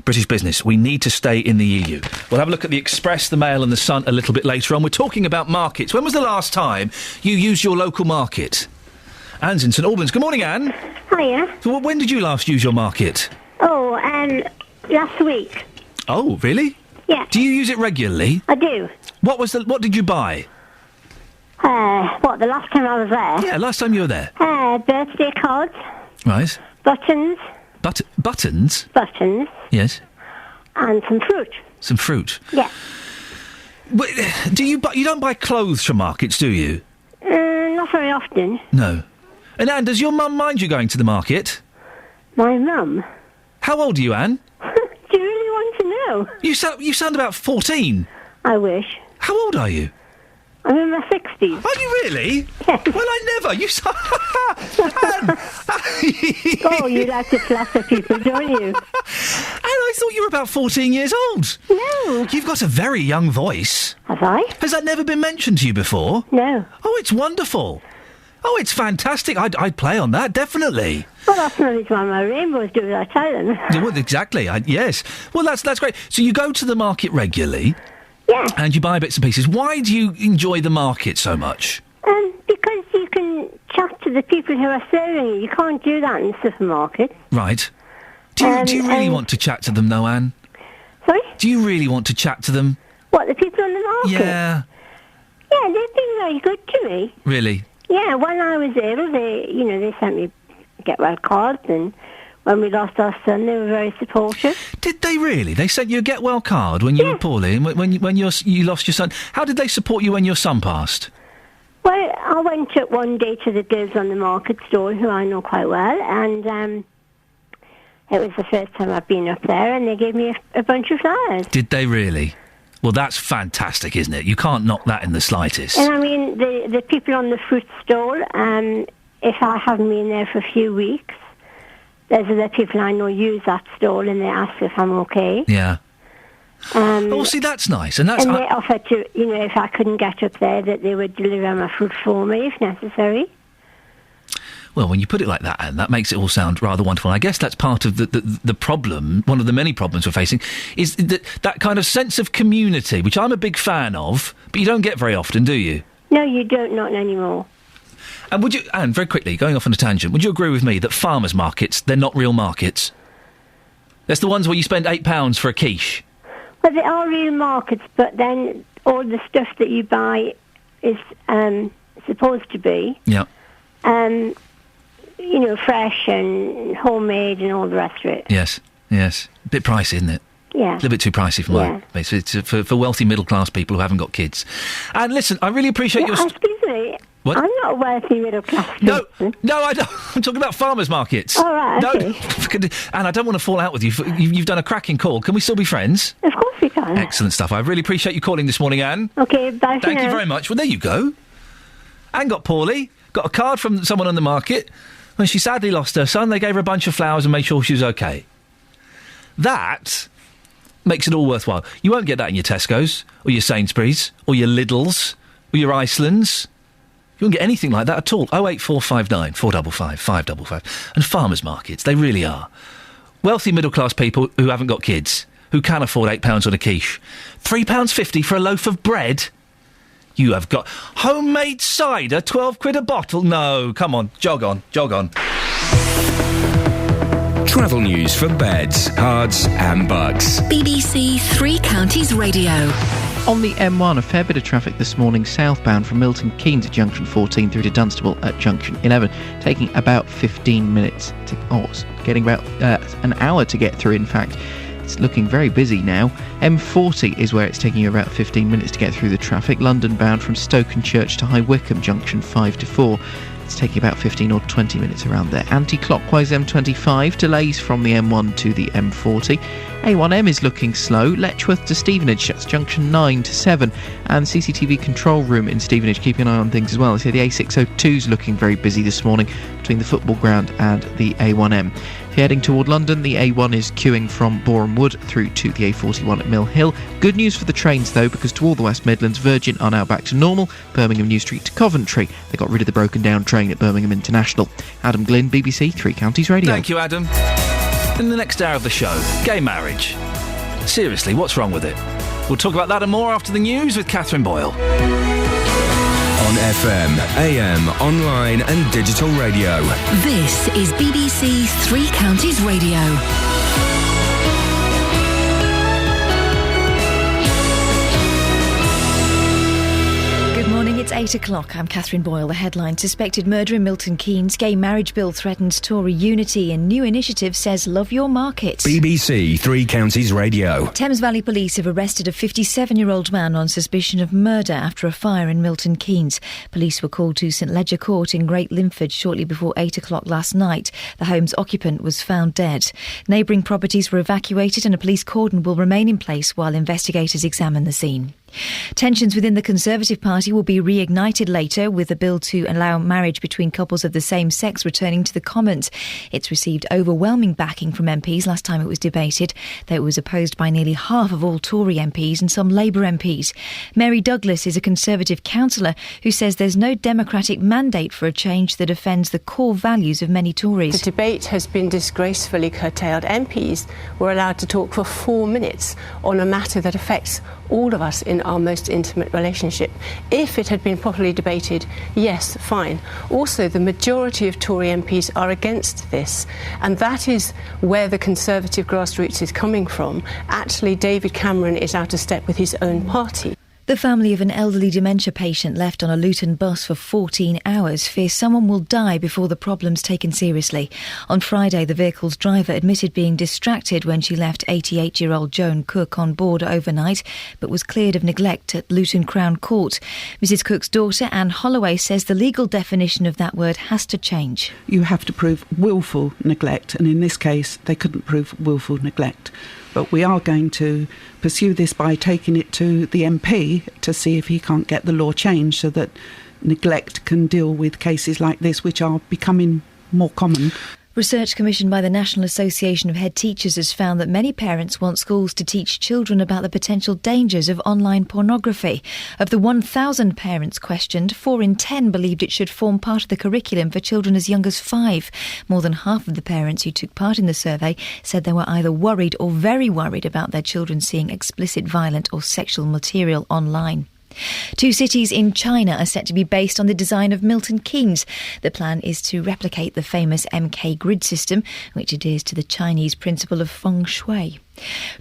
British Business, we need to stay in the EU. We'll have a look at the Express, the Mail and the Sun a little bit later on. We're talking about markets. When was the last time you used your local market? Anne's in St Albans. Good morning, Anne. Hiya. So when did you last use your market? Oh, last week. Oh, really? Yeah. Do you use it regularly? I do. What did you buy? The last time I was there? Yeah, last time you were there. Birthday cards. Right. Buttons. Buttons? Buttons. Yes. And some fruit. Some fruit? Yeah. You don't buy clothes from markets, do you? Not very often. No. And Anne, does your mum mind you going to the market? My mum? How old are you, Anne? Do you really want to know? You sound about 14. I wish. How old are you? I'm in my 60s. Are you really? Yes. Well, I never. You sound... Oh, you like to flatter people, don't you? And I thought you were about 14 years old. No. You've got a very young voice. Have I? Has that never been mentioned to you before? No. Oh, it's wonderful. Oh, it's fantastic. I'd play on that, definitely. Well, that's not what my rainbows do, I tell them. Yeah, well, exactly. Yes. Well, that's great. So you go to the market regularly? Yeah. And you buy bits and pieces. Why do you enjoy the market so much? Because you can chat the people who are serving you. You can't do that in the supermarket. Right. Do you really want to chat to them, though, Anne? Sorry? Do you really want to chat to them? What, the people on the market? Yeah. Yeah, they've been very good to me. Really? Yeah, when I was ill, they sent me get well cards, and when we lost our son, they were very supportive. Did they really? They sent you a get well card when you were poorly, and when you lost your son. How did they support you when your son passed? Well, I went up one day to the girls on the market stall, who I know quite well, and it was the first time I've been up there, and they gave me a bunch of flowers. Did they really? Well, that's fantastic, isn't it? You can't knock that in the slightest. And I mean, the people on the fruit stall, if I haven't been there for a few weeks, there's other people I know use that stall, and they ask if I'm okay. Yeah. Oh, see, that's nice. And that's... And they offered to, if I couldn't get up there, that they would deliver my fruit for me, if necessary. Well, when you put it like that, Anne, that makes it all sound rather wonderful. And I guess that's part of the problem, one of the many problems we're facing, is that kind of sense of community, which I'm a big fan of, but you don't get very often, do you? No, you don't, not anymore. And would you, Anne, very quickly, going off on a tangent, would you agree with me that farmers' markets, they're not real markets? That's the ones where you spend £8 for a quiche. Well, they are real markets, but then all the stuff that you buy is supposed to be... Yeah. Fresh and homemade and all the rest of it. Yes. A bit pricey, isn't it? Yeah. A little bit too pricey for my... It's for wealthy middle-class people who haven't got kids. And listen, I really appreciate your... Excuse me. What? I'm not a wealthy middle-class person. No, I don't. I'm talking about farmers' markets. All right, okay. No, and I don't want to fall out with you. You've done a cracking call. Can we still be friends? Of course we can. Excellent stuff. I really appreciate you calling this morning, Anne. Okay, bye for now. Thank you very much. Well, there you go. Anne got poorly, got a card from someone on the market. When she sadly lost her son, they gave her a bunch of flowers and made sure she was okay. That makes it all worthwhile. You won't get that in your Tesco's, or your Sainsbury's, or your Lidl's, or your Iceland's. You won't get anything like that at all. 08459 455 555. And farmers' markets, they really are. Wealthy middle-class people who haven't got kids, who can afford £8 on a quiche. £3.50 for a loaf of bread? You have got homemade cider, 12 quid a bottle? No, come on, jog on. Travel news for beds, cards and bugs. BBC Three Counties Radio. On the M1, a fair bit of traffic this morning southbound from Milton Keynes at junction 14 through to Dunstable at junction 11, taking about 15 minutes getting about an hour to get through, in fact. It's looking very busy now. M40 is where it's taking you about 15 minutes to get through the traffic. London bound from Stokenchurch to High Wycombe junction 5 to 4. It's taking about 15 or 20 minutes around there. Anti-clockwise M25, delays from the M1 to the M40. A1M is looking slow. Letchworth to Stevenage, that's junction 9 to 7. And CCTV control room in Stevenage, keeping an eye on things as well. They say the A602 is looking very busy this morning between the football ground and the A1M. If you're heading toward London, the A1 is queuing from Boreham Wood through to the A41 at Mill Hill. Good news for the trains, though, because to all the West Midlands, Virgin are now back to normal. Birmingham New Street to Coventry. They got rid of the broken down train at Birmingham International. Adam Glynn, BBC Three Counties Radio. Thank you, Adam. In the next hour of the show, gay marriage. Seriously, what's wrong with it? We'll talk about that and more after the news with Catherine Boyle. On FM, AM, online and digital radio. This is BBC Three Counties Radio. Good morning, it's 8 o'clock. I'm Catherine Boyle. The headline: suspected murder in Milton Keynes. Gay marriage bill threatens Tory unity, and new initiative says love your market. BBC Three Counties Radio. Thames Valley Police have arrested a 57-year-old man on suspicion of murder after a fire in Milton Keynes. Police were called to St Ledger Court in Great Limford shortly before 8 o'clock last night. The home's occupant was found dead. Neighbouring properties were evacuated and a police cordon will remain in place while investigators examine the scene. Tensions within the Conservative Party will be reignited later, with a bill to allow marriage between couples of the same sex returning to the Commons. It's received overwhelming backing from MPs last time it was debated, though it was opposed by nearly half of all Tory MPs and some Labour MPs. Mary Douglas is a Conservative councillor who says there's no democratic mandate for a change that offends the core values of many Tories. The debate has been disgracefully curtailed. MPs were allowed to talk for 4 minutes on a matter that affects all of us in our most intimate relationship. If it had been properly debated, yes, fine. Also, the majority of Tory MPs are against this, and that is where the Conservative grassroots is coming from. Actually, David Cameron is out of step with his own party. The family of an elderly dementia patient left on a Luton bus for 14 hours fears someone will die before the problem's taken seriously. On Friday, the vehicle's driver admitted being distracted when she left 88-year-old Joan Cook on board overnight, but was cleared of neglect at Luton Crown Court. Mrs Cook's daughter, Anne Holloway, says the legal definition of that word has to change. You have to prove willful neglect, and in this case, they couldn't prove willful neglect. But we are going to pursue this by taking it to the MP to see if he can't get the law changed so that neglect can deal with cases like this, which are becoming more common. Research commissioned by the National Association of Head Teachers has found that many parents want schools to teach children about the potential dangers of online pornography. Of the 1,000 parents questioned, 4 in 10 believed it should form part of the curriculum for children as young as 5. More than half of the parents who took part in the survey said they were either worried or very worried about their children seeing explicit, violent or sexual material online. 2 cities in China are set to be based on the design of Milton Keynes. The plan is to replicate the famous MK grid system, which adheres to the Chinese principle of feng shui.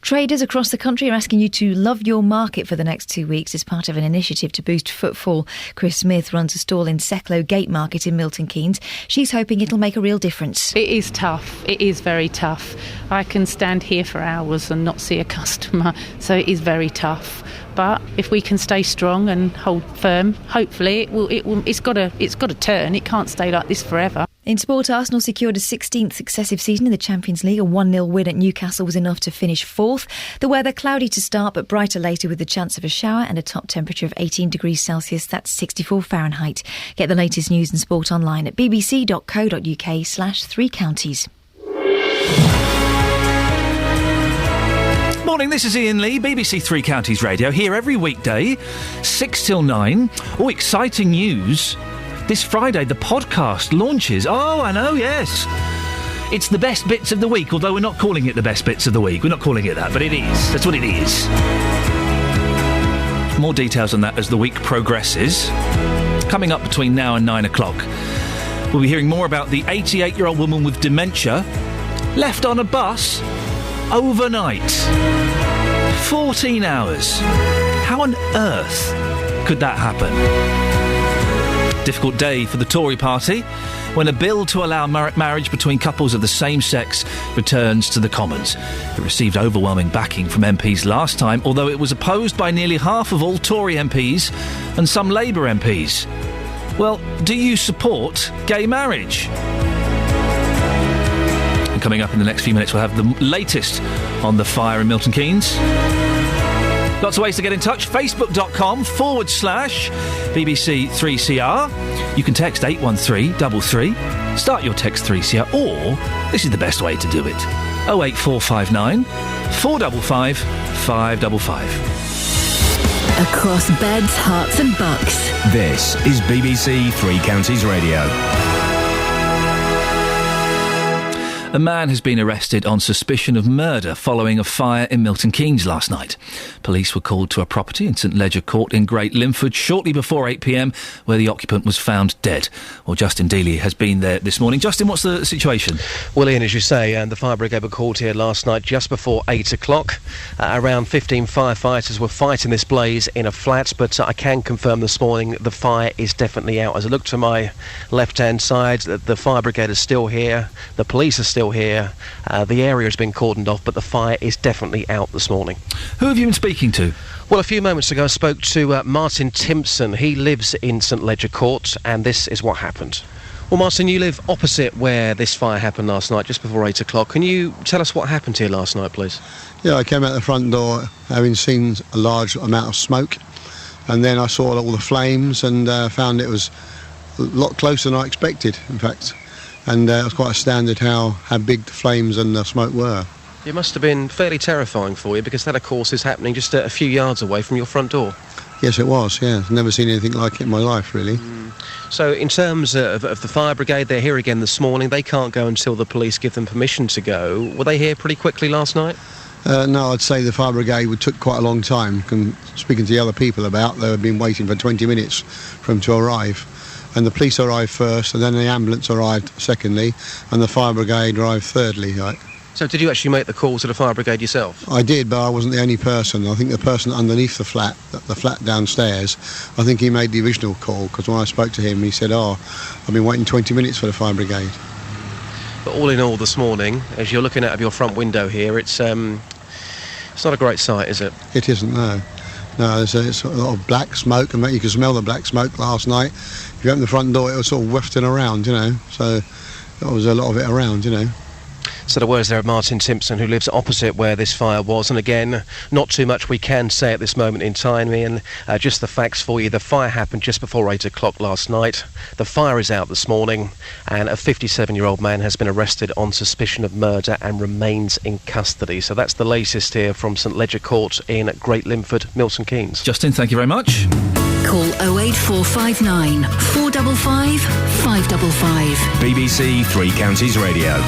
Traders across the country are asking you to love your market for the next 2 weeks as part of an initiative to boost footfall. Chris Smith runs a stall in Secklow Gate Market in Milton Keynes. She's hoping it'll make a real difference. It is tough. It is very tough. I can stand here for hours and not see a customer, so it is very tough. But if we can stay strong and hold firm, hopefully it's got to turn. It can't stay like this forever. In sport, Arsenal secured a 16th successive season in the Champions League. A 1-0 win at Newcastle was enough to finish 4th. The weather cloudy to start but brighter later with the chance of a shower and a top temperature of 18 degrees Celsius. That's 64 Fahrenheit. Get the latest news and sport online at bbc.co.uk/3 counties. Morning, this is Iain Lee, BBC Three Counties Radio, here every weekday, 6 till 9. Oh, exciting news. This Friday, the podcast launches. Oh, I know, yes. It's the best bits of the week, although we're not calling it the best bits of the week. We're not calling it that, but it is. That's what it is. More details on that as the week progresses. Coming up between now and 9 o'clock, we'll be hearing more about the 88-year-old woman with dementia left on a bus overnight. 14 hours. How on earth could that happen? Difficult day for the Tory party when a bill to allow marriage between couples of the same sex returns to the Commons. It received overwhelming backing from MPs last time, although it was opposed by nearly half of all Tory MPs and some Labour MPs. Well, do you support gay marriage? And coming up in the next few minutes, we'll have the latest on the fire in Milton Keynes. Lots of ways to get in touch. Facebook.com/BBC3CR. You can text 81333. Start your text 3CR, or this is the best way to do it. 08459 455 555. Across beds, hearts and bucks. This is BBC Three Counties Radio. A man has been arrested on suspicion of murder following a fire in Milton Keynes last night. Police were called to a property in St Ledger Court in Great Linford shortly before 8 p.m, where the occupant was found dead. Well, Justin Dealey has been there this morning. Justin, what's the situation? Well, Ian, as you say, and the fire brigade were called here last night just before 8 o'clock. Around 15 firefighters were fighting this blaze in a flat, but I can confirm this morning the fire is definitely out. As I look to my left-hand side, the fire brigade is still here, the police are still here, the area has been cordoned off, but the fire is definitely out this morning. Who have you been speaking to? Well, a few moments ago I spoke to Martin Timpson. He lives in St Ledger Court, and this is what happened. Well, Martin, you live opposite where this fire happened last night, just before 8 o'clock. Can you tell us what happened here last night, please? Yeah, I came out the front door having seen a large amount of smoke, and then I saw all the flames and found it was a lot closer than I expected, in fact. And it was quite astounded how big the flames and the smoke were. It must have been fairly terrifying for you, because that, of course, is happening just a few yards away from your front door. Yes, it was, yeah. I've never seen anything like it in my life, really. So in terms of the fire brigade, they're here again this morning. They can't go until the police give them permission to go. Were they here pretty quickly last night? No, I'd say the fire brigade took quite a long time. Speaking to the other people about, they had been waiting for 20 minutes for them to arrive. And the police arrived first, and then the ambulance arrived secondly, and the fire brigade arrived thirdly. Right. So did you actually make the call to the fire brigade yourself? I did, but I wasn't the only person. I think the person underneath the flat downstairs, I think he made the original call, because when I spoke to him, he said, I've been waiting 20 minutes for the fire brigade. But all in all this morning, as you're looking out of your front window here, it's not a great sight, is it? It isn't, no. No, there's a lot of black smoke, and you could smell the black smoke last night. If you open the front door, it was sort of wafting around, so there was a lot of it around, So the words there of Martin Timpson, who lives opposite where this fire was. And again, not too much we can say at this moment in time, Ian. Just the facts for you. The fire happened just before 8 o'clock last night. The fire is out this morning, and a 57-year-old man has been arrested on suspicion of murder and remains in custody. So that's the latest here from St Ledger Court in Great Limford, Milton Keynes. Justin, thank you very much. Call 08459 455 555. BBC Three Counties Radio.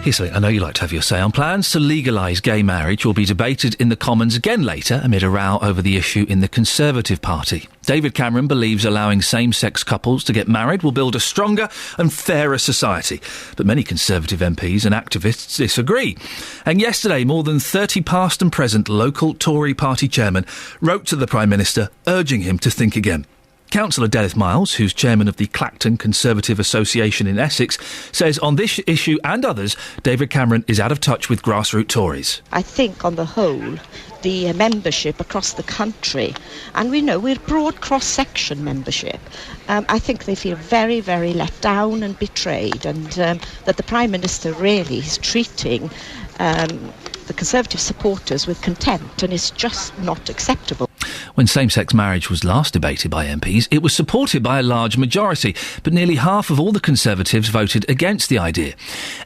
Here's something I know you like to have your say on. Plans to legalise gay marriage will be debated in the Commons again later amid a row over the issue in the Conservative Party. David Cameron believes allowing same-sex couples to get married will build a stronger and fairer society. But many Conservative MPs and activists disagree. And yesterday, more than 30 past and present local Tory party chairmen wrote to the Prime Minister urging him to think again. Councillor Dennis Miles, who's chairman of the Clacton Conservative Association in Essex, says on this issue and others, David Cameron is out of touch with grassroots Tories. I think, on the whole, the membership across the country, and we know we're broad cross-section membership, I think they feel very, very let down and betrayed, and that the Prime Minister really is treating the Conservative supporters with contempt, and it's just not acceptable. When same-sex marriage was last debated by MPs, it was supported by a large majority, but nearly half of all the Conservatives voted against the idea.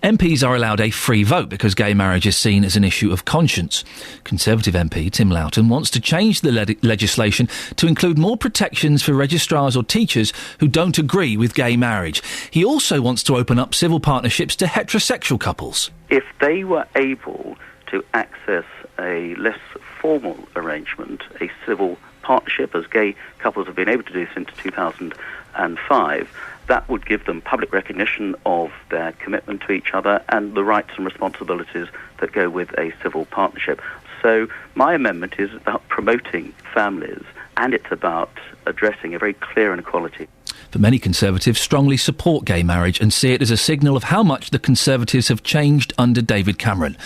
MPs are allowed a free vote because gay marriage is seen as an issue of conscience. Conservative MP Tim Loughton wants to change the legislation to include more protections for registrars or teachers who don't agree with gay marriage. He also wants to open up civil partnerships to heterosexual couples. If they were able to access a less formal arrangement, a civil partnership, as gay couples have been able to do since 2005, that would give them public recognition of their commitment to each other and the rights and responsibilities that go with a civil partnership. So my amendment is about promoting families, and it's about addressing a very clear inequality. But many Conservatives strongly support gay marriage and see it as a signal of how much the Conservatives have changed under David Cameron.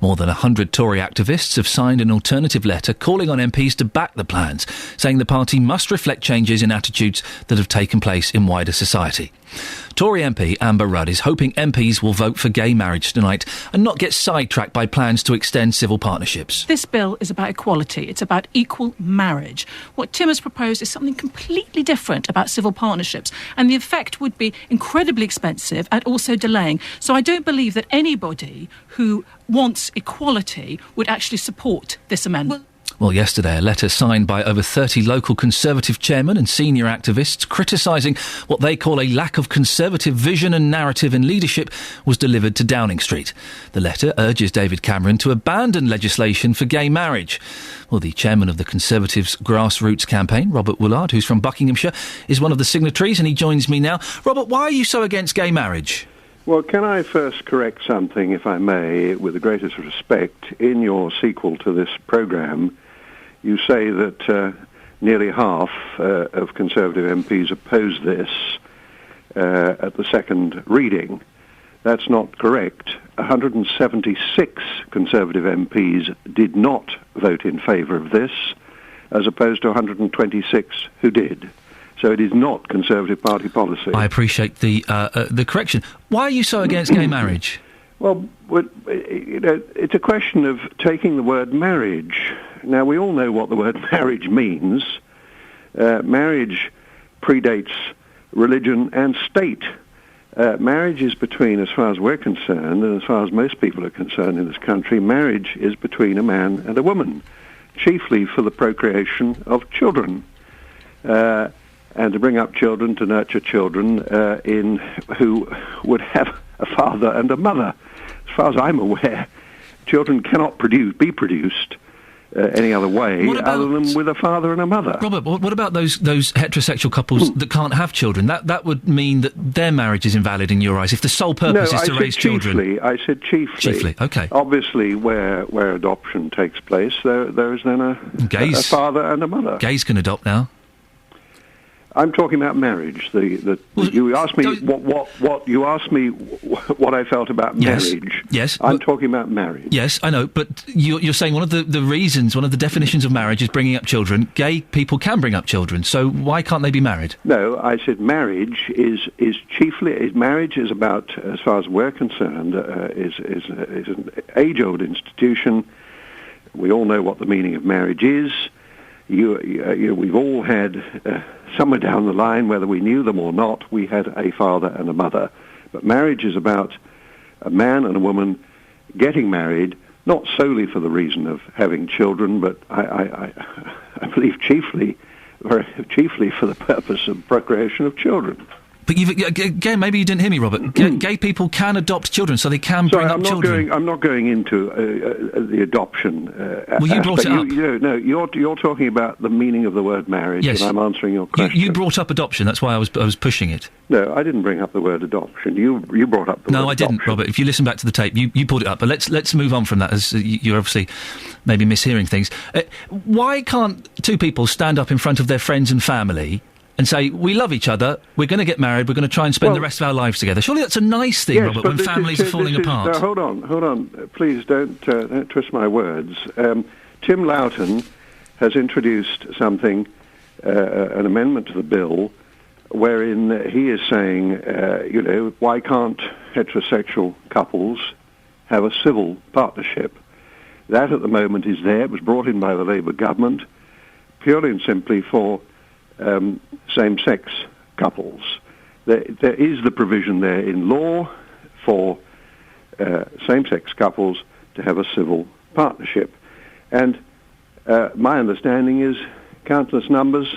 More than 100 Tory activists have signed an alternative letter calling on MPs to back the plans, saying the party must reflect changes in attitudes that have taken place in wider society. Tory MP Amber Rudd is hoping MPs will vote for gay marriage tonight and not get sidetracked by plans to extend civil partnerships. This bill is about equality. It's about equal marriage. What Tim has proposed is something completely different about civil partnerships, and the effect would be incredibly expensive and also delaying. So I don't believe that anybody who wants equality would actually support this amendment. Well, yesterday, a letter signed by over 30 local Conservative chairmen and senior activists criticising what they call a lack of Conservative vision and narrative in leadership was delivered to Downing Street. The letter urges David Cameron to abandon legislation for gay marriage. Well, the chairman of the Conservatives' grassroots campaign, Robert Woolard, who's from Buckinghamshire, is one of the signatories, and he joins me now. Robert, why are you so against gay marriage? Well, can I first correct something, if I may, with the greatest respect? In your sequel to this programme, you say that nearly half of Conservative MPs oppose this at the second reading. That's not correct. 176 Conservative MPs did not vote in favour of this, as opposed to 126 who did. So it is not Conservative Party policy. I appreciate the correction. Why are you so against gay marriage? Well, it's a question of taking the word marriage. Now, we all know what the word marriage means. Marriage predates religion and state. Marriage is between, as far as we're concerned, and as far as most people are concerned in this country, marriage is between a man and a woman, chiefly for the procreation of children. And to bring up children, to nurture children who would have a father and a mother. as far as I'm aware, children cannot be produced any other way other than with a father and a mother. Robert, what about those heterosexual couples that can't have children? That would mean that their marriage is invalid in your eyes if the sole purpose is to raise children. I said chiefly. Chiefly, okay. Obviously, where adoption takes place, there is then a father and a mother. Gays can adopt now. I'm talking about marriage. You asked me what you asked me what I felt about marriage. Yes. I'm talking about marriage. Yes, I know, but you're saying one of the reasons, one of the definitions of marriage is bringing up children. Gay people can bring up children, so why can't they be married? No, I said marriage is about, as far as we're concerned, is an age-old institution. We all know what the meaning of marriage is. We've all had, somewhere down the line, whether we knew them or not, we had a father and a mother. But marriage is about a man and a woman getting married, not solely for the reason of having children, but I believe chiefly for the purpose of procreation of children. But again, maybe you didn't hear me, Robert. Gay people can adopt children, so they can bring up children. I'm not going into the adoption. Well, you brought it up. You're talking about the meaning of the word marriage, yes. And I'm answering your question. You brought up adoption. That's why I was pushing it. No, I didn't bring up the word adoption. You brought up the word adoption. No, I didn't, Robert. If you listen back to the tape, you pulled it up. But let's move on from that, as you're obviously maybe mishearing things. Why can't two people stand up in front of their friends and family and say, we love each other, we're going to get married, we're going to try and spend the rest of our lives together? Surely that's a nice thing, yes, Robert, when families are falling apart. No, hold on. Please don't twist my words. Tim Loughton has introduced something, an amendment to the bill, wherein he is saying, why can't heterosexual couples have a civil partnership? That at the moment is there. It was brought in by the Labour government purely and simply for same-sex couples. There is the provision there in law for same-sex couples to have a civil partnership. And my understanding is countless numbers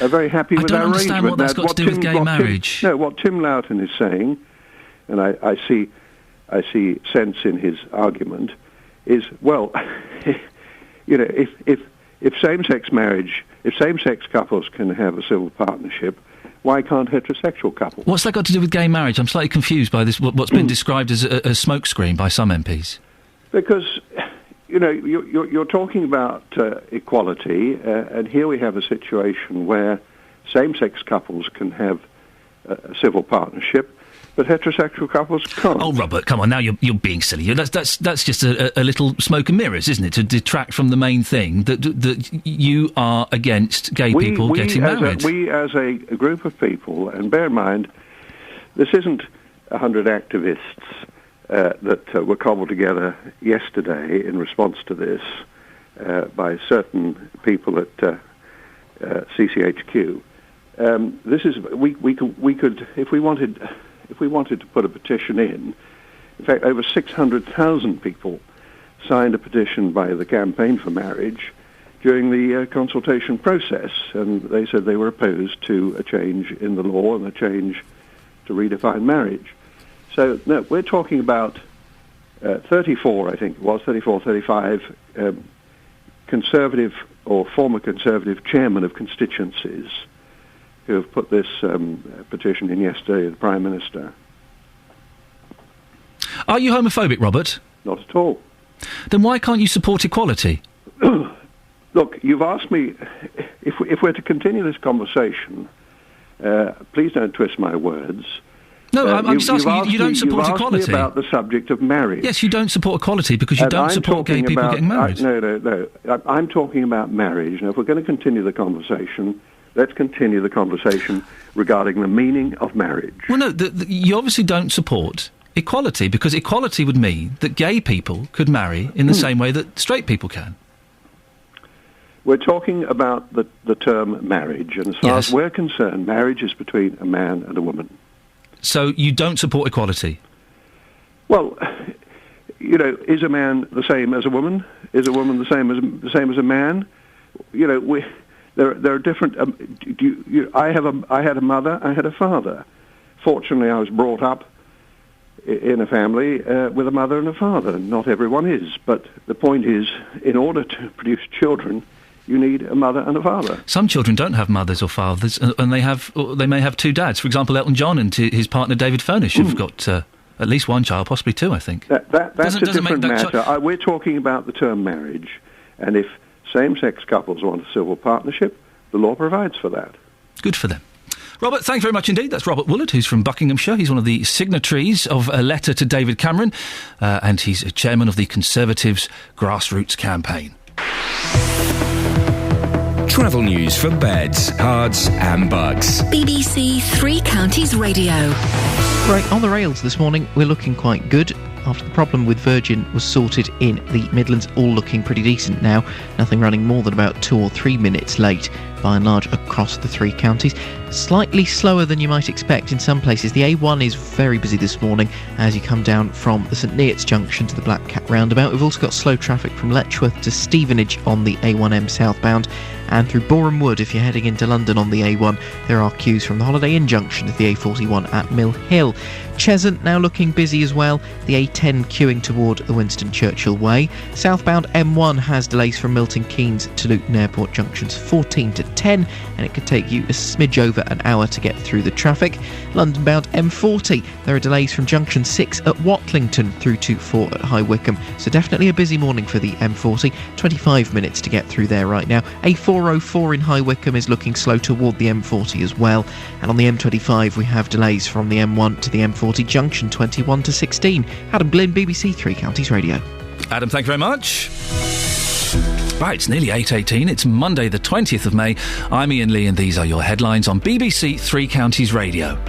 are very happy with that arrangement. I don't understand what that's got to do with gay marriage. What Tim Loughton is saying, and I see sense in his argument, is, well, if same-sex marriage, if same-sex couples can have a civil partnership, why can't heterosexual couples? What's that got to do with gay marriage? I'm slightly confused by this. What's been described as a smokescreen by some MPs. Because you're talking about equality, and here we have a situation where same-sex couples can have a civil partnership, but heterosexual couples can't. Oh, Robert, come on, now you're being silly. That's just a little smoke and mirrors, isn't it, to detract from the main thing, that you are against gay people getting married. We as a group of people, and bear in mind, this isn't 100 activists that were cobbled together yesterday in response to this by certain people at CCHQ. This is we could if we wanted to put a petition in fact, over 600,000 people signed a petition by the Campaign for Marriage during the consultation process, and they said they were opposed to a change in the law and a change to redefine marriage. So, no, we're talking about 34, I think it was, 35 Conservative or former Conservative chairmen of constituencies who have put this petition in yesterday to the Prime Minister. Are you homophobic, Robert? Not at all. Then why can't you support equality? Look, you've asked me, if we're to continue this conversation, please don't twist my words. No, I'm just asking you don't support equality. You've asked me about the subject of marriage. Yes, you don't support equality because you don't support gay people getting married. No. I'm talking about marriage. Now, if we're going to continue the conversation, let's continue the conversation regarding the meaning of marriage. Well, no, you obviously don't support equality because equality would mean that gay people could marry in the same way that straight people can. We're talking about the term marriage, and as far as we're concerned, marriage is between a man and a woman. So you don't support equality? Well, is a man the same as a woman? Is a woman the same as a man? There are different. I had a mother. I had a father. Fortunately, I was brought up in a family with a mother and a father. Not everyone is, but the point is, in order to produce children, you need a mother and a father. Some children don't have mothers or fathers, and they may have two dads. For example, Elton John and his partner David Furnish have got at least one child, possibly two, I think. That's a different matter. We're talking about the term marriage, and if same-sex couples want a civil partnership, the law provides for that. Good for them. Robert, thanks very much indeed. That's Robert Woolard, who's from Buckinghamshire. He's one of the signatories of a letter to David Cameron, and he's a chairman of the Conservatives' Grassroots Campaign. Travel news for beds, cards and bugs. BBC Three Counties Radio. Right, on the rails this morning, we're looking quite good. After the problem with Virgin was sorted in the Midlands, all looking pretty decent now. Nothing running more than about 2 or 3 minutes late, by and large, across the 3 counties. Slightly slower than you might expect in some places. The A1 is very busy this morning as you come down from the St Neots junction to the Black Cat roundabout. We've also got slow traffic from Letchworth to Stevenage on the A1M southbound, and through Boreham Wood if you're heading into London on the A1. There are queues from the Holiday Inn junction to the A41 at Mill Hill. Cheshunt now looking busy as well, the A10 queuing toward the Winston Churchill Way. Southbound M1 has delays from Milton Keynes to Luton Airport junctions 14 to 10, and it could take you a smidge over an hour to get through the traffic. London bound M40, there are delays from junction 6 at Watlington through to 4 at High Wycombe, so definitely a busy morning for the M40. 25 minutes to get through there right now. A404 in High Wycombe is looking slow toward the M40 as well, and on the M25 we have delays from the M1 to the M40 junction 21 to 16. Adam Glynn, BBC Three Counties Radio. Adam, thank you very much. Right, it's nearly 8:18. It's Monday the 20th of May. I'm Iain Lee and these are your headlines on BBC Three Counties Radio.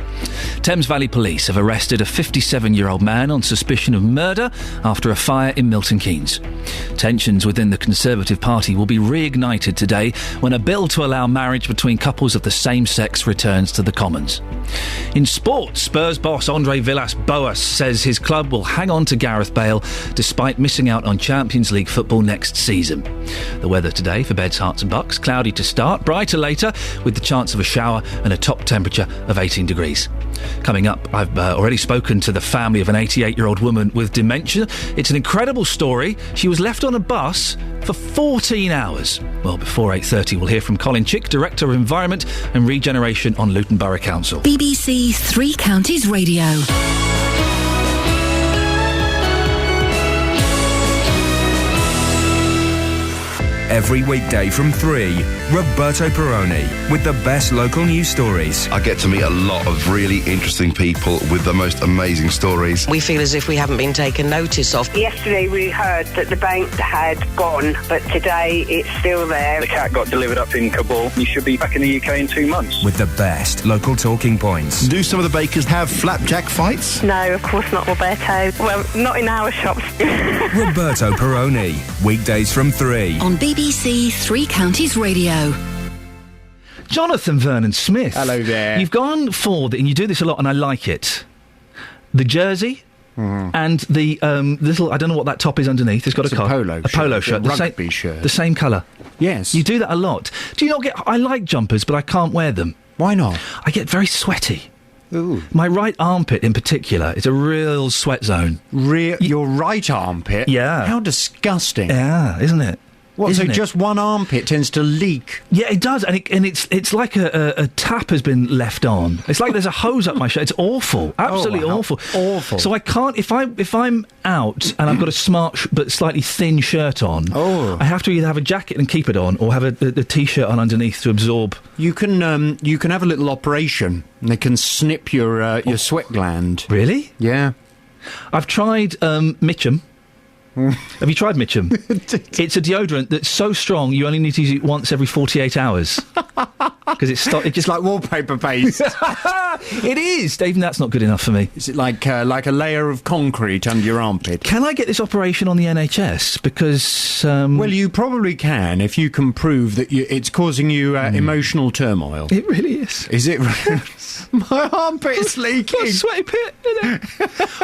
Thames Valley Police have arrested a 57-year-old man on suspicion of murder after a fire in Milton Keynes. Tensions within the Conservative Party will be reignited today when a bill to allow marriage between couples of the same sex returns to the Commons. In sports, Spurs boss Andre Villas-Boas says his club will hang on to Gareth Bale despite missing out on Champions League football next season. The weather today for Beds, Herts and Bucks, cloudy to start, brighter later with the chance of a shower and a top temperature of 18 degrees. Coming up, I've already spoken to the family of an 88-year-old woman with dementia. It's an incredible story. She was left on a bus for 14 hours. Well, before 8:30, we'll hear from Colin Chick, Director of Environment and Regeneration on Luton Borough Council. BBC Three Counties Radio. Every weekday from 3, Roberto Perrone with the best local news stories. I get to meet a lot of really interesting people with the most amazing stories. We feel as if we haven't been taken notice of. Yesterday we heard that the bank had gone, but today it's still there. The cat got delivered up in Kabul. You should be back in the UK in 2 months. With the best local talking points. Do some of the bakers have flapjack fights? No, of course not, Roberto. Well, not in our shops. Roberto Perrone, weekdays from 3. On BBC Three Counties Radio. Jonathan Vernon Smith. Hello there. You've gone for, and you do this a lot and I like it, the jersey and the little, I don't know what that top is underneath. It's got a polo shirt. The rugby same, shirt. The same colour. Yes. You do that a lot. Do you not get, I like jumpers but I can't wear them. Why not? I get very sweaty. Ooh. My right armpit in particular is a real sweat zone. Your right armpit? Yeah. How disgusting. Yeah, isn't it? What, so just one armpit tends to leak? Yeah, it does, and it's like a tap has been left on. It's like there's a hose up my shirt. It's awful, absolutely awful. Awful. So I can't if I'm out and I've got a smart but slightly thin shirt on. I have to either have a jacket and keep it on, or have a t-shirt on underneath to absorb. You can have a little operation, and they can snip your sweat gland. Really? Yeah. I've tried Mitchum. Have you tried Mitchum? It's a deodorant that's so strong you only need to use it once every 48 hours. Because it's just like wallpaper paste. It is. Even that's not good enough for me. Is it like a layer of concrete under your armpit? Can I get this operation on the NHS? Because well, you probably can if you can prove that it's causing you emotional turmoil. It really is. Is it? My armpit's leaking. Sweaty pit.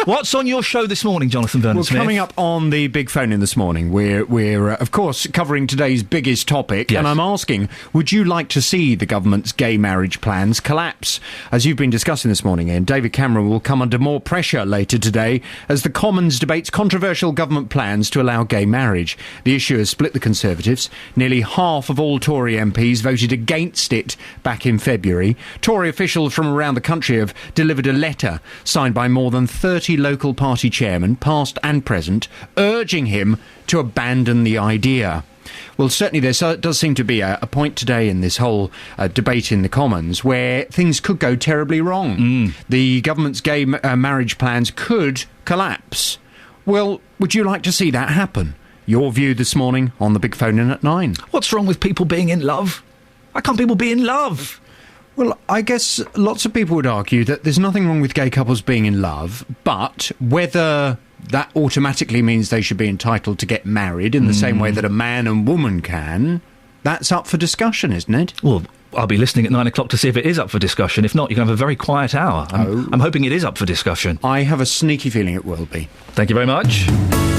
What's on your show this morning, Jonathan Vernon Smith? Coming up on the big phone in this morning, we're of course covering today's biggest topic, and I'm asking, would you like to see the government's gay marriage plans collapse. As you've been discussing this morning, Iain, David Cameron will come under more pressure later today as the Commons debates controversial government plans to allow gay marriage. The issue has split the Conservatives. Nearly half of all Tory MPs voted against it back in February. Tory officials from around the country have delivered a letter signed by more than 30 local party chairmen, past and present, urging him to abandon the idea. Well, certainly there does seem to be a point today in this whole debate in the Commons where things could go terribly wrong. The government's gay marriage plans could collapse. Well, would you like to see that happen? Your view this morning on the Big Phone In at 9. What's wrong with people being in love? Why can't people be in love? Well, I guess lots of people would argue that there's nothing wrong with gay couples being in love, but whether that automatically means they should be entitled to get married in the same way that a man and woman can, that's up for discussion, isn't it? Well, I'll be listening at 9 o'clock to see if it is up for discussion. If not, you're going to have a very quiet hour. I'm hoping it is up for discussion. I have a sneaky feeling it will be. Thank you very much.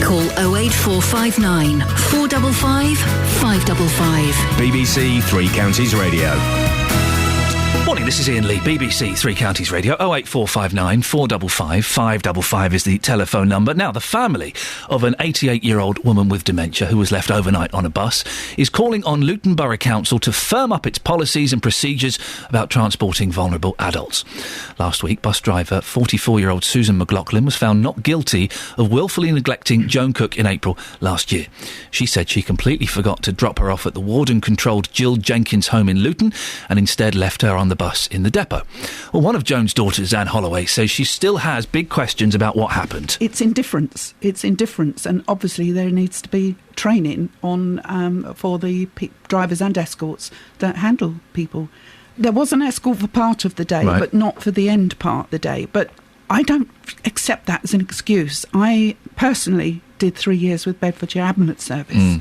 Call 08459 455 555. BBC Three Counties Radio. Morning, this is Iain Lee, BBC Three Counties Radio. 08459 455 555 is the telephone number. Now, the family of an 88-year-old woman with dementia who was left overnight on a bus is calling on Luton Borough Council to firm up its policies and procedures about transporting vulnerable adults. Last week, bus driver 44-year-old Susan McLaughlin was found not guilty of willfully neglecting Joan Cook in April last year. She said she completely forgot to drop her off at the warden-controlled Jill Jenkins home in Luton and instead left her on the bus in the depot. Well, one of Joan's daughters, Anne Holloway, says she still has big questions about what happened. It's indifference, and obviously there needs to be training on for the drivers and escorts that handle people. There was an escort for part of the day, Right. but not for the end part of the day. But I don't accept that as an excuse. I personally did 3 years with Bedfordshire Ambulance Service,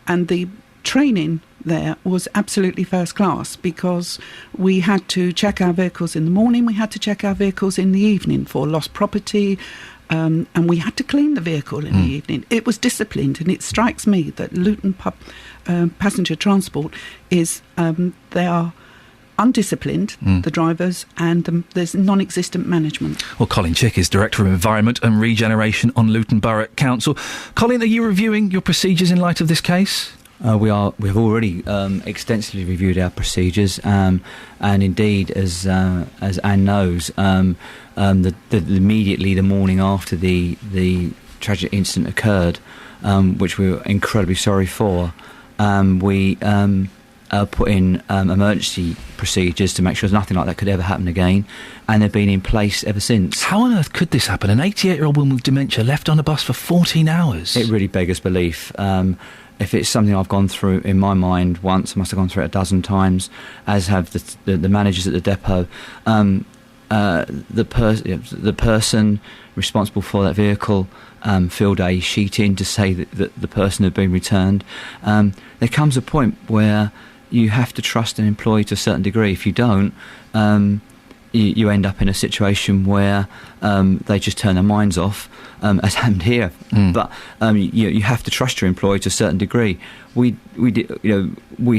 and the training there was absolutely first class because we had to check our vehicles in the morning, we had to check our vehicles in the evening for lost property, and we had to clean the vehicle in the evening. It was disciplined, and it strikes me that Luton passenger transport is they are undisciplined, the drivers, and there's non-existent management. Well, Colin Chick is Director of Environment and Regeneration on Luton Borough Council. Colin, are you reviewing your procedures in light of this case? We are. We've already extensively reviewed our procedures, and indeed, as Anne knows, immediately the morning after the tragic incident occurred, which we were incredibly sorry for, we put in emergency procedures to make sure nothing like that could ever happen again, and they've been in place ever since. How on earth could this happen? An 88-year-old woman with dementia left on a bus for 14 hours? It really beggars belief. If it's something I've gone through in my mind once, I must have gone through it a dozen times, as have the managers at the depot. The person responsible for that vehicle filled a sheet in to say that the person had been returned. There comes a point where you have to trust an employee to a certain degree. If you don't, you end up in a situation where they just turn their minds off, as happened here. But you have to trust your employee to a certain degree. We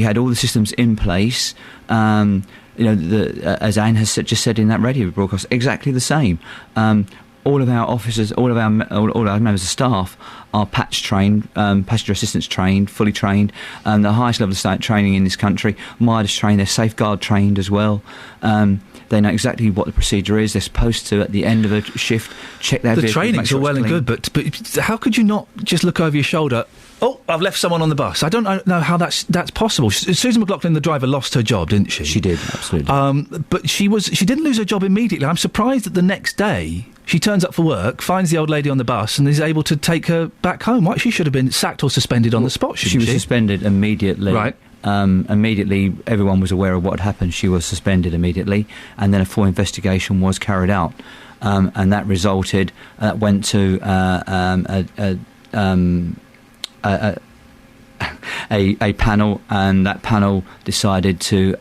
had all the systems in place. As Anne has just said in that radio broadcast, exactly the same. All of our officers, all of our members of staff are patch trained, passenger assistance trained, fully trained, the highest level of training in this country. Midas trained, they're safeguard trained as well. They know exactly what the procedure is. They're supposed to, at the end of a shift, check their vehicle. The training's all well and good, but how could you not just look over your shoulder? Oh, I've left someone on the bus. I don't know how that's possible. Susan McLaughlin, the driver, lost her job, didn't she? She did, absolutely. But she didn't lose her job immediately. I'm surprised that the next day she turns up for work, finds the old lady on the bus, and is able to take her back home. Why? She should have been sacked or suspended on the spot, shouldn't she? She was suspended immediately. Right. Immediately, everyone was aware of what had happened. She was suspended immediately, and then a full investigation was carried out, and that resulted. Went to a panel, and that panel decided to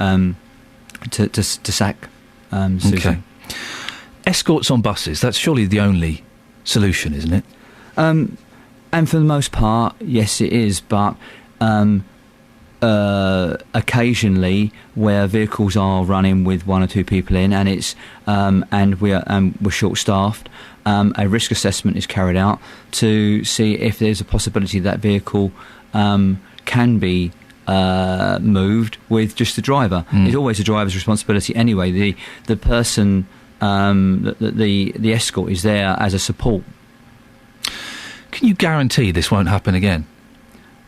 sack Susan. Okay. Escorts on buses, that's surely the only solution, isn't it? And for the most part, yes, it is, but occasionally where vehicles are running with one or two people in, and it's and we're short-staffed. A risk assessment is carried out to see if there's a possibility that vehicle can be moved with just the driver. It's always the driver's responsibility anyway. The person, the escort is there as a support. Can you guarantee this won't happen again?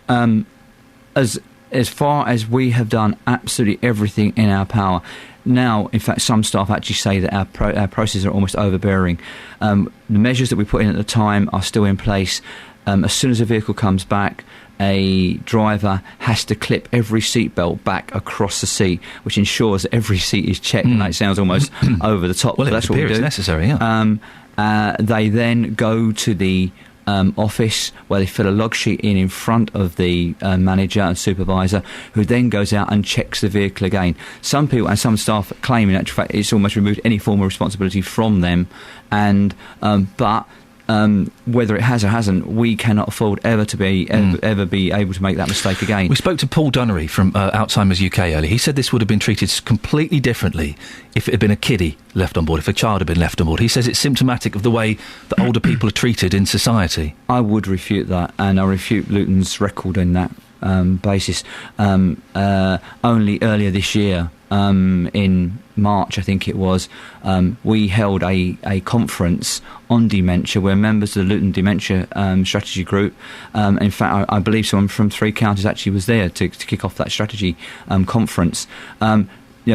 As far as we have done absolutely everything in our power. Now, in fact, some staff actually say that our processes are almost overbearing. The measures that we put in at the time are still in place. As soon as a vehicle comes back, a driver has to clip every seatbelt back across the seat, which ensures that every seat is checked. And that sounds almost over the top. Well, but that's what we do. It's necessary, yeah. They then go to the office where they fill a log sheet in front of the manager and supervisor, who then goes out and checks the vehicle again. Some people and some staff claim in actual fact it's almost removed any form of responsibility from them, and but whether it has or hasn't, we cannot afford ever be able to make that mistake again. We spoke to Paul Dunnery from Alzheimer's UK earlier. He said this would have been treated completely differently if it had been a kiddie left on board, if a child had been left on board. He says it's symptomatic of the way that older people are treated in society. I would refute that, and I refute Luton's record on that basis. Only earlier this year, in March, I think it was, we held a conference on dementia where members of the Luton Dementia Strategy Group, in fact, I believe someone from 3 counties actually was there to kick off that strategy conference.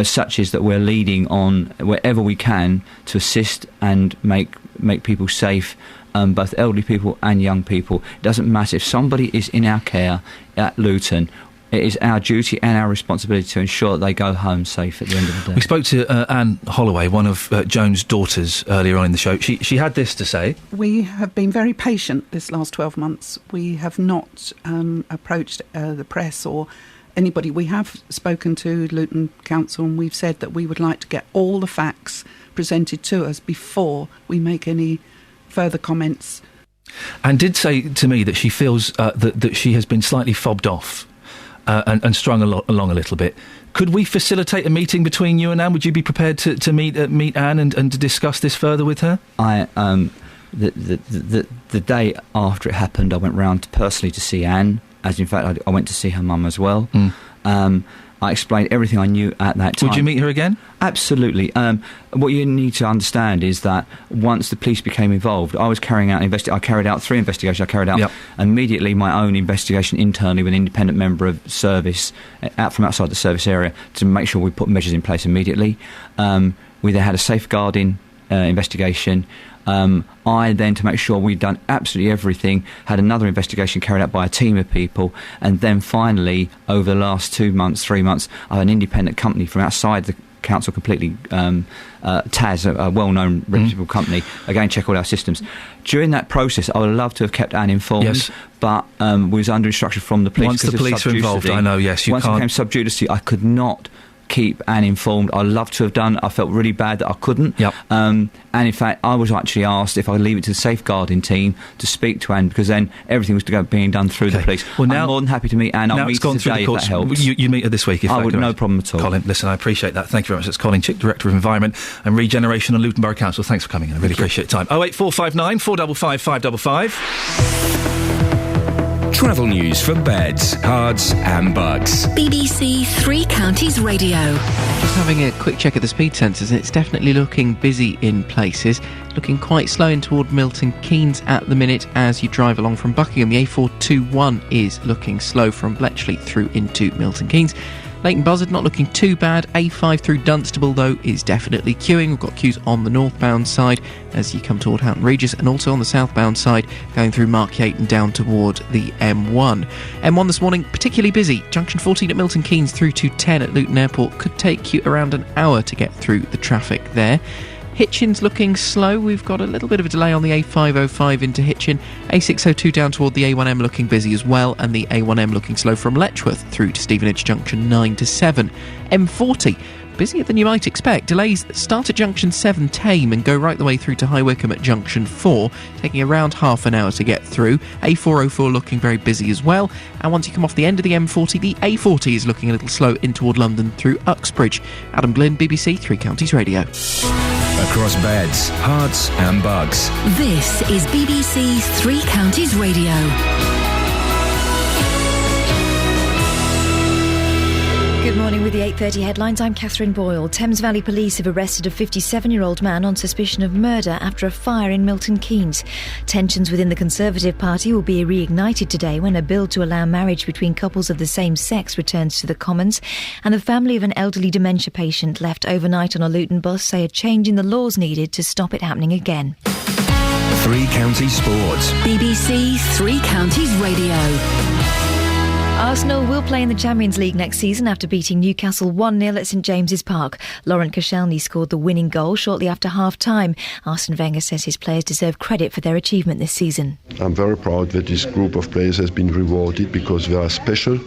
Such is that we're leading on wherever we can to assist and make people safe, both elderly people and young people. It doesn't matter if somebody is in our care at Luton. It is our duty and our responsibility to ensure that they go home safe at the end of the day. We spoke to Anne Holloway, one of Joan's daughters, earlier on in the show. She had this to say. We have been very patient this last 12 months. We have not approached the press or anybody. We have spoken to Luton Council, and we've said that we would like to get all the facts presented to us before we make any further comments. And did say to me that she feels that she has been slightly fobbed off and strung along a little bit. Could we facilitate a meeting between you and Anne? Would you be prepared to meet Anne and to discuss this further with her? The day after it happened, I went round personally to see Anne, as in fact I went to see her mum as well. I explained everything I knew at that time. Would you meet her again? Absolutely. What you need to understand is that once the police became involved, I was carrying out I carried out 3 investigations. I carried out immediately my own investigation internally with an independent member of service out from outside the service area to make sure we put measures in place immediately. We then had a safeguarding investigation. I then, to make sure we'd done absolutely everything, had another investigation carried out by a team of people, and then finally, over the last 2 months, 3 months, I had an independent company from outside the council completely, TAS, a well-known, reputable company, again check all our systems. During that process, I would have loved to have kept Anne informed, but we was under instruction from the police. Once the police were involved, I know, yes, you can't. Once it became sub judice, I could not keep Anne informed. I'd love to have done. I felt really bad that I couldn't. And in fact, I was actually asked if I would leave it to the safeguarding team to speak to Anne, because then everything was being done through the police. Well, now, I'm more than happy to meet Anne. I'll meet her today if that helps. You meet her this week if I would, no problem at all. Colin, listen, I appreciate that. Thank you very much. That's Colin Chick, Director of Environment and Regeneration on Luton Borough Council. Thanks for coming in. I really appreciate your time. 08459 455 555. Travel news for beds, cards and bugs. BBC 3 Counties Radio. Just having a quick check at the speed sensors, and it's definitely looking busy in places. Looking quite slow in toward Milton Keynes at the minute as you drive along from Buckingham. The A421 is looking slow from Bletchley through into Milton Keynes. Leighton Buzzard not looking too bad. A5 through Dunstable, though, is definitely queuing. We've got queues on the northbound side as you come toward Houghton Regis, and also on the southbound side going through Markyate and down toward the M1. M1 this morning, particularly busy. Junction 14 at Milton Keynes through to 10 at Luton Airport. Could take you around an hour to get through the traffic there. Hitchin's looking slow. We've got a little bit of a delay on the A505 into Hitchin. A602 down toward the A1M looking busy as well, and the A1M looking slow from Letchworth through to Stevenage Junction 9 to 7. M40 busier than you might expect. Delays start at junction 7 Tame and go right the way through to High Wycombe at junction 4, taking around half an hour to get through. A404 looking very busy as well, and once you come off the end of the M40, the A40 is looking a little slow in toward London through Uxbridge. Adam Glynn, BBC Three Counties Radio. Across beds, hearts and bugs. This is BBC Three Counties Radio. Good morning with the 8:30 headlines. I'm Catherine Boyle. Thames Valley Police have arrested a 57-year-old man on suspicion of murder after a fire in Milton Keynes. Tensions within the Conservative Party will be reignited today when a bill to allow marriage between couples of the same sex returns to the Commons. And the family of an elderly dementia patient left overnight on a Luton bus say a change in the laws needed to stop it happening again. Three Counties Sports. BBC Three Counties Radio. Arsenal will play in the Champions League next season after beating Newcastle 1-0 at St James's Park. Laurent Koscielny scored the winning goal shortly after half-time. Arsene Wenger says his players deserve credit for their achievement this season. I'm very proud that this group of players has been rewarded because they are special.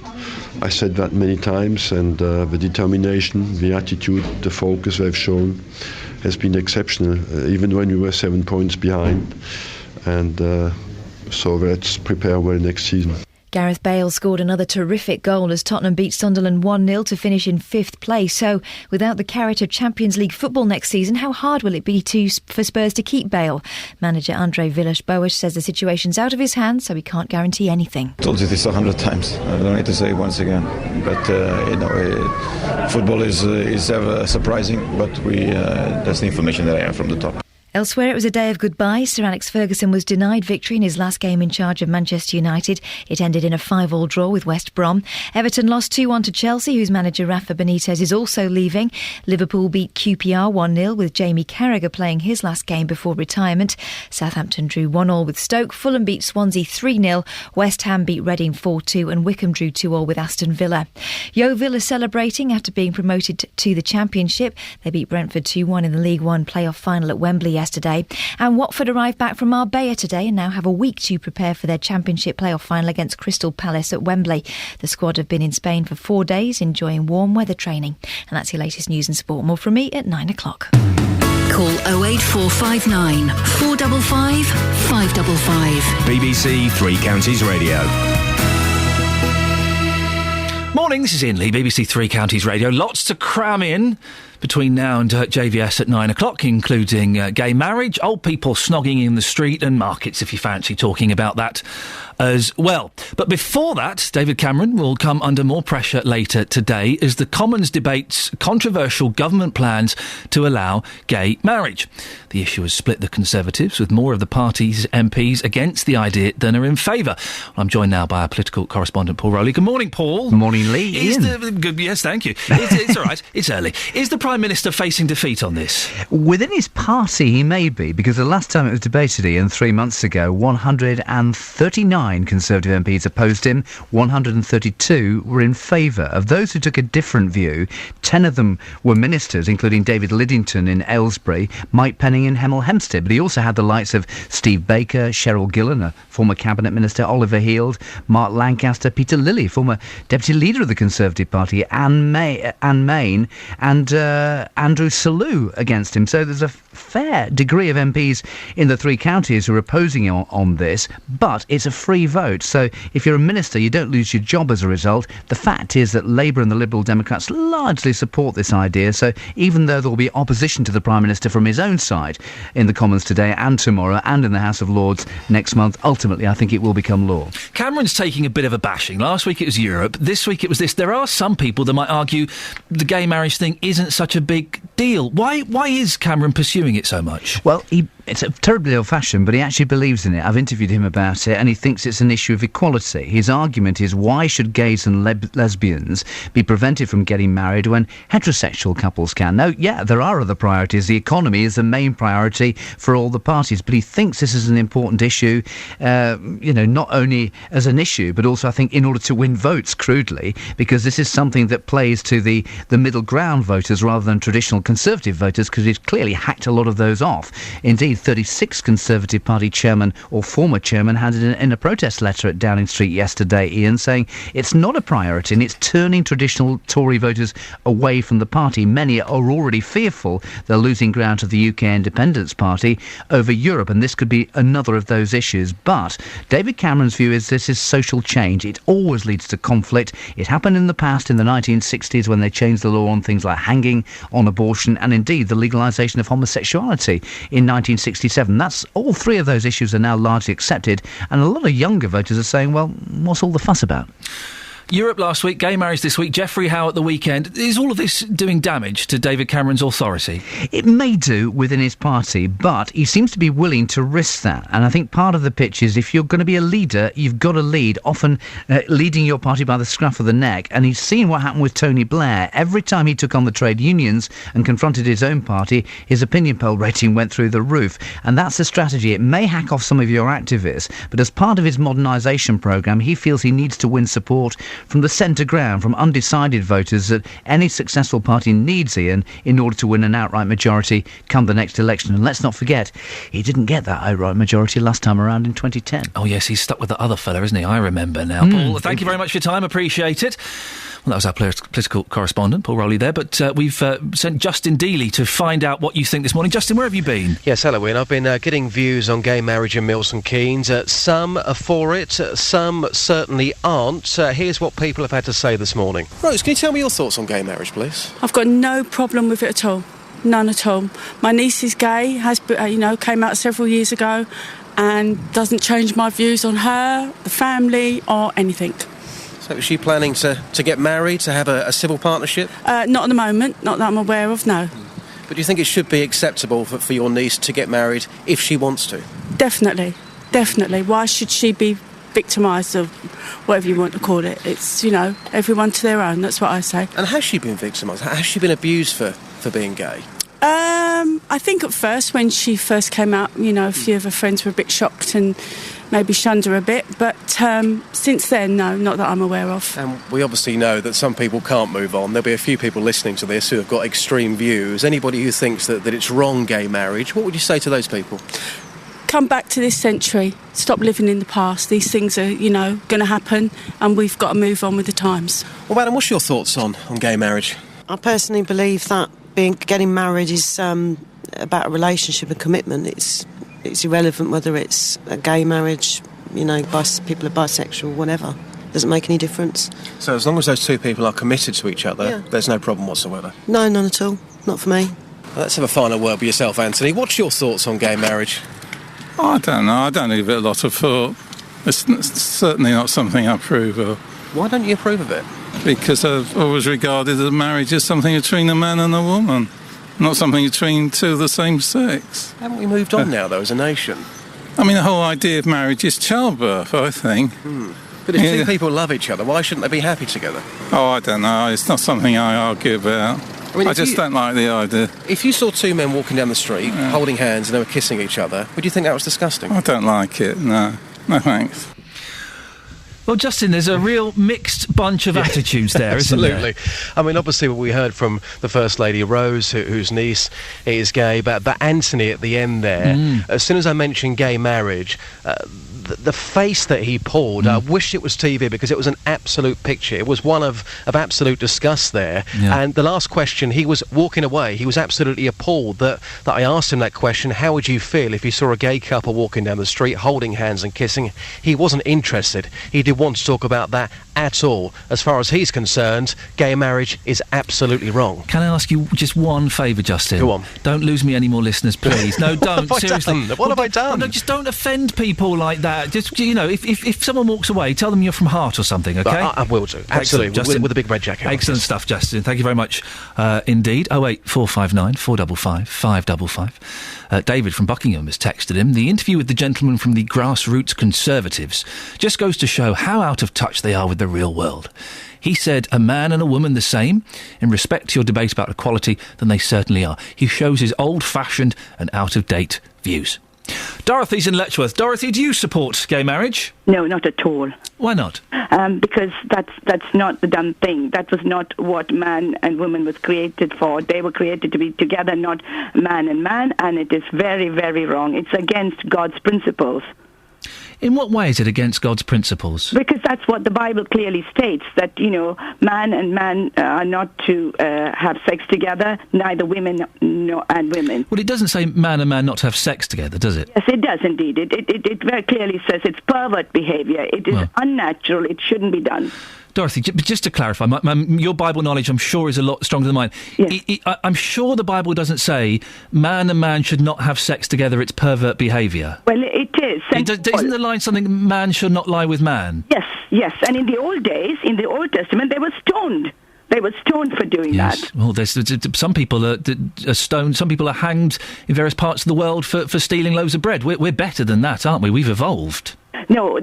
I said that many times, and the determination, the attitude, the focus they've shown has been exceptional, even when we were 7 points behind. And so let's prepare well next season. Gareth Bale scored another terrific goal as Tottenham beat Sunderland 1-0 to finish in 5th place. So, without the carrot of Champions League football next season, how hard will it be for Spurs to keep Bale? Manager Andre Villas-Boas says the situation's out of his hands, so he can't guarantee anything. I told you this 100 times. I don't need to say it once again. But football is ever surprising. But that's the information that I have from the top. Elsewhere, it was a day of goodbyes. Sir Alex Ferguson was denied victory in his last game in charge of Manchester United. It ended in a 5-5 draw with West Brom. Everton lost 2-1 to Chelsea, whose manager Rafa Benitez is also leaving. Liverpool beat QPR 1-0 with Jamie Carragher playing his last game before retirement. Southampton drew 1-1 with Stoke. Fulham beat Swansea 3-0. West Ham beat Reading 4-2 and Wycombe drew 2-2 with Aston Villa. Yeovil are celebrating after being promoted to the Championship. They beat Brentford 2-1 in the League One playoff final at Wembley yesterday. And Watford arrived back from Marbella today and now have a week to prepare for their Championship playoff final against Crystal Palace at Wembley. The squad have been in Spain for 4 days enjoying warm weather training. And that's your latest news and sport. More from me at 9 o'clock. Call 08459 455 555. BBC Three Counties Radio. Morning, this is Iain Lee, BBC Three Counties Radio. Lots to cram in between now and JVS at 9 o'clock, including gay marriage, old people snogging in the street and markets, if you fancy talking about that as well. But before that, David Cameron will come under more pressure later today as the Commons debates controversial government plans to allow gay marriage. The issue has split the Conservatives, with more of the party's MPs against the idea than are in favour. I'm joined now by our political correspondent, Paul Rowley. Good morning, Paul. Good morning, Lee. Yes, thank you. It's all right. It's early. Is the Prime Minister facing defeat on this? Within his party, he may be, because the last time it was debated, Ian, 3 months ago, 139 Conservative MPs opposed him, 132 were in favour. Of those who took a different view, 10 of them were ministers, including David Lidington in Aylesbury, Mike Penning in Hemel Hempstead, but he also had the likes of Steve Baker, Cheryl Gillan, a former Cabinet Minister, Oliver Heald, Mark Lancaster, Peter Lilly, former Deputy Leader of the Conservative Party, Anne Main, and Andrew Selous against him. So there's a fair degree of MPs in the three counties who are opposing on this, but it's a free vote. So if you're a minister, you don't lose your job as a result. The fact is that Labour and the Liberal Democrats largely support this idea. So even though there will be opposition to the Prime Minister from his own side in the Commons today and tomorrow and in the House of Lords next month, ultimately I think it will become law. Cameron's taking a bit of a bashing. Last week it was Europe. This week it was this. There are some people that might argue the gay marriage thing isn't such a big deal. Why is Cameron pursuing it so much? Well, it's terribly old-fashioned, but he actually believes in it. I've interviewed him about it, and he thinks it's an issue of equality. His argument is, why should gays and lesbians be prevented from getting married when heterosexual couples can? Now, yeah, there are other priorities. The economy is the main priority for all the parties, but he thinks this is an important issue, not only as an issue, but also, I think, in order to win votes, crudely, because this is something that plays to the middle ground voters rather than traditional Conservative voters, because he's clearly hacked a lot of those off. Indeed, 1936 Conservative Party chairman, or former chairman, handed in a protest letter at Downing Street yesterday, Iain, saying it's not a priority and it's turning traditional Tory voters away from the party. Many are already fearful they're losing ground to the UK Independence Party over Europe, and this could be another of those issues. But David Cameron's view is this is social change. It always leads to conflict. It happened in the past, in the 1960s, when they changed the law on things like hanging, on abortion, and indeed the legalisation of homosexuality in 1967. That's all three of those issues are now largely accepted, and a lot of younger voters are saying, well, what's all the fuss about? Europe last week, gay marriage this week, Geoffrey Howe at the weekend. Is all of this doing damage to David Cameron's authority? It may do within his party, but he seems to be willing to risk that. And I think part of the pitch is if you're going to be a leader, you've got to lead, often leading your party by the scruff of the neck. And he's seen what happened with Tony Blair. Every time he took on the trade unions and confronted his own party, his opinion poll rating went through the roof. And that's the strategy. It may hack off some of your activists, but as part of his modernisation programme, he feels he needs to win support from the centre ground, from undecided voters that any successful party needs, Iain, in order to win an outright majority come the next election. And let's not forget, he didn't get that outright majority last time around in 2010. Oh, yes, he's stuck with that other fella, isn't he? I remember now. Paul, thank you very much for your time. Appreciate it. Well, that was our political correspondent, Paul Rowley, there. But we've sent Justin Dealey to find out what you think this morning. Justin, where have you been? Yes, hello, Ian. I've been getting views on gay marriage in Milton Keynes. Some are for it, some certainly aren't. Here's what people have had to say this morning. Rose, can you tell me your thoughts on gay marriage, please? I've got no problem with it at all. None at all. My niece is gay, has came out several years ago, and doesn't change my views on her, the family, or anything. So is she planning to get married, to have a civil partnership? Not at the moment, not that I'm aware of, no. But do you think it should be acceptable for your niece to get married if she wants to? Definitely. Why should she be victimised, or whatever you want to call it? It's, everyone to their own, that's what I say. And has she been victimised? Has she been abused for being gay? I think at first, when she first came out, a few of her friends were a bit shocked and maybe shunned her a bit, but since then, no, not that I'm aware of. And we obviously know that some people can't move on. There'll be a few people listening to this who have got extreme views. Anybody who thinks that it's wrong, gay marriage, what would you say to those people? Come back to this century. Stop living in the past. These things are, going to happen, and we've got to move on with the times. Well, madam, what's your thoughts on gay marriage? I personally believe that getting married is about a relationship and commitment. It's irrelevant whether it's a gay marriage, people are bisexual, whatever. Doesn't make any difference. So as long as those two people are committed to each other, There's no problem whatsoever? No, none at all. Not for me. Well, let's have a final word with yourself, Anthony. What's your thoughts on gay marriage? I don't know. I don't give it a lot of thought. It's certainly not something I approve of. Why don't you approve of it? Because I've always regarded that marriage as something between a man and a woman, not something between two of the same sex. Haven't we moved on now, though, as a nation? I mean, the whole idea of marriage is childbirth, I think. But if two people love each other, why shouldn't they be happy together? Oh, I don't know. It's not something I argue about. I just don't like the idea. If you saw two men walking down the street, holding hands, and they were kissing each other, would you think that was disgusting? I don't like it, no. No, thanks. Well, Justin, there's a real mixed bunch of attitudes there, isn't there? Absolutely. I mean, obviously, what we heard from the First Lady, Rose, whose niece is gay, but Anthony at the end there, as soon as I mentioned gay marriage, the face that he pulled, I wish it was TV because it was an absolute picture. It was one of absolute disgust there. Yeah. And the last question, he was walking away. He was absolutely appalled that I asked him that question, how would you feel if you saw a gay couple walking down the street, holding hands and kissing? He wasn't interested. He didn't want to talk about that at all. As far as he's concerned, gay marriage is absolutely wrong. Can I ask you just one favour, Justin? Go on. Don't lose me any more listeners, please. No, don't. Seriously. What have I done? No, just don't offend people like that. Just, if someone walks away, tell them you're from Heart or something, OK? I will do. Absolutely. With a big red jacket. Excellent stuff, Justin. Thank you very much indeed. 08459 455 555. David from Buckingham has texted him. The interview with the gentleman from the grassroots Conservatives just goes to show how out of touch they are with the real world. He said, a man and a woman the same? In respect to your debate about equality, then they certainly are. He shows his old-fashioned and out-of-date views. Dorothy's in Letchworth. Dorothy, do you support gay marriage? No, not at all. Why not? Because that's not the done thing. That was not what man and woman was created for. They were created to be together, not man and man, and it is very, very wrong. It's against God's principles. In what way is it against God's principles? Because that's what the Bible clearly states, that, man and man are not to have sex together, neither women and women. Well, it doesn't say man and man not to have sex together, does it? Yes, it does indeed. It very clearly says it's pervert behaviour. It is unnatural. It shouldn't be done. Dorothy, just to clarify, your Bible knowledge, I'm sure, is a lot stronger than mine. Yes. I'm sure the Bible doesn't say man and man should not have sex together, it's pervert behaviour. Well, it is. Isn't the line something, man should not lie with man? Yes. And in the old days, in the Old Testament, they were stoned. They were stoned for doing that. Well, there's some people are stoned, some people are hanged in various parts of the world for stealing loaves of bread. We're better than that, aren't we? We've evolved. No.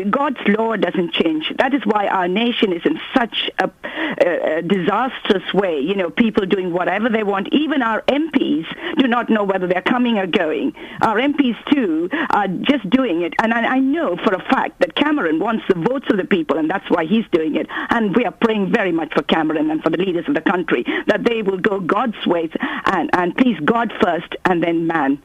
God's law doesn't change. That is why our nation is in such a disastrous way. People doing whatever they want. Even our MPs do not know whether they're coming or going. Our MPs, too, are just doing it. And I know for a fact that Cameron wants the votes of the people, and that's why he's doing it. And we are praying very much for Cameron and for the leaders of the country, that they will go God's ways and please God first and then man.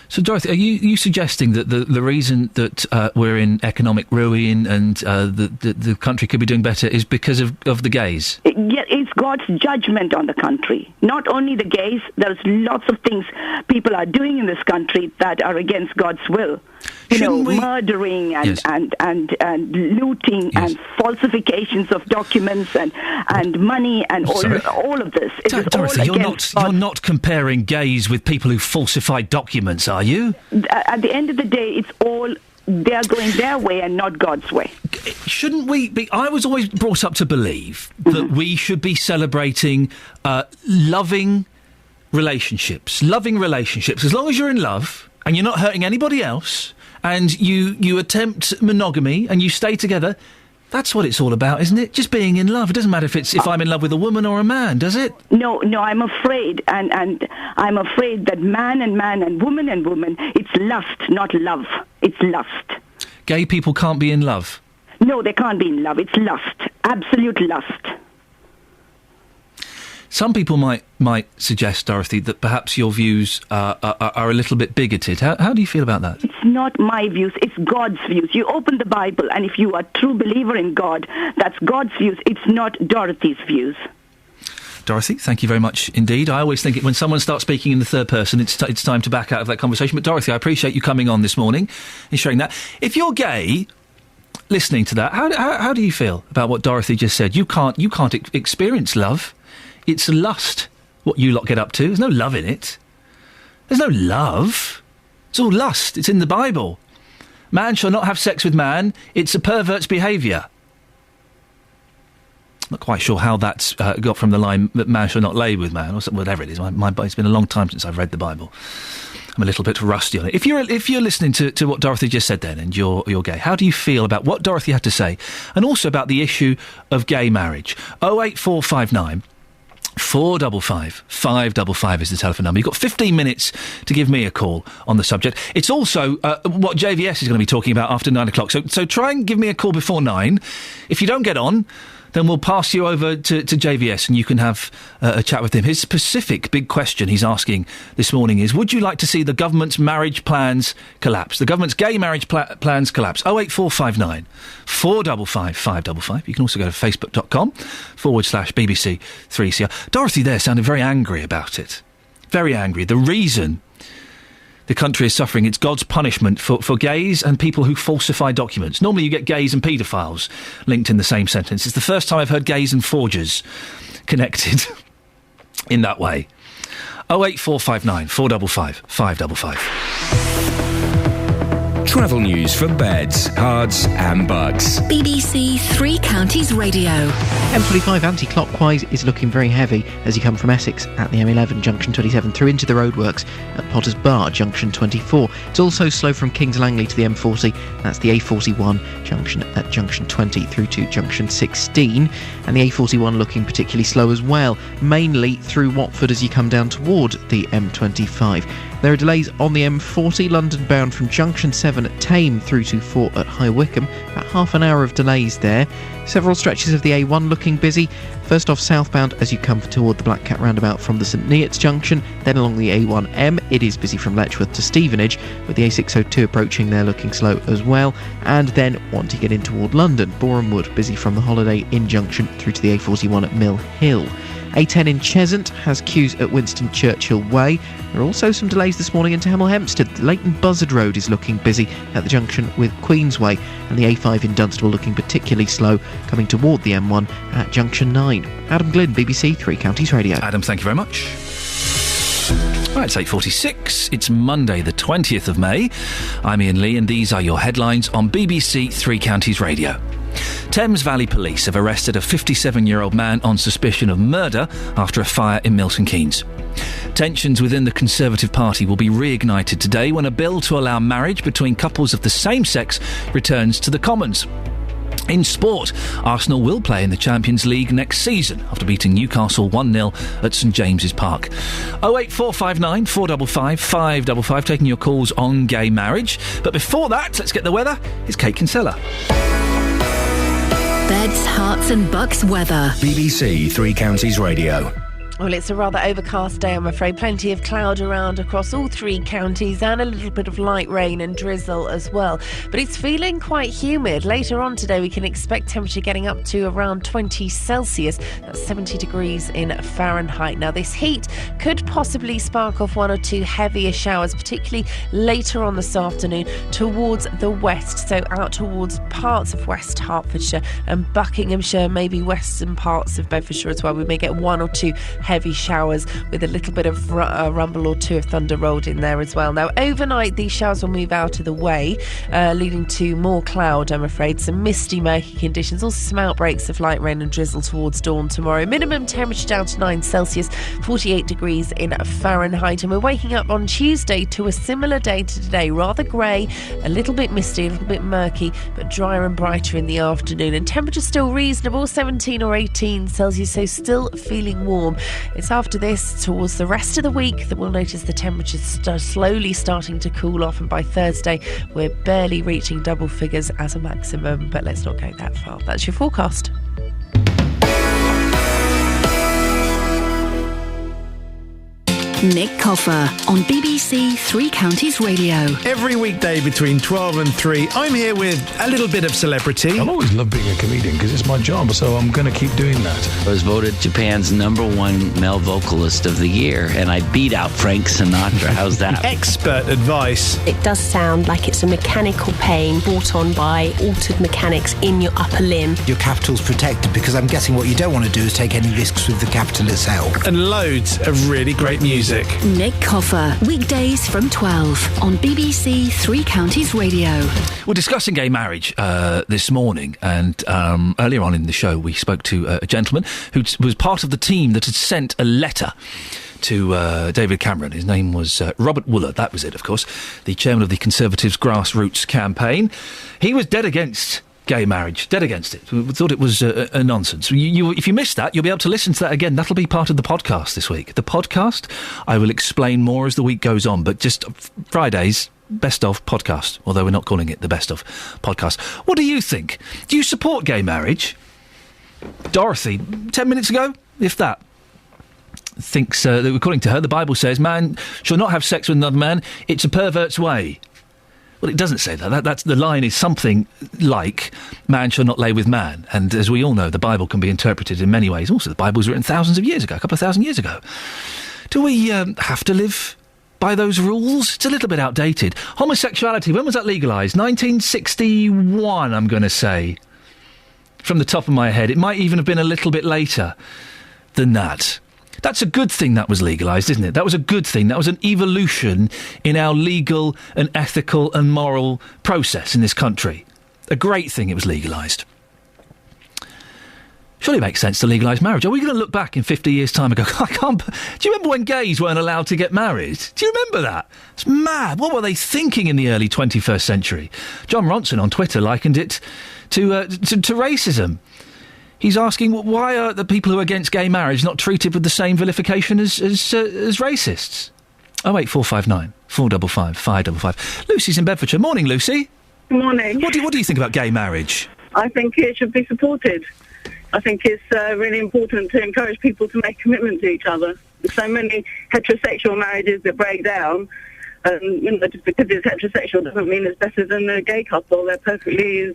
So, Dorothy, are you suggesting that the reason that we're in economic ruin and the country could be doing better is because of the gays? Yeah, it's God's judgment on the country. Not only the gays, there's lots of things people are doing in this country that are against God's will. Murdering and looting and falsifications of documents and money and all of this. Dorothy, you're not comparing gays with people who falsify documents, are you? At the end of the day, they're going their way and not God's way. Shouldn't we be... I was always brought up to believe that we should be celebrating loving relationships. As long as you're in love and you're not hurting anybody else and you attempt monogamy and you stay together, that's what it's all about, isn't it? Just being in love. It doesn't matter if I'm in love with a woman or a man, does it? No, I'm afraid, and I'm afraid that man and woman, it's lust, not love. It's lust. Gay people can't be in love? No, they can't be in love. It's lust. Absolute lust. Some people might suggest, Dorothy, that perhaps your views are a little bit bigoted. How do you feel about that? It's not my views, it's God's views. You open the Bible, and if you are a true believer in God, that's God's views. It's not Dorothy's views. Dorothy, thank you very much indeed. I always think when someone starts speaking in the third person, it's time to back out of that conversation. But Dorothy, I appreciate you coming on this morning and sharing that. If you're gay, listening to that, how do you feel about what Dorothy just said? You can't experience love. It's lust, what you lot get up to. There's no love in it. There's no love. It's all lust. It's in the Bible. Man shall not have sex with man. It's a pervert's behaviour. Not quite sure how that's got from the line that man shall not lay with man, or whatever it is. It's been a long time since I've read the Bible. I'm a little bit rusty on it. If you're listening to what Dorothy just said then, and you're gay, how do you feel about what Dorothy had to say, and also about the issue of gay marriage? 08459 455 555 is the telephone number. You've got 15 minutes to give me a call on the subject. It's also what JVS is going to be talking about after 9 o'clock. So try and give me a call before 9. If you don't get on, then we'll pass you over to JVS and you can have a chat with him. His specific big question he's asking this morning is, would you like to see the government's marriage plans collapse? The government's gay marriage plans collapse. 08459 455 555. You can also go to facebook.com/BBC 3CR. Dorothy there sounded very angry about it. Very angry. The reason the country is suffering, it's God's punishment for gays and people who falsify documents. Normally you get gays and paedophiles linked in the same sentence. It's the first time I've heard gays and forgers connected in that way. 08459 455 555. Travel news for beds, cards and bugs. BBC Three Counties Radio. M25 anti-clockwise is looking very heavy as you come from Essex at the M11 junction 27 through into the roadworks at Potters Bar junction 24. It's also slow from Kings Langley to the M40. That's the A41 junction at junction 20 through to junction 16. And the A41 looking particularly slow as well, mainly through Watford as you come down toward the M25. There are delays on the M40, London bound from Junction 7 at Tame through to 4 at High Wycombe. About half an hour of delays there. Several stretches of the A1 looking busy. First off southbound as you come toward the Black Cat roundabout from the St Neots junction. Then along the A1M, it is busy from Letchworth to Stevenage, with the A602 approaching there looking slow as well. And then want to get in toward London, Boreham Wood busy from the Holiday Inn junction through to the A41 at Mill Hill. A10 in Cheshunt has queues at Winston Churchill Way. There are also some delays this morning into Hemel Hempstead. Leighton Buzzard Road is looking busy at the junction with Queensway, and the A5 in Dunstable looking particularly slow coming toward the M1 at junction 9. Adam Glynn, BBC Three Counties Radio. Adam, thank you very much. Right, it's 8:46. It's Monday, the 20th of May. I'm Iain Lee, and these are your headlines on BBC Three Counties Radio. Thames Valley Police have arrested a 57-year-old man on suspicion of murder after a fire in Milton Keynes. Tensions within the Conservative Party will be reignited today when a bill to allow marriage between couples of the same sex returns to the Commons. In sport, Arsenal will play in the Champions League next season after beating Newcastle 1-0 at St James's Park. 08459 455 555, taking your calls on gay marriage. But before that, let's get the weather. It's Kate Kinsella. Beds, Herts and Bucks weather. BBC Three Counties Radio. Well, it's a rather overcast day, I'm afraid. Plenty of cloud around across all three counties and a little bit of light rain and drizzle as well. But it's feeling quite humid. Later on today, we can expect temperature getting up to around 20 Celsius. That's 70 degrees in Fahrenheit. Now, this heat could possibly spark off one or two heavier showers, particularly later on this afternoon towards the west. So out towards parts of West Hertfordshire and Buckinghamshire, maybe western parts of Bedfordshire as well. We may get one or two heavy showers with a little bit of rumble or two of thunder rolled in there as well. Now, overnight, these showers will move out of the way, leading to more cloud, I'm afraid. Some misty, murky conditions, also some outbreaks of light rain and drizzle towards dawn tomorrow. Minimum temperature down to 9 Celsius, 48 degrees in Fahrenheit. And we're waking up on Tuesday to a similar day to today. Rather grey, a little bit misty, a little bit murky, but drier and brighter in the afternoon. And temperature still reasonable, 17 or 18 Celsius, so still feeling warm. It's after this, towards the rest of the week, that we'll notice the temperatures slowly starting to cool off, and by Thursday we're barely reaching double figures as a maximum, but let's not go that far. That's your forecast. Nick Coffer on BBC Three Counties Radio. Every weekday between 12 and 3, I'm here with a little bit of celebrity. I'll always love being a comedian because it's my job, so I'm going to keep doing that. I was voted Japan's #1 male vocalist of the year, and I beat out Frank Sinatra. How's that? Expert advice. It does sound like it's a mechanical pain brought on by altered mechanics in your upper limb. Your capital's protected because I'm guessing what you don't want to do is take any risks with the capital itself. And loads of really great music. Nick Coffer, weekdays from 12 on BBC Three Counties Radio. We're discussing gay marriage this morning, and earlier on in the show we spoke to a gentleman who was part of the team that had sent a letter to David Cameron. His name was Robert Wooler, that was it, of course, the chairman of the Conservatives' Grassroots campaign. He was dead against gay marriage, dead against it. We thought it was a nonsense. If you missed that, you'll be able to listen to that again. That'll be part of the podcast this week. The podcast, I will explain more as the week goes on, but just Fridays, best of podcast, although we're not calling it the best of podcast. What do you think? Do you support gay marriage? Dorothy, 10 minutes ago, if that, thinks that according to her, the Bible says man shall not have sex with another man. It's a pervert's way. Well, it doesn't say that. That's the line is something like man shall not lay with man. And as we all know, the Bible can be interpreted in many ways. Also, the Bible was written thousands of years ago, a couple of thousand years ago. Do we have to live by those rules? It's a little bit outdated. Homosexuality, when was that legalised? 1961, I'm going to say. From the top of my head. It might even have been a little bit later than that. That's a good thing that was legalised, isn't it? That was a good thing. That was an evolution in our legal and ethical and moral process in this country. A great thing it was legalised. Surely it makes sense to legalise marriage. Are we going to look back in 50 years' time and go, I can't... Do you remember when gays weren't allowed to get married? Do you remember that? It's mad. What were they thinking in the early 21st century? John Ronson on Twitter likened it to racism. He's asking, why are the people who are against gay marriage not treated with the same vilification as racists? 08459 455 555. Lucy's in Bedfordshire. Morning, Lucy. Good morning. What do you think about gay marriage? I think it should be supported. I think it's really important to encourage people to make commitment to each other. There's so many heterosexual marriages that break down. Just because it's heterosexual doesn't mean it's better than a gay couple. They're perfectly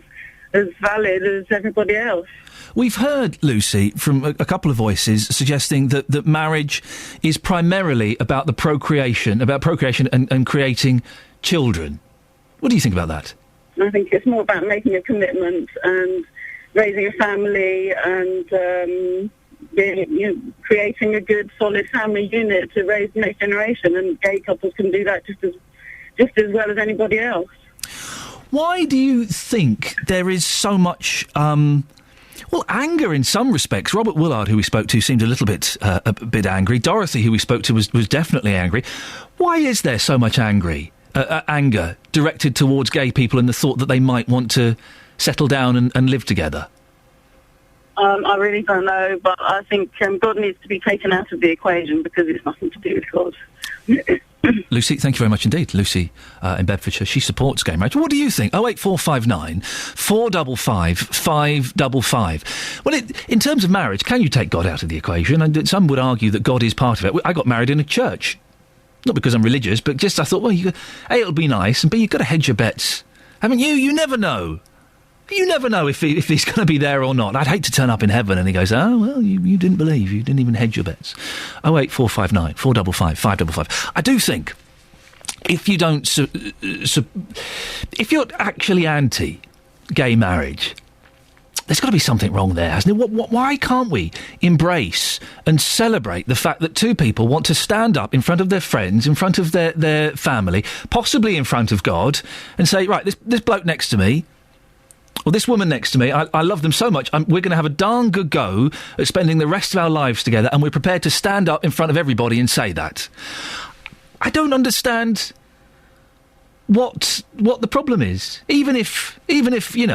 as valid as everybody else. We've heard, Lucy, from a couple of voices suggesting that marriage is primarily about the procreation and creating children. What do you think about that? I think it's more about making a commitment and raising a family and creating a good, solid family unit to raise the next generation. And gay couples can do that just as well as anybody else. Why do you think there is so much anger in some respects? Robert Willard, who we spoke to, seemed a bit angry. Dorothy, who we spoke to, was definitely angry. Why is there so much anger directed towards gay people and the thought that they might want to settle down and live together? I really don't know, but I think God needs to be taken out of the equation because it's nothing to do with God. Lucy, thank you very much indeed. Lucy in Bedfordshire, she supports gay marriage. What do you think? 08459 455 555. Well, in terms of marriage, can you take God out of the equation? And some would argue that God is part of it. I got married in a church. Not because I'm religious, but just I thought, well, A, it'll be nice, and B, you've got to hedge your bets. Haven't you? You never know. You never know if he's going to be there or not. I'd hate to turn up in heaven and he goes, oh, well, you didn't believe. You didn't even hedge your bets. 08459 455 555. I do think if you don't... if you're actually anti-gay marriage, there's got to be something wrong there, hasn't it? Why can't we embrace and celebrate the fact that two people want to stand up in front of their friends, in front of their family, possibly in front of God, and say, right, this bloke next to me, or this woman next to me, I love them so much, we're going to have a darn good go at spending the rest of our lives together, and we're prepared to stand up in front of everybody and say that. I don't understand what the problem is. Even if you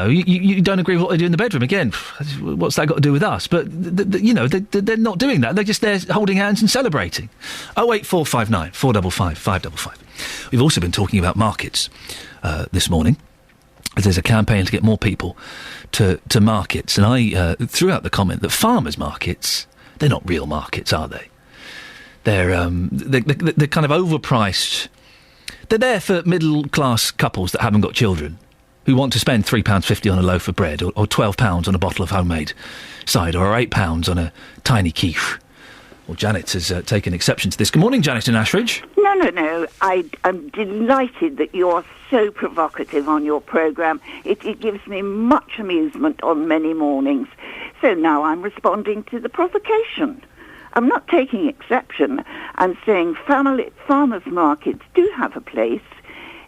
don't agree with what they do in the bedroom. Again, what's that got to do with us? But they're not doing that. They're just there holding hands and celebrating. 08459 455 555. We've also been talking about markets this morning. There's a campaign to get more people to markets, and I threw out the comment that farmers' markets, they're not real markets, are they? They're kind of overpriced. They're there for middle-class couples that haven't got children, who want to spend £3.50 on a loaf of bread, or £12 on a bottle of homemade cider, or £8 on a tiny quiche. Well, Janet has taken exception to this. Good morning, Janet in Ashridge. No. I'm delighted that you're so provocative on your programme. It gives me much amusement on many mornings. So now I'm responding to the provocation. I'm not taking exception. I'm saying farmers' markets do have a place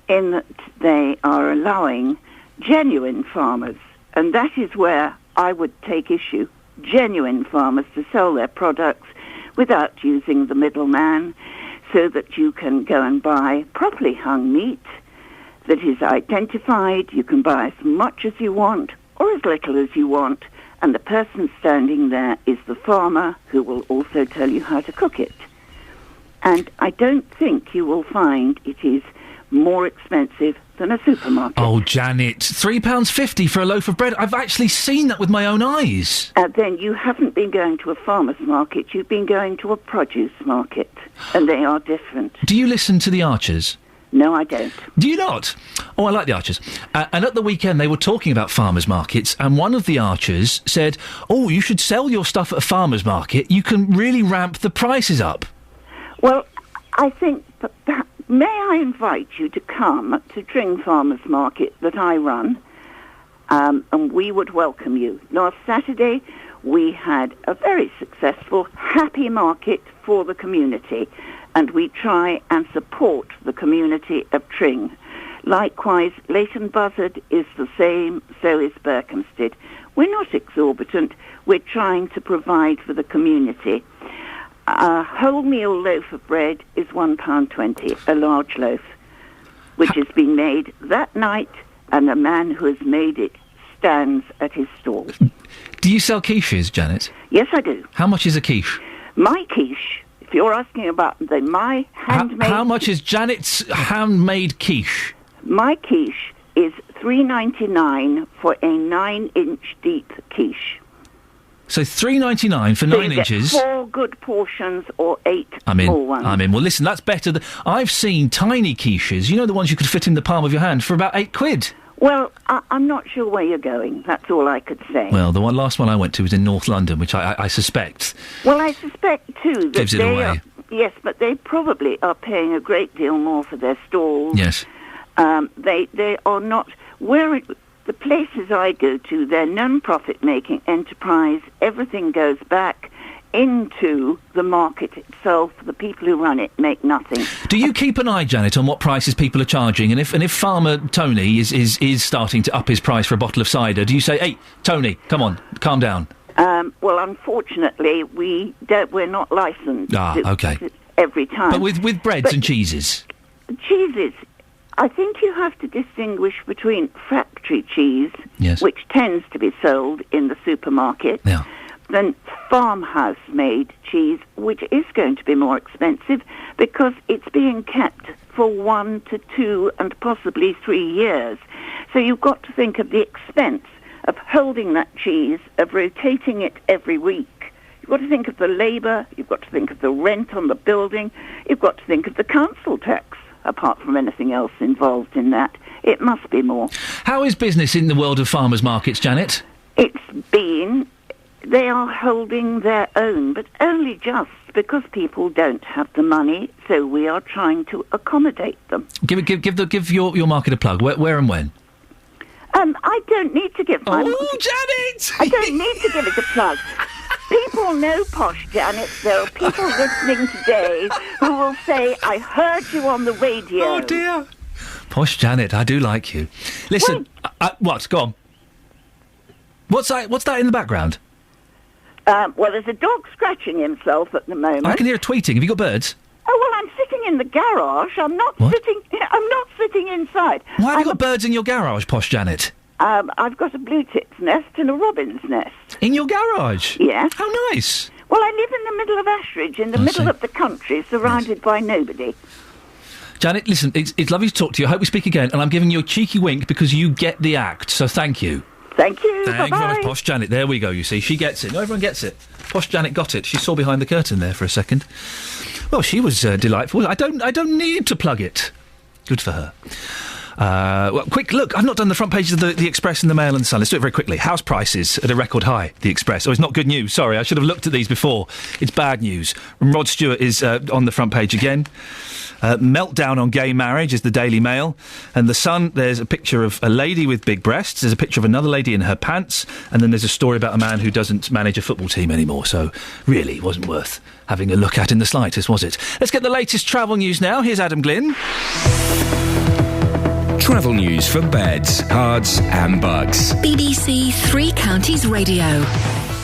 in that they are allowing genuine farmers. And that is where I would take issue. Genuine farmers to sell their products without using the middleman, so that you can go and buy properly hung meat that is identified. You can buy as much as you want or as little as you want, and the person standing there is the farmer who will also tell you how to cook it. And I don't think you will find it is more expensive than a supermarket. Oh, Janet, £3.50 for a loaf of bread. I've actually seen that with my own eyes. Then you haven't been going to a farmer's market, you've been going to a produce market, and they are different. Do you listen to the Archers? No, I don't. Do you not? Oh, I like the Archers. And at the weekend they were talking about farmers' markets, and one of the Archers said, oh, you should sell your stuff at a farmer's market. You can really ramp the prices up. Well, I think that may I invite you to come to Tring Farmers Market that I run, and we would welcome you. Last Saturday, we had a very successful, happy market for the community, and we try and support the community of Tring. Likewise, Leighton Buzzard is the same, so is Berkhamsted. We're not exorbitant, we're trying to provide for the community. A wholemeal loaf of bread is £1.20, a large loaf, which has been made that night, and the man who has made it stands at his stall. Do you sell quiches, Janet? Yes, I do. How much is a quiche? My quiche, you're asking about my handmade... How much is Janet's handmade quiche? My quiche is $3.99 for a 9-inch deep quiche. So $3.99 for 9 inches. Get 4 good portions or 8 small ones. I'm in. Well, listen, that's better than... I've seen tiny quiches, you know, the ones you could fit in the palm of your hand, for about £8. Well, I'm not sure where you're going. That's all I could say. Well, the last one I went to was in North London, which I suspect... Well, I suspect, too, that gives it away. Yes, but they probably are paying a great deal more for their stalls. Yes. They are not... The places I go to, they're non-profit-making enterprise. Everything goes back into the market itself. The people who run it make nothing. Do you keep an eye, Janet, on what prices people are charging? And if Farmer Tony is starting to up his price for a bottle of cider, do you say, "Hey, Tony, come on, calm down"? Well, unfortunately, we're not licensed. Okay. Every time. But with breads and cheeses? Cheeses. I think you have to distinguish between factory cheese, yes, which tends to be sold in the supermarket, than farmhouse-made cheese, which is going to be more expensive because it's being kept for 1 to 2 and possibly 3 years. So you've got to think of the expense of holding that cheese, of rotating it every week. You've got to think of the labour, you've got to think of the rent on the building, you've got to think of the council tax. Apart from anything else involved in that. It must be more. How is business in the world of farmers' markets, Janet? They are holding their own, but only just because people don't have the money, so we are trying to accommodate them. Give your market a plug. Where and when? I don't need to give my... Oh, Janet! I don't need to give it a plug. People know Posh Janet. There are people listening today who will say, "I heard you on the radio." Oh, dear. Posh Janet, I do like you. Listen, what? Go on. What's that in the background? Well, there's a dog scratching himself at the moment. I can hear tweeting. Have you got birds? Oh, well, I'm sitting in the garage. I'm not sitting inside. Why have you got birds in your garage, Posh Janet? I've got a blue tit's nest and a robin's nest. In your garage? Yes. How nice. Well, I live in the middle of Ashridge, in the middle of the country, surrounded by nobody. Janet, listen, it's lovely to talk to you. I hope we speak again, and I'm giving you a cheeky wink because you get the act, so thank you. Thank you. Thank you very much, Posh Janet. There we go, you see. She gets it. No, everyone gets it. Posh Janet got it. She saw behind the curtain there for a second. Well, she was delightful. I don't need to plug it. Good for her. Well, quick look. I've not done the front pages of the Express and the Mail and the Sun. Let's do it very quickly. House prices at a record high. The Express. Oh, it's not good news. Sorry, I should have looked at these before. It's bad news. Rod Stewart is on the front page again. Meltdown on gay marriage is the Daily Mail. And the Sun, there's a picture of a lady with big breasts. There's a picture of another lady in her pants. And then there's a story about a man who doesn't manage a football team anymore. So, really, it wasn't worth having a look at in the slightest, was it? Let's get the latest travel news now. Here's Adam Glynn. Travel news for beds, cards and bugs. BBC Three Counties Radio.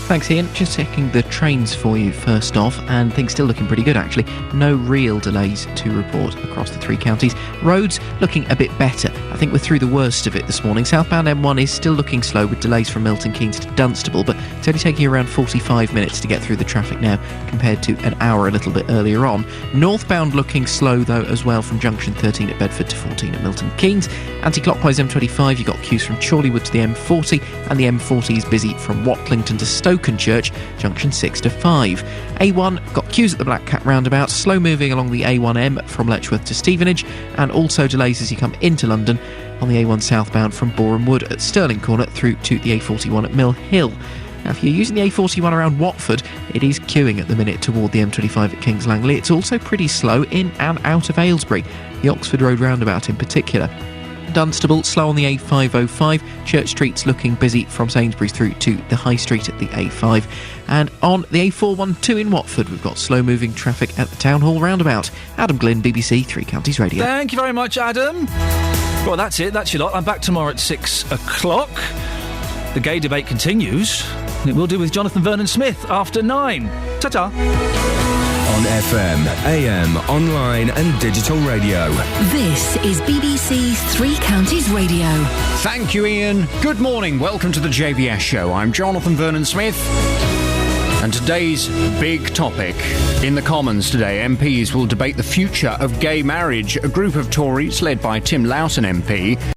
Thanks, Ian. Just checking the trains for you first off, and things still looking pretty good, actually. No real delays to report across the three counties. Roads looking a bit better. I think we're through the worst of it this morning. Southbound M1 is still looking slow with delays from Milton Keynes to Dunstable, but it's only taking around 45 minutes to get through the traffic now compared to an hour a little bit earlier on. Northbound looking slow, though, as well, from junction 13 at Bedford to 14 at Milton Keynes. Anti-clockwise M25, you've got queues from Chorleywood to the M40, and the M40 is busy from Watlington to Stokenchurch, junction 6 to 5. A1 got queues at the Black Cat roundabout, slow moving along the A1M from Letchworth to Stevenage, and also delays as you come into London on the A1 southbound from Boreham Wood at Stirling Corner through to the A41 at Mill Hill. Now, if you're using the A41 around Watford, it is queuing at the minute toward the M25 at Kings Langley. It's also pretty slow in and out of Aylesbury, the Oxford Road roundabout in particular. Dunstable, slow on the A505. Church Street's looking busy from Sainsbury's through to the High Street at the A5. And on the A412 in Watford, we've got slow-moving traffic at the Town Hall roundabout. Adam Glynn, BBC Three Counties Radio. Thank you very much, Adam. Well, that's it. That's your lot. I'm back tomorrow at 6 o'clock. The gay debate continues. It will do with Jonathan Vernon Smith after 9. Ta-ta. On FM, AM, online and digital radio. This is BBC Three Counties Radio. Thank you, Ian. Good morning. Welcome to the JVS show. I'm Jonathan Vernon Smith. And today's big topic in the Commons today, MPs will debate the future of gay marriage. A group of Tories, led by Tim Lawson MP,